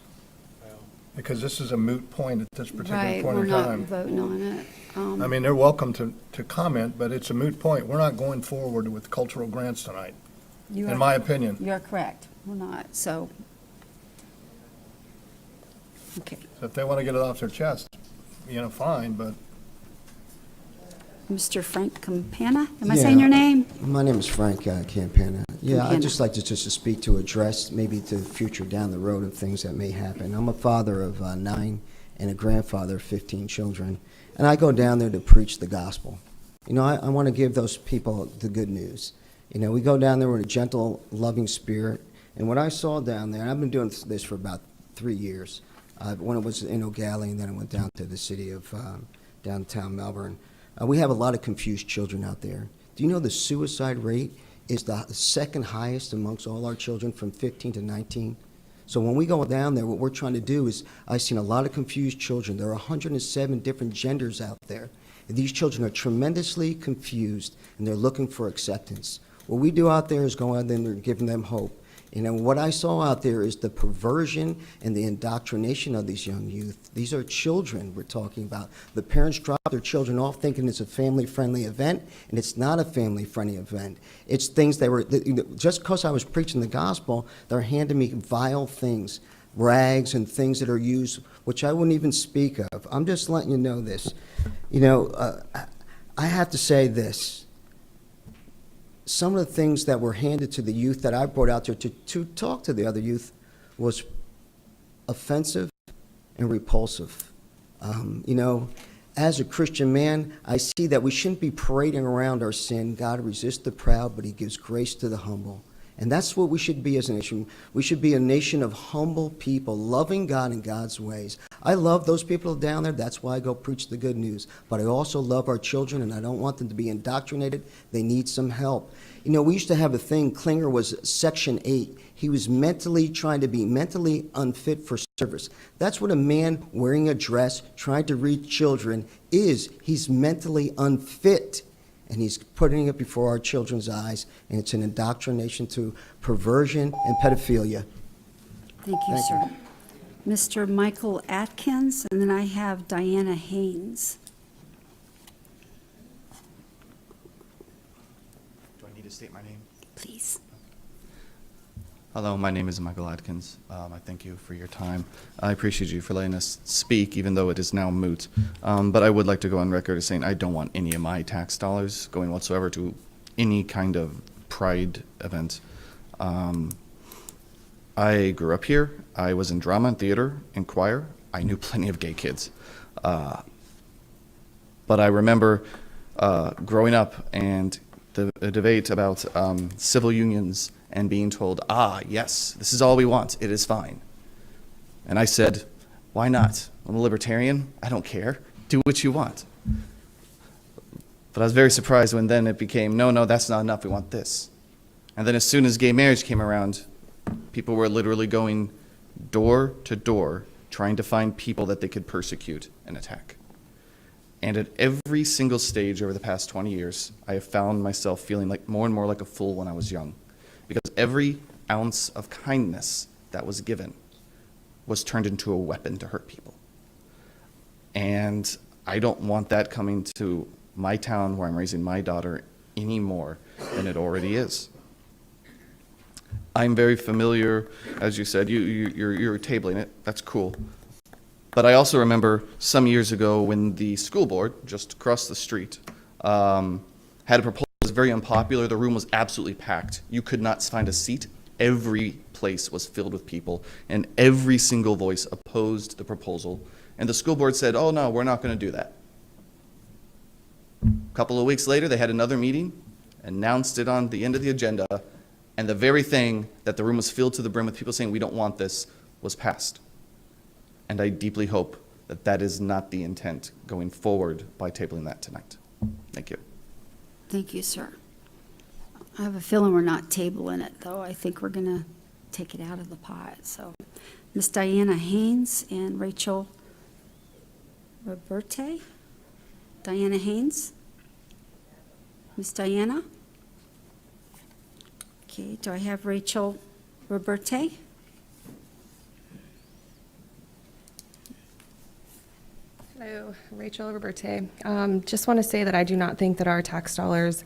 Because this is a moot point at this particular Right, point we're in not time. voting on it. I mean, they're welcome to comment, but it's a moot point. We're not going forward with cultural grants tonight, You are- in my opinion. You're correct. We're not, so. Okay. So if they want to get it off their chest, fine, but Mr. Frank Campana, am I saying your name? My name is Frank Campana. Yeah, Campana. I'd just like to speak to address maybe to the future down the road of things that may happen. I'm a father of 9 and a grandfather of 15 children, and I go down there to preach the gospel. I want to give those people the good news. We go down there with a gentle, loving spirit, and what I saw down there, and I've been doing this for about 3 years, when it was in O'Galley, and then I went down to the city of downtown Melbourne. We have a lot of confused children out there. Do you know the suicide rate is the second highest amongst all our children from 15 to 19? So when we go down there, what we're trying to do is, I've seen a lot of confused children. There are 107 different genders out there. And these children are tremendously confused, and they're looking for acceptance. What we do out there is go out there and give them hope. What I saw out there is the perversion and the indoctrination of these young youth. These are children we're talking about. The parents drop their children off thinking it's a family-friendly event, and it's not a family-friendly event. It's things just because I was preaching the gospel, they're handing me vile things, rags and things that are used, which I wouldn't even speak of. I'm just letting you know this. I have to say this. Some of the things that were handed to the youth that I brought out there to talk to the other youth was offensive and repulsive. As a Christian man, I see that we shouldn't be parading around our sin. God resists the proud, but he gives grace to the humble. And that's what we should be as a nation. We should be a nation of humble people, loving God in God's ways. I love those people down there. That's why I go preach the good news. But I also love our children, and I don't want them to be indoctrinated. They need some help. We used to have a thing, Klinger was Section 8. He was trying to be mentally unfit for service. That's what a man wearing a dress, trying to reach children is. He's mentally unfit. And he's putting it before our children's eyes, and it's an indoctrination to perversion and pedophilia. Thank you, sir. Mr. Michael Atkins, and then I have Diana Haynes. Do I need to state my name? Please. Hello, my name is Michael Atkins. I thank you for your time. I appreciate you for letting us speak, even though it is now moot. But I would like to go on record as saying I don't want any of my tax dollars going whatsoever to any kind of pride event. I grew up here. I was in drama and theater and choir. I knew plenty of gay kids. But I remember growing up and the debate about civil unions and being told, yes, this is all we want, it is fine. And I said, why not? I'm a libertarian, I don't care, do what you want. But I was very surprised when then it became, no, that's not enough, we want this. And then as soon as gay marriage came around, people were literally going door to door, trying to find people that they could persecute and attack. And at every single stage over the past 20 years, I have found myself feeling like more and more like a fool when I was young, because every ounce of kindness that was given was turned into a weapon to hurt people. And I don't want that coming to my town where I'm raising my daughter any more than it already is. I'm very familiar, as you said, you're tabling it, that's cool. But I also remember some years ago when the school board, just across the street, had a proposal that was very unpopular. The room was absolutely packed. You could not find a seat. Every place was filled with people, and every single voice opposed the proposal. And the school board said, oh no, we're not going to do that. A couple of weeks later, they had another meeting, announced it on the end of the agenda, and the very thing that the room was filled to the brim with people saying we don't want this was passed. And I deeply hope that that is not the intent going forward by tabling that tonight. Thank you. Thank you, sir. I have a feeling we're not tabling it, though. I think we're going to take it out of the pot. So, Ms. Diana Haynes and Rachel Roberte. Diana Haynes? Ms. Diana? Okay, do I have Rachel Roberte? Hello, Rachel Roberte. Just want to say that I do not think that our tax dollars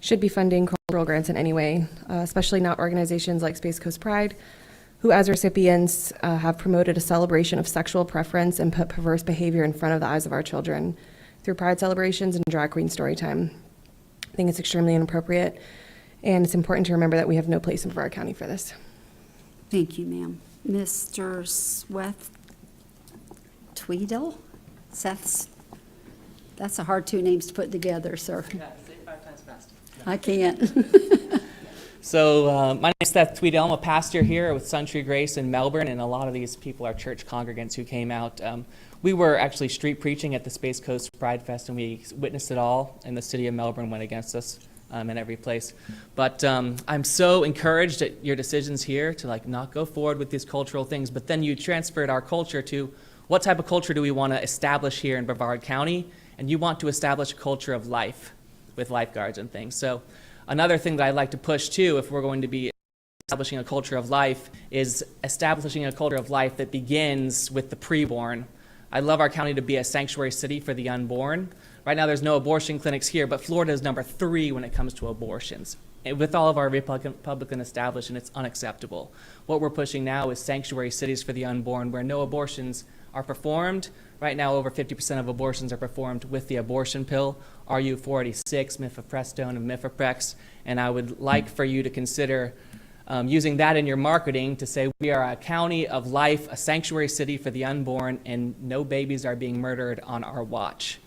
should be funding cultural grants in any way, especially not organizations like Space Coast Pride, who as recipients have promoted a celebration of sexual preference and put perverse behavior in front of the eyes of our children through pride celebrations and drag queen story time. I think it's extremely inappropriate, and it's important to remember that we have no place in Brevard County for this. Thank you, ma'am. Mr. Seth Tweedle? That's a hard two names to put together, sir. Yeah, say it 5 times fast. I can't. So my name is Seth Tweedle. I'm a pastor here with Suntree Grace in Melbourne, and a lot of these people are church congregants who came out. We were actually street preaching at the Space Coast Pride Fest, and we witnessed it all, and the city of Melbourne went against us in every place. But I'm so encouraged at your decisions here to not go forward with these cultural things, but then you transferred our culture to what type of culture do we want to establish here in Brevard County? And you want to establish a culture of life with lifeguards and things. So another thing that I'd like to push too, if we're going to be establishing a culture of life, is establishing a culture of life that begins with the preborn. I'd love our county to be a sanctuary city for the unborn. Right now there's no abortion clinics here, but Florida is number 3 when it comes to abortions. And with all of our Republican establishment, it's unacceptable. What we're pushing now is sanctuary cities for the unborn where no abortions are performed. Right now, over 50% of abortions are performed with the abortion pill, RU486, mifepristone, and mifeprex. And I would like for you to consider using that in your marketing to say we are a county of life, a sanctuary city for the unborn, and no babies are being murdered on our watch.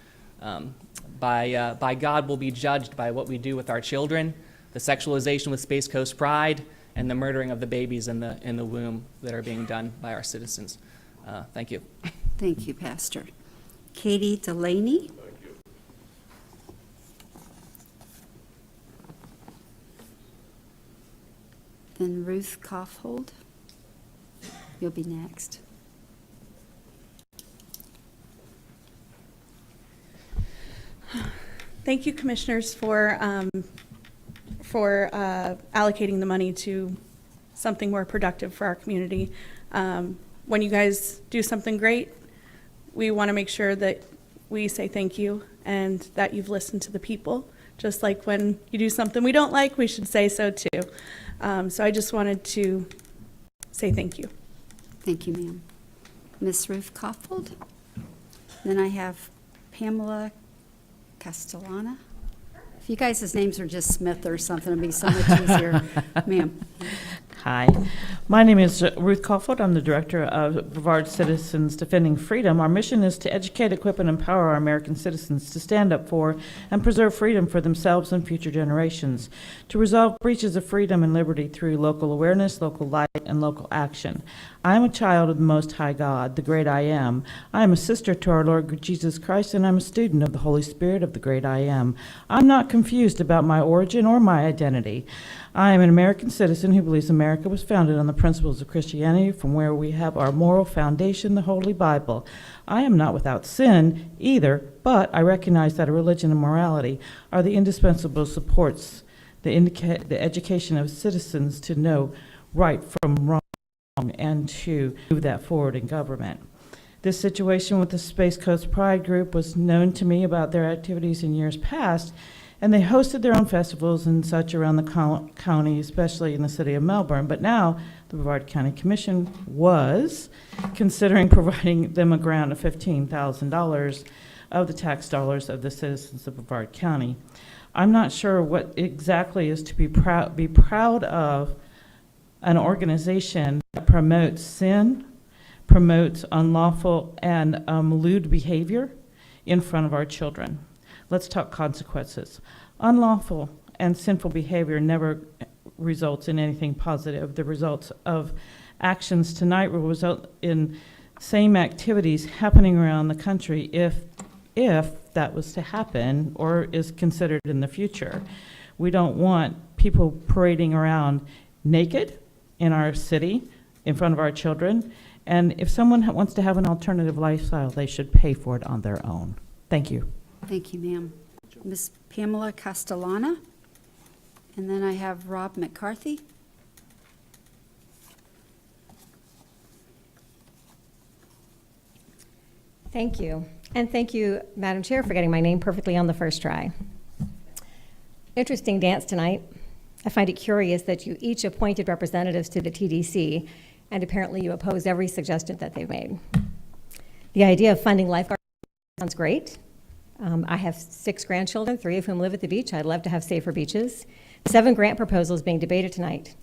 By God, we'll be judged by what we do with our children, the sexualization with Space Coast Pride, and the murdering of the babies in the womb that are being done by our citizens. Thank you. Thank you, Pastor. Katie Delaney? Thank you. Then Ruth Kaufhold. You'll be next. Thank you, commissioners, for allocating the money to something more productive for our community. When you guys do something great, we want to make sure that we say thank you and that you've listened to the people. Just like when you do something we don't like, we should say so too. So I just wanted to say thank you. Thank you, ma'am. Miss Ruth Kaufhold. Then I have Pamela Castellana. If you guys' names are just Smith or something, it'd be so much easier. Ma'am. Hi, my name is Ruth Kaufhold. I'm the director of Brevard Citizens Defending Freedom. Our mission is to educate, equip, and empower our American citizens to stand up for and preserve freedom for themselves and future generations, to resolve breaches of freedom and liberty through local awareness, local light, and local action. I am a child of the Most High God, the great I Am. I am a sister to our Lord Jesus Christ, and I'm a student of the Holy Spirit of the great I Am. I'm not confused about my origin or my identity. I am an American citizen who believes America America was founded on the principles of Christianity, from where we have our moral foundation, the Holy Bible. I am not without sin either, but I recognize that a religion and morality are the indispensable supports the education of citizens to know right from wrong and to move that forward in government. This situation with the Space Coast Pride Group was known to me about their activities in years past, and they hosted their own festivals and such around the county, especially in the city of Melbourne. But now the Brevard County Commission was considering providing them a grant of $15,000 of the tax dollars of the citizens of Brevard County. I'm not sure what exactly is to be proud of an organization that promotes sin, promotes unlawful and lewd behavior in front of our children. Let's talk consequences. Unlawful and sinful behavior never results in anything positive. The results of actions tonight will result in same activities happening around the country if that was to happen or is considered in the future. We don't want people parading around naked in our city in front of our children. And if someone wants to have an alternative lifestyle, they should pay for it on their own. Thank you. Thank you, ma'am. Ms. Pamela Castellana, and then I have Rob McCarthy. Thank you. And thank you, Madam Chair, for getting my name perfectly on the first try. Interesting dance tonight. I find it curious that you each appointed representatives to the TDC, and apparently you oppose every suggestion that they've made. The idea of funding lifeguards sounds great. I have 6 grandchildren, 3 of whom live at the beach. I'd love to have safer beaches. 7 grant proposals being debated tonight,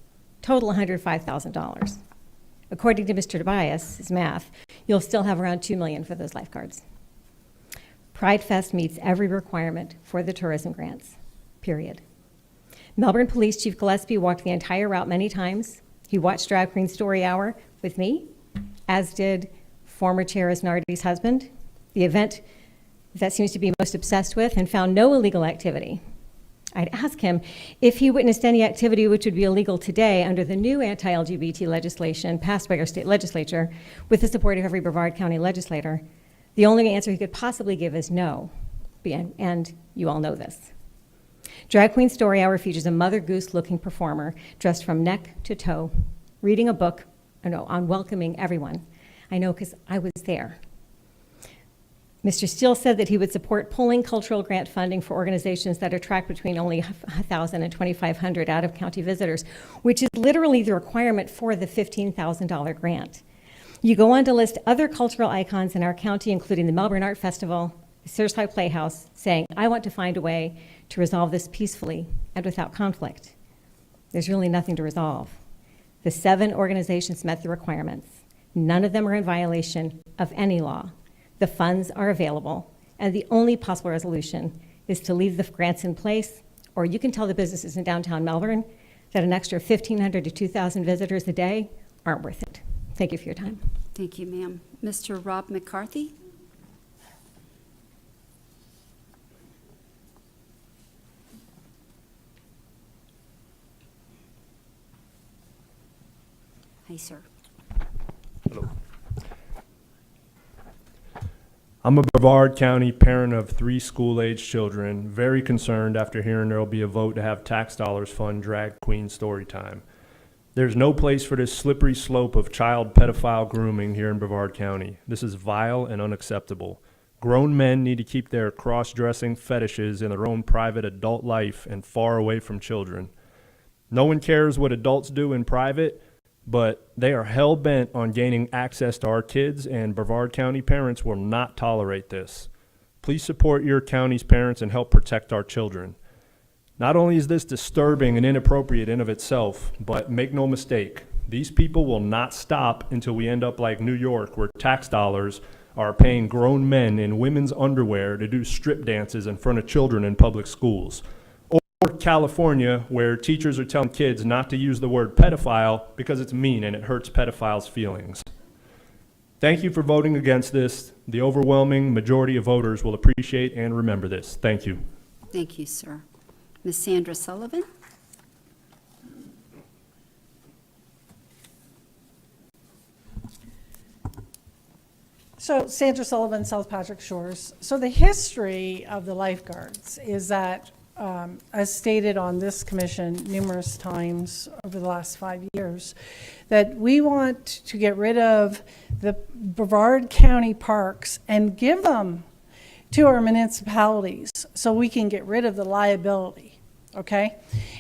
total $105,000. According to Mr. Tobias' math, you'll still have around $2 million for those lifeguards. Pride Fest meets every requirement for the tourism grants, period. Melbourne Police Chief Gillespie walked the entire route many times. He watched Drag Queen Story Hour with me, as did former Chair Isnardi's husband, the event that seems to be most obsessed with, and found no illegal activity. I'd ask him if he witnessed any activity which would be illegal today under the new anti-LGBT legislation passed by our state legislature with the support of every Brevard County legislator. The only answer he could possibly give is no, and you all know this. Drag Queen Story Hour features a Mother Goose-looking performer dressed from neck to toe, reading a book on welcoming everyone. I know because I was there. Mr. Steele said that he would support pulling cultural grant funding for organizations that attract between only 1,000 and 2,500 out-of-county visitors, which is literally the requirement for the $15,000 grant. You go on to list other cultural icons in our county, including the Melbourne Art Festival, the Searchlight Playhouse, saying, I want to find a way to resolve this peacefully and without conflict. There's really nothing to resolve. The 7 organizations met the requirements. None of them are in violation of any law. The funds are available, and the only possible resolution is to leave the grants in place, or you can tell the businesses in downtown Melbourne that an extra 1,500 to 2,000 visitors a day aren't worth it. Thank you for your time. Thank you, ma'am. Mr. Rob McCarthy? Hi, sir. Hello. I'm a Brevard County parent of 3 school-age children, very concerned after hearing there will be a vote to have tax dollars fund Drag Queen Story Time. There's no place for this slippery slope of child pedophile grooming here in Brevard County. This is vile and unacceptable. Grown men need to keep their cross-dressing fetishes in their own private adult life and far away from children. No one cares what adults do in private, but they are hell-bent on gaining access to our kids, and Brevard County parents will not tolerate this. Please support your county's parents and help protect our children. Not only is this disturbing and inappropriate in of itself, but make no mistake, these people will not stop until we end up like New York, where tax dollars are paying grown men in women's underwear to do strip dances in front of children in public schools. Or California, where teachers are telling kids not to use the word pedophile because it's mean and it hurts pedophiles' feelings. Thank you for voting against this. The overwhelming majority of voters will appreciate and remember this. Thank you. Thank you, sir. Ms. Sandra Sullivan? So Sandra Sullivan, South Patrick Shores. So the history of the lifeguards is that, as stated on this commission numerous times over the last 5 years, that we want to get rid of the Brevard County parks and give them to our municipalities so we can get rid of the liability, okay?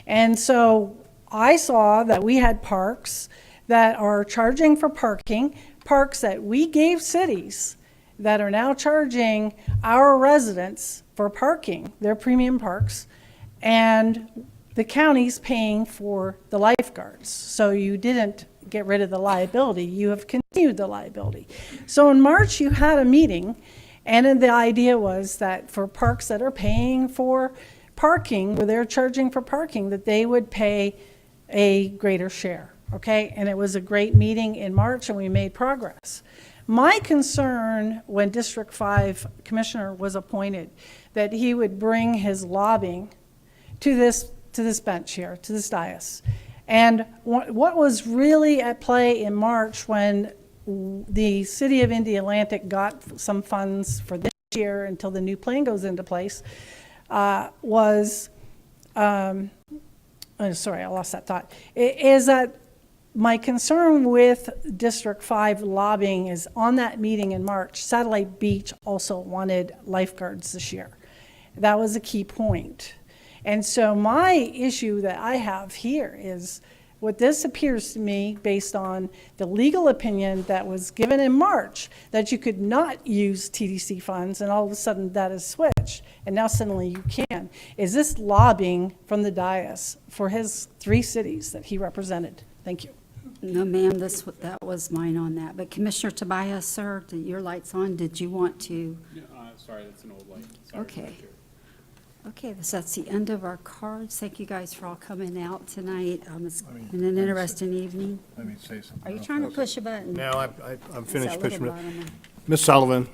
And so I saw that we had parks that are charging for parking, parks that we gave cities that are now charging our residents for parking, their premium parks, and the county's paying for the lifeguards. So you didn't get rid of the liability, you have continued the liability. So in March, you had a meeting, and then the idea was that for parks that are paying for parking, where they're charging for parking, that they would pay a greater share, okay? And it was a great meeting in March, and we made progress. My concern when District 5 Commissioner was appointed, that he would bring his lobbying to this bench here, to this dais. And what was really at play in March when the city of Indy Atlantic got some funds for this year until the new plan goes into place, was, sorry, I lost that thought, is that my concern with District 5 lobbying is on that meeting in March, Satellite Beach also wanted lifeguards this year. That was a key point. And so my issue that I have here is what this appears to me, based on the legal opinion that was given in March, that you could not use TDC funds, and all of a sudden that is switched, and now suddenly you can. Is this lobbying from the dais for his 3 cities that he represented? Thank you. No, ma'am, that was mine on that. But Commissioner Tobias, sir, your light's on. Did you want to? Sorry, that's an old light. Sorry, Okay. Okay, that's the end of our cards. Thank you guys for all coming out tonight. It's been an interesting evening. Let me say something. Are you trying to push a button? No, I'm finished It's that pushing little it. button. Ms. Sullivan,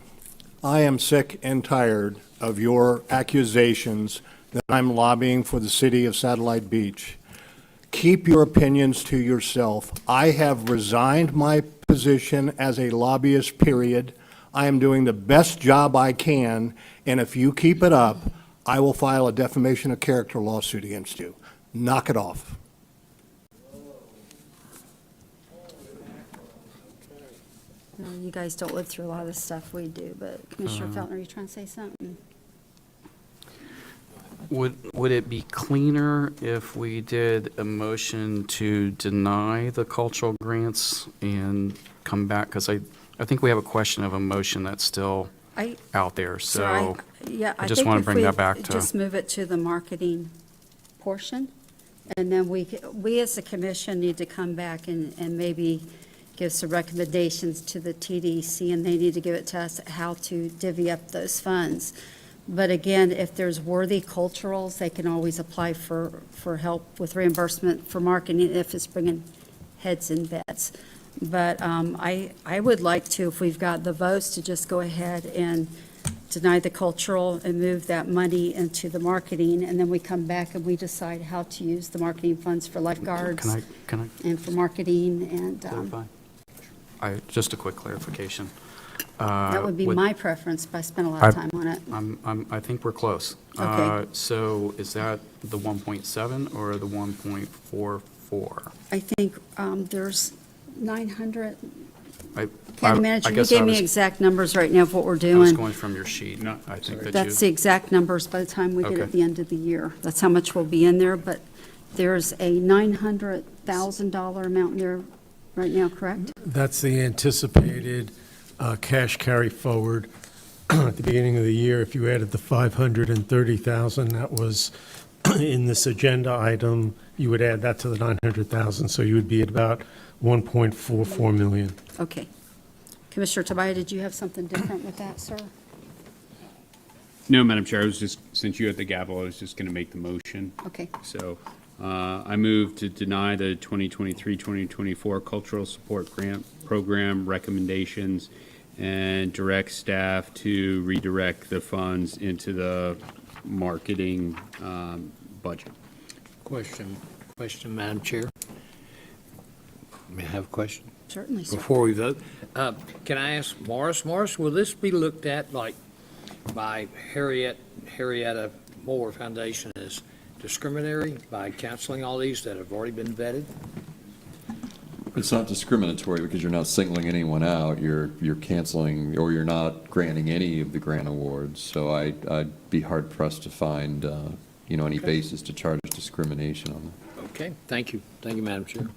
I am sick and tired of your accusations that I'm lobbying for the city of Satellite Beach. Keep your opinions to yourself. I have resigned my position as a lobbyist, period. I am doing the best job I can, and if you keep it up, I will file a defamation of character lawsuit against you. Knock it off. No, you guys don't live through a lot of the stuff we do, but Commissioner Felton, are you trying to say something? Would it be cleaner if we did a motion to deny the cultural grants and come back? Because I think we have a question of a motion that's still out there, so I just want to bring that back to. Just move it to the marketing portion, and then we as a commission need to come back and maybe give some recommendations to the TDC, and they need to give it to us how to divvy up those funds. But again, if there's worthy culturals, they can always apply for help with reimbursement for marketing if it's bringing heads and beds. But I would like to, if we've got the votes, to just go ahead and deny the cultural and move that money into the marketing, and then we come back and we decide how to use the marketing funds for lifeguards Can I and for marketing and clarify? Just a quick clarification. that would be my preference, but I spent a lot of time on it. I think we're close. Okay. So is that the 1.7 or the 1.44? I think there's 900. I County Manager, you guess gave I me was- exact numbers right now of what we're I was doing. going from your sheet. No, I think that That's the exact numbers by the time we get Okay. at the end of the year. That's how much will be in there, but there's a $900,000 amount in there right now, correct? That's the anticipated cash carry forward at the beginning of the year. If you added the 530,000 that was in this agenda item, you would add that to the 900,000, so you would be at about 1.44 million. Okay. Commissioner Tobias, did you have something different with that, sir? No, Madam Chair, I was just, since you had the gavel, I was just going to make the motion. Okay. So I move to deny the 2023-2024 Cultural Support Grant Program recommendations and direct staff to redirect the funds into the marketing budget. Question, Madam Chair. May I have a question? Certainly, sir. before we vote. Can I ask Morris? Morris, will this be looked at like by Harrietta Moore Foundation as discriminatory by canceling all these that have already been vetted? It's not discriminatory because you're not singling anyone out. You're canceling or you're not granting any of the grant awards. So I'd be hard pressed to find any basis to charge discrimination on that. Okay, thank you. Thank you, Madam Chair.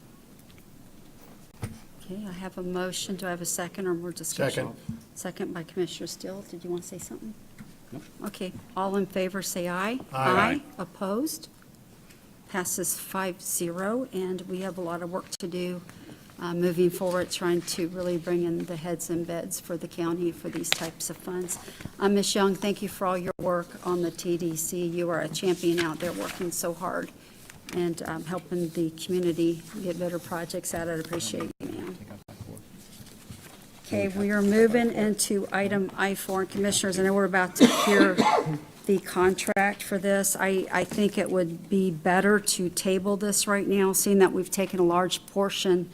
Okay, I have a motion. Do I have a second or more discussion? Second. Second by Commissioner Steele. Did you want to say something? No. Okay, all in favor, say aye. Aye. Opposed? Passes 5-0, and we have a lot of work to do moving forward, trying to really bring in the heads and beds for the county for these types of funds. Ms. Young, thank you for all your work on the TDC. You are a champion out there working so hard and helping the community get better projects out. I appreciate you, ma'am. Okay, we are moving into item I4. And Commissioners, I know we're about to hear the contract for this. I think it would be better to table this right now, seeing that we've taken a large portion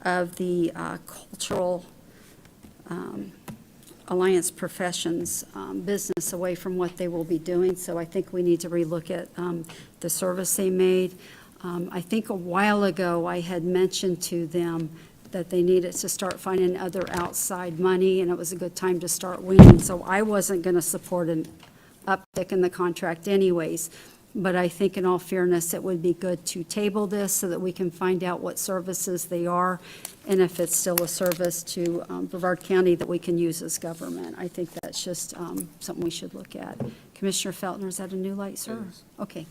of the cultural Alliance Professions business away from what they will be doing. So I think we need to relook at the service they made. I think a while ago I had mentioned to them that they needed to start finding other outside money, and it was a good time to start weaning. So I wasn't going to support an uptick in the contract anyways. But I think in all fairness, it would be good to table this so that we can find out what services they are and if it's still a service to Brevard County that we can use as government. I think that's just something we should look at. Commissioner Feltner, is that a new light, sir? Okay.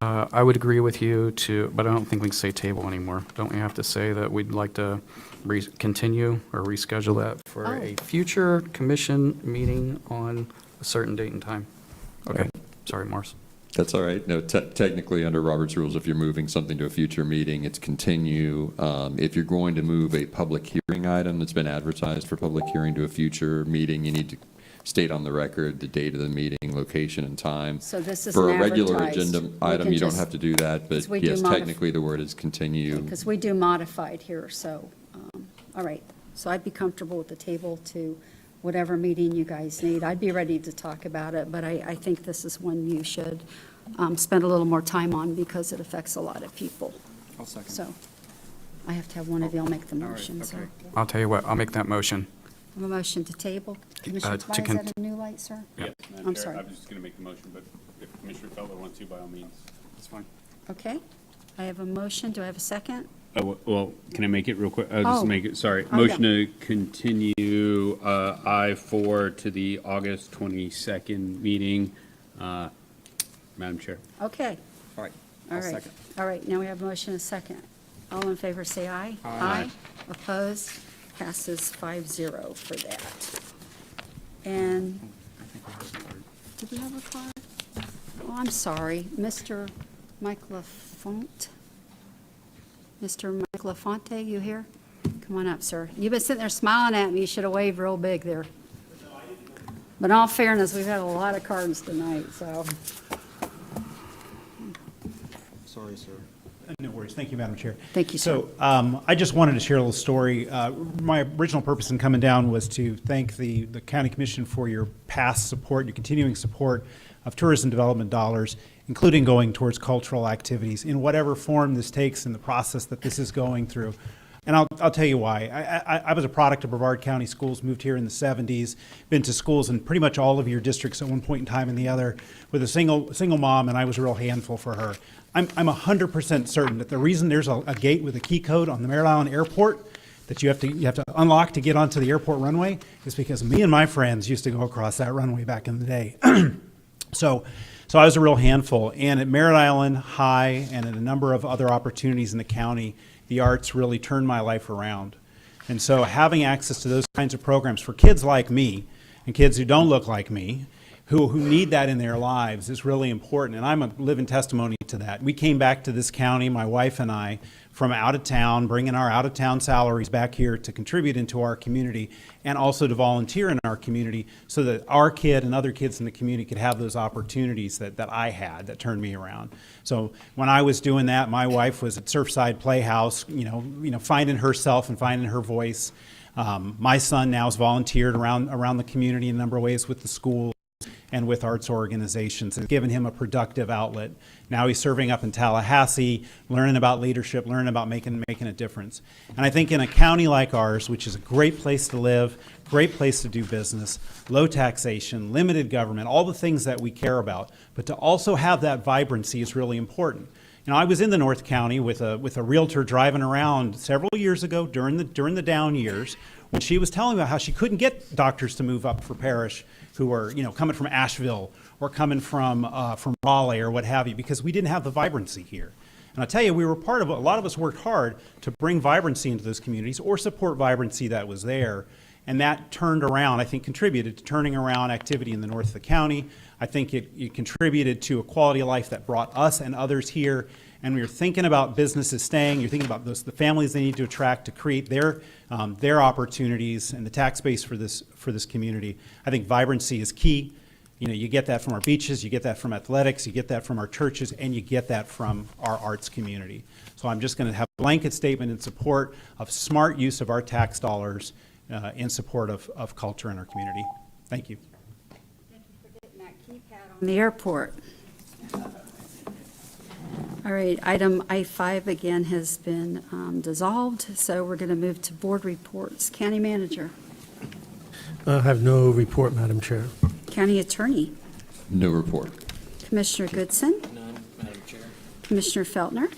I would agree with you but I don't think we can say table anymore. Don't we have to say that we'd like to continue or reschedule that for a future commission meeting on a certain date and time? Okay, sorry, Morris. That's all right. No, technically, under Robert's rules, if you're moving something to a future meeting, it's continue. If you're going to move a public hearing item that's been advertised for public hearing to a future meeting, you need to state on the record the date of the meeting, location, and time. So this is for a regular advertised. agenda item, you don't have to do that, but we do yes, technically the word is continue. Because we do modified here, so, all right. So I'd be comfortable with the table to whatever meeting you guys need. I'd be ready to talk about it, but I think this is one you should spend a little more time on because it affects a lot of people. I'll second. So I have to have one of y'all make the motion, so. I'll tell you what, I'll make that motion. I have a motion to table. Commissioner to Tobias, is that a new light, sir? Yeah. I'm sorry. I'm just going to make the motion, but if Commissioner Felder wants to, by all means, it's fine. Okay. I have a motion. Do I have a second? Well, can I make it real quick? I'll just Oh. make it, sorry. Oh, Motion yeah. to continue I-4 to the August 22nd meeting. Madam Chair. Okay. All right. All I'll right. second. All right, now we have a motion and a second. All in favor, say aye. Aye. Opposed? Passes 5-0 for that. And, did we have a card? Oh, I'm sorry. Mr. Mike LaFont? Mr. Mike LaFonte, you here? Come on up, sir. You've been sitting there smiling at me. You should have waved real big there. But in all fairness, we've had a lot of cards tonight, so. Sorry, sir. No worries. Thank you, Madam Chair. Thank you, sir. So I just wanted to share a little story. My original purpose in coming down was to thank the County Commission for your past support, your continuing support of tourism development dollars, including going towards cultural activities in whatever form this takes in the process that this is going through. And I'll tell you why. I was a product of Brevard County Schools, moved here in the 70s, been to schools in pretty much all of your districts at one point in time and the other with a single mom, and I was a real handful for her. I'm 100% certain that the reason there's a gate with a key code on the Merritt Island Airport that you have to unlock to get onto the airport runway is because me and my friends used to go across that runway back in the day. So I was a real handful. And at Merritt Island High and at a number of other opportunities in the county, the arts really turned my life around. And so having access to those kinds of programs for kids like me and kids who don't look like me, who need that in their lives is really important. And I'm a living testimony to that. We came back to this county, my wife and I, from out of town, bringing our out of town salaries back here to contribute into our community and also to volunteer in our community so that our kid and other kids in the community could have those opportunities that I had that turned me around. So when I was doing that, my wife was at Surfside Playhouse, finding herself and finding her voice. My son now has volunteered around the community in a number of ways with the school and with arts organizations. It's given him a productive outlet. Now he's serving up in Tallahassee, learning about leadership, learning about making a difference. And I think in a county like ours, which is a great place to live, great place to do business, low taxation, limited government, all the things that we care about, but to also have that vibrancy is really important. I was in the North County with a realtor driving around several years ago during the down years when she was telling me about how she couldn't get doctors to move up for parish who were coming from Asheville or coming from Raleigh or what have you, because we didn't have the vibrancy here. And I'll tell you, we were part of it. A lot of us worked hard to bring vibrancy into those communities or support vibrancy that was there. And that turned around, I think, contributed to turning around activity in the north of the county. I think it contributed to a quality of life that brought us and others here. And we were thinking about businesses staying. You're thinking about the families they need to attract to create their opportunities and the tax base for this community. I think vibrancy is key. You get that from our beaches, you get that from athletics, you get that from our churches, and you get that from our arts community. So I'm just going to have a blanket statement in support of smart use of our tax dollars in support of culture in our community. Thank you. Thank you for getting that keypad on the airport. All right, item I-5 again has been dissolved, so we're going to move to board reports. County Manager. I have no report, Madam Chair. County Attorney. No report. Commissioner Goodson. None, Madam Chair. Commissioner Feltner.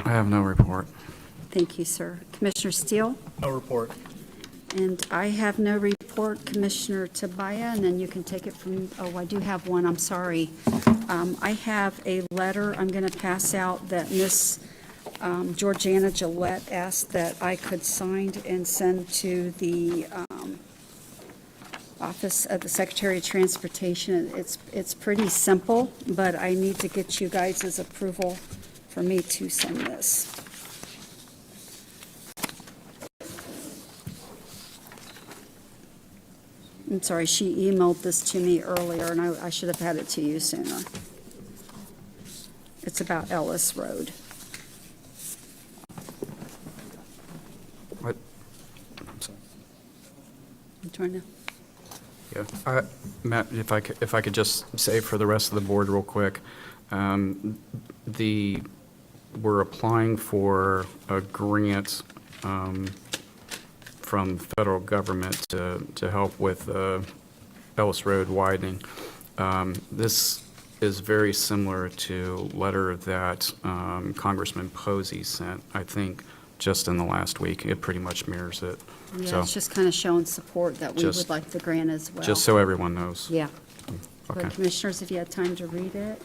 I have no report. Thank you, sir. Commissioner Steele. No report. And I have no report. Commissioner Tabaya, and then you can take it from, I do have one, I'm sorry. I have a letter I'm going to pass out that Miss Georgiana Gillette asked that I could sign and send to the Office of the Secretary of Transportation. It's pretty simple, but I need to get you guys' approval for me to send this. I'm sorry, she emailed this to me earlier, and I should have had it to you sooner. It's about Ellis Road. What? I'm sorry. I'm trying to. Yeah, Matt, if I could just say for the rest of the board real quick, we're applying for a grant from the federal government to help with Ellis Road widening. This is very similar to a letter that Congressman Posey sent, I think, just in the last week. It pretty much mirrors it. Yeah, So, it's just kind of showing support that we would like the grant as well. just so everyone knows. Yeah. Okay. But Commissioners, if you had time to read it.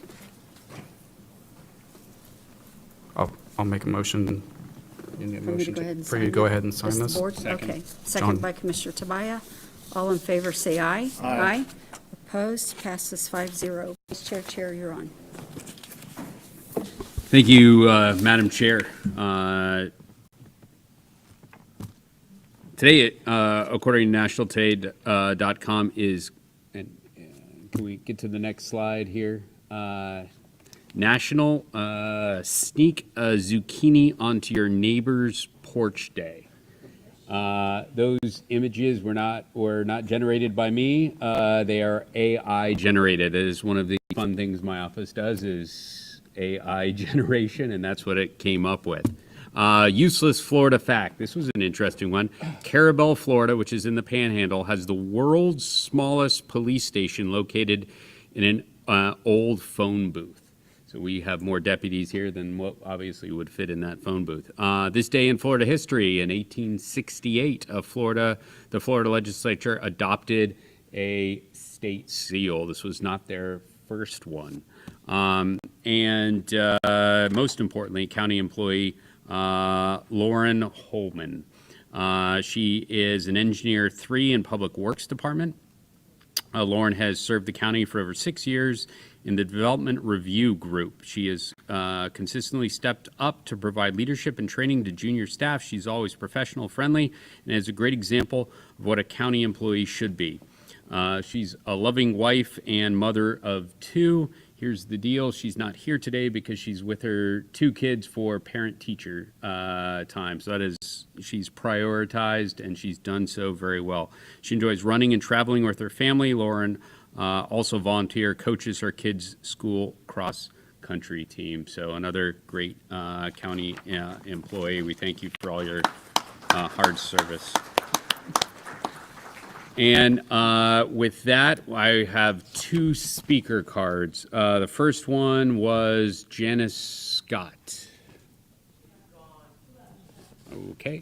I'll make a motion. You need a For me to motion go ahead and for you to sign go it? ahead and sign Just the this? board? Okay. Second John. by Commissioner Tabaya. All in favor, say aye. Aye. Opposed? Passes 5-0. Vice Chair, you're on. Thank you, Madam Chair. Today, according to nationaltoday.com, is, and can we get to the next slide here? National Sneak a Zucchini Onto Your Neighbor's Porch Day. Those images were not generated by me. They are AI generated. It is one of the fun things my office does is AI generation, and that's what it came up with. Useless Florida fact. This was an interesting one. Carabel, Florida, which is in the Panhandle, has the world's smallest police station located in an old phone booth. So we have more deputies here than what obviously would fit in that phone booth. This day in Florida history, in 1868, the Florida legislature adopted a state seal. This was not their first one. And most importantly, county employee Lauren Holman. She is an engineer 3 in Public Works Department. Lauren has served the county for over 6 years in the Development Review Group. She has consistently stepped up to provide leadership and training to junior staff. She's always professional, friendly, and is a great example of what a county employee should be. She's a loving wife and mother of 2. Here's the deal. She's not here today because she's with her 2 kids for parent-teacher time. So that is, she's prioritized, and she's done so very well. She enjoys running and traveling with her family. Lauren also coaches her kids' school cross-country team. So another great county employee. We thank you for all your hard service. And with that, I have 2 speaker cards. The first one was Janice Scott. Okay.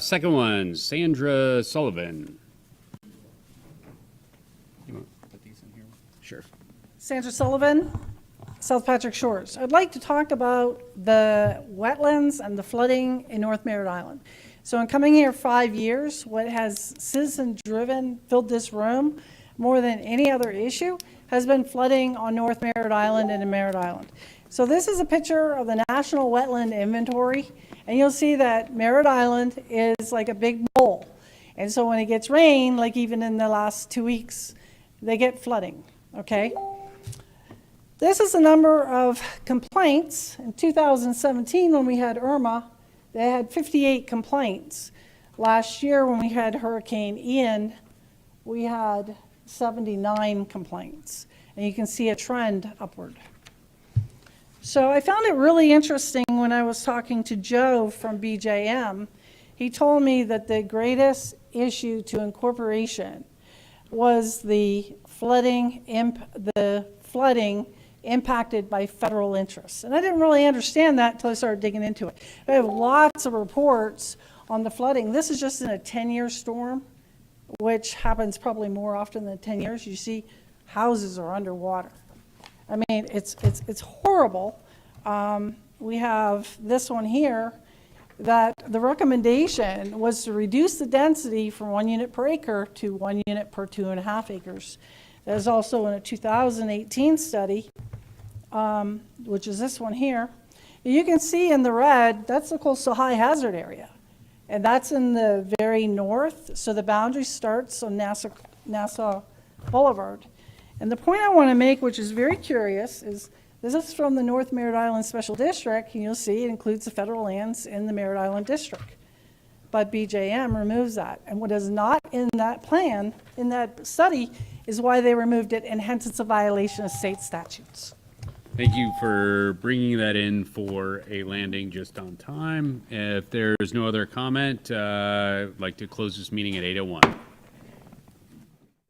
Second one, Sandra Sullivan. You want to put these in here? Sure. Sandra Sullivan, South Patrick Shores. I'd like to talk about the wetlands and the flooding in North Merritt Island. So in coming here 5 years, what has citizen-driven filled this room more than any other issue has been flooding on North Merritt Island and in Merritt Island. So this is a picture of the National Wetland Inventory, and you'll see that Merritt Island is like a big bowl. And so when it gets rain, like even in the last 2 weeks, they get flooding, okay? This is the number of complaints. In 2017, when we had Irma, they had 58 complaints. Last year, when we had Hurricane Ian, we had 79 complaints. And you can see a trend upward. So I found it really interesting when I was talking to Joe from BJM. He told me that the greatest issue to incorporation was the flooding impacted by federal interests. And I didn't really understand that until I started digging into it. I have lots of reports on the flooding. This is just in a 10-year storm, which happens probably more often than 10 years. You see houses are underwater. I mean, it's horrible. We have this one here that the recommendation was to reduce the density from 1 unit per acre to 1 unit per 2.5 acres. There's also in a 2018 study, which is this one here. You can see in the red, that's the coastal high hazard area. And that's in the very north. So the boundary starts on Nassau Boulevard. And the point I want to make, which is very curious, is this is from the North Merritt Island Special District. And you'll see it includes the federal lands in the Merritt Island District. But BJM removes that. And what is not in that plan, in that study, is why they removed it, and hence it's a violation of state statutes. Thank you for bringing that in for a landing just on time. If there's no other comment, I'd like to close this meeting at 8:01.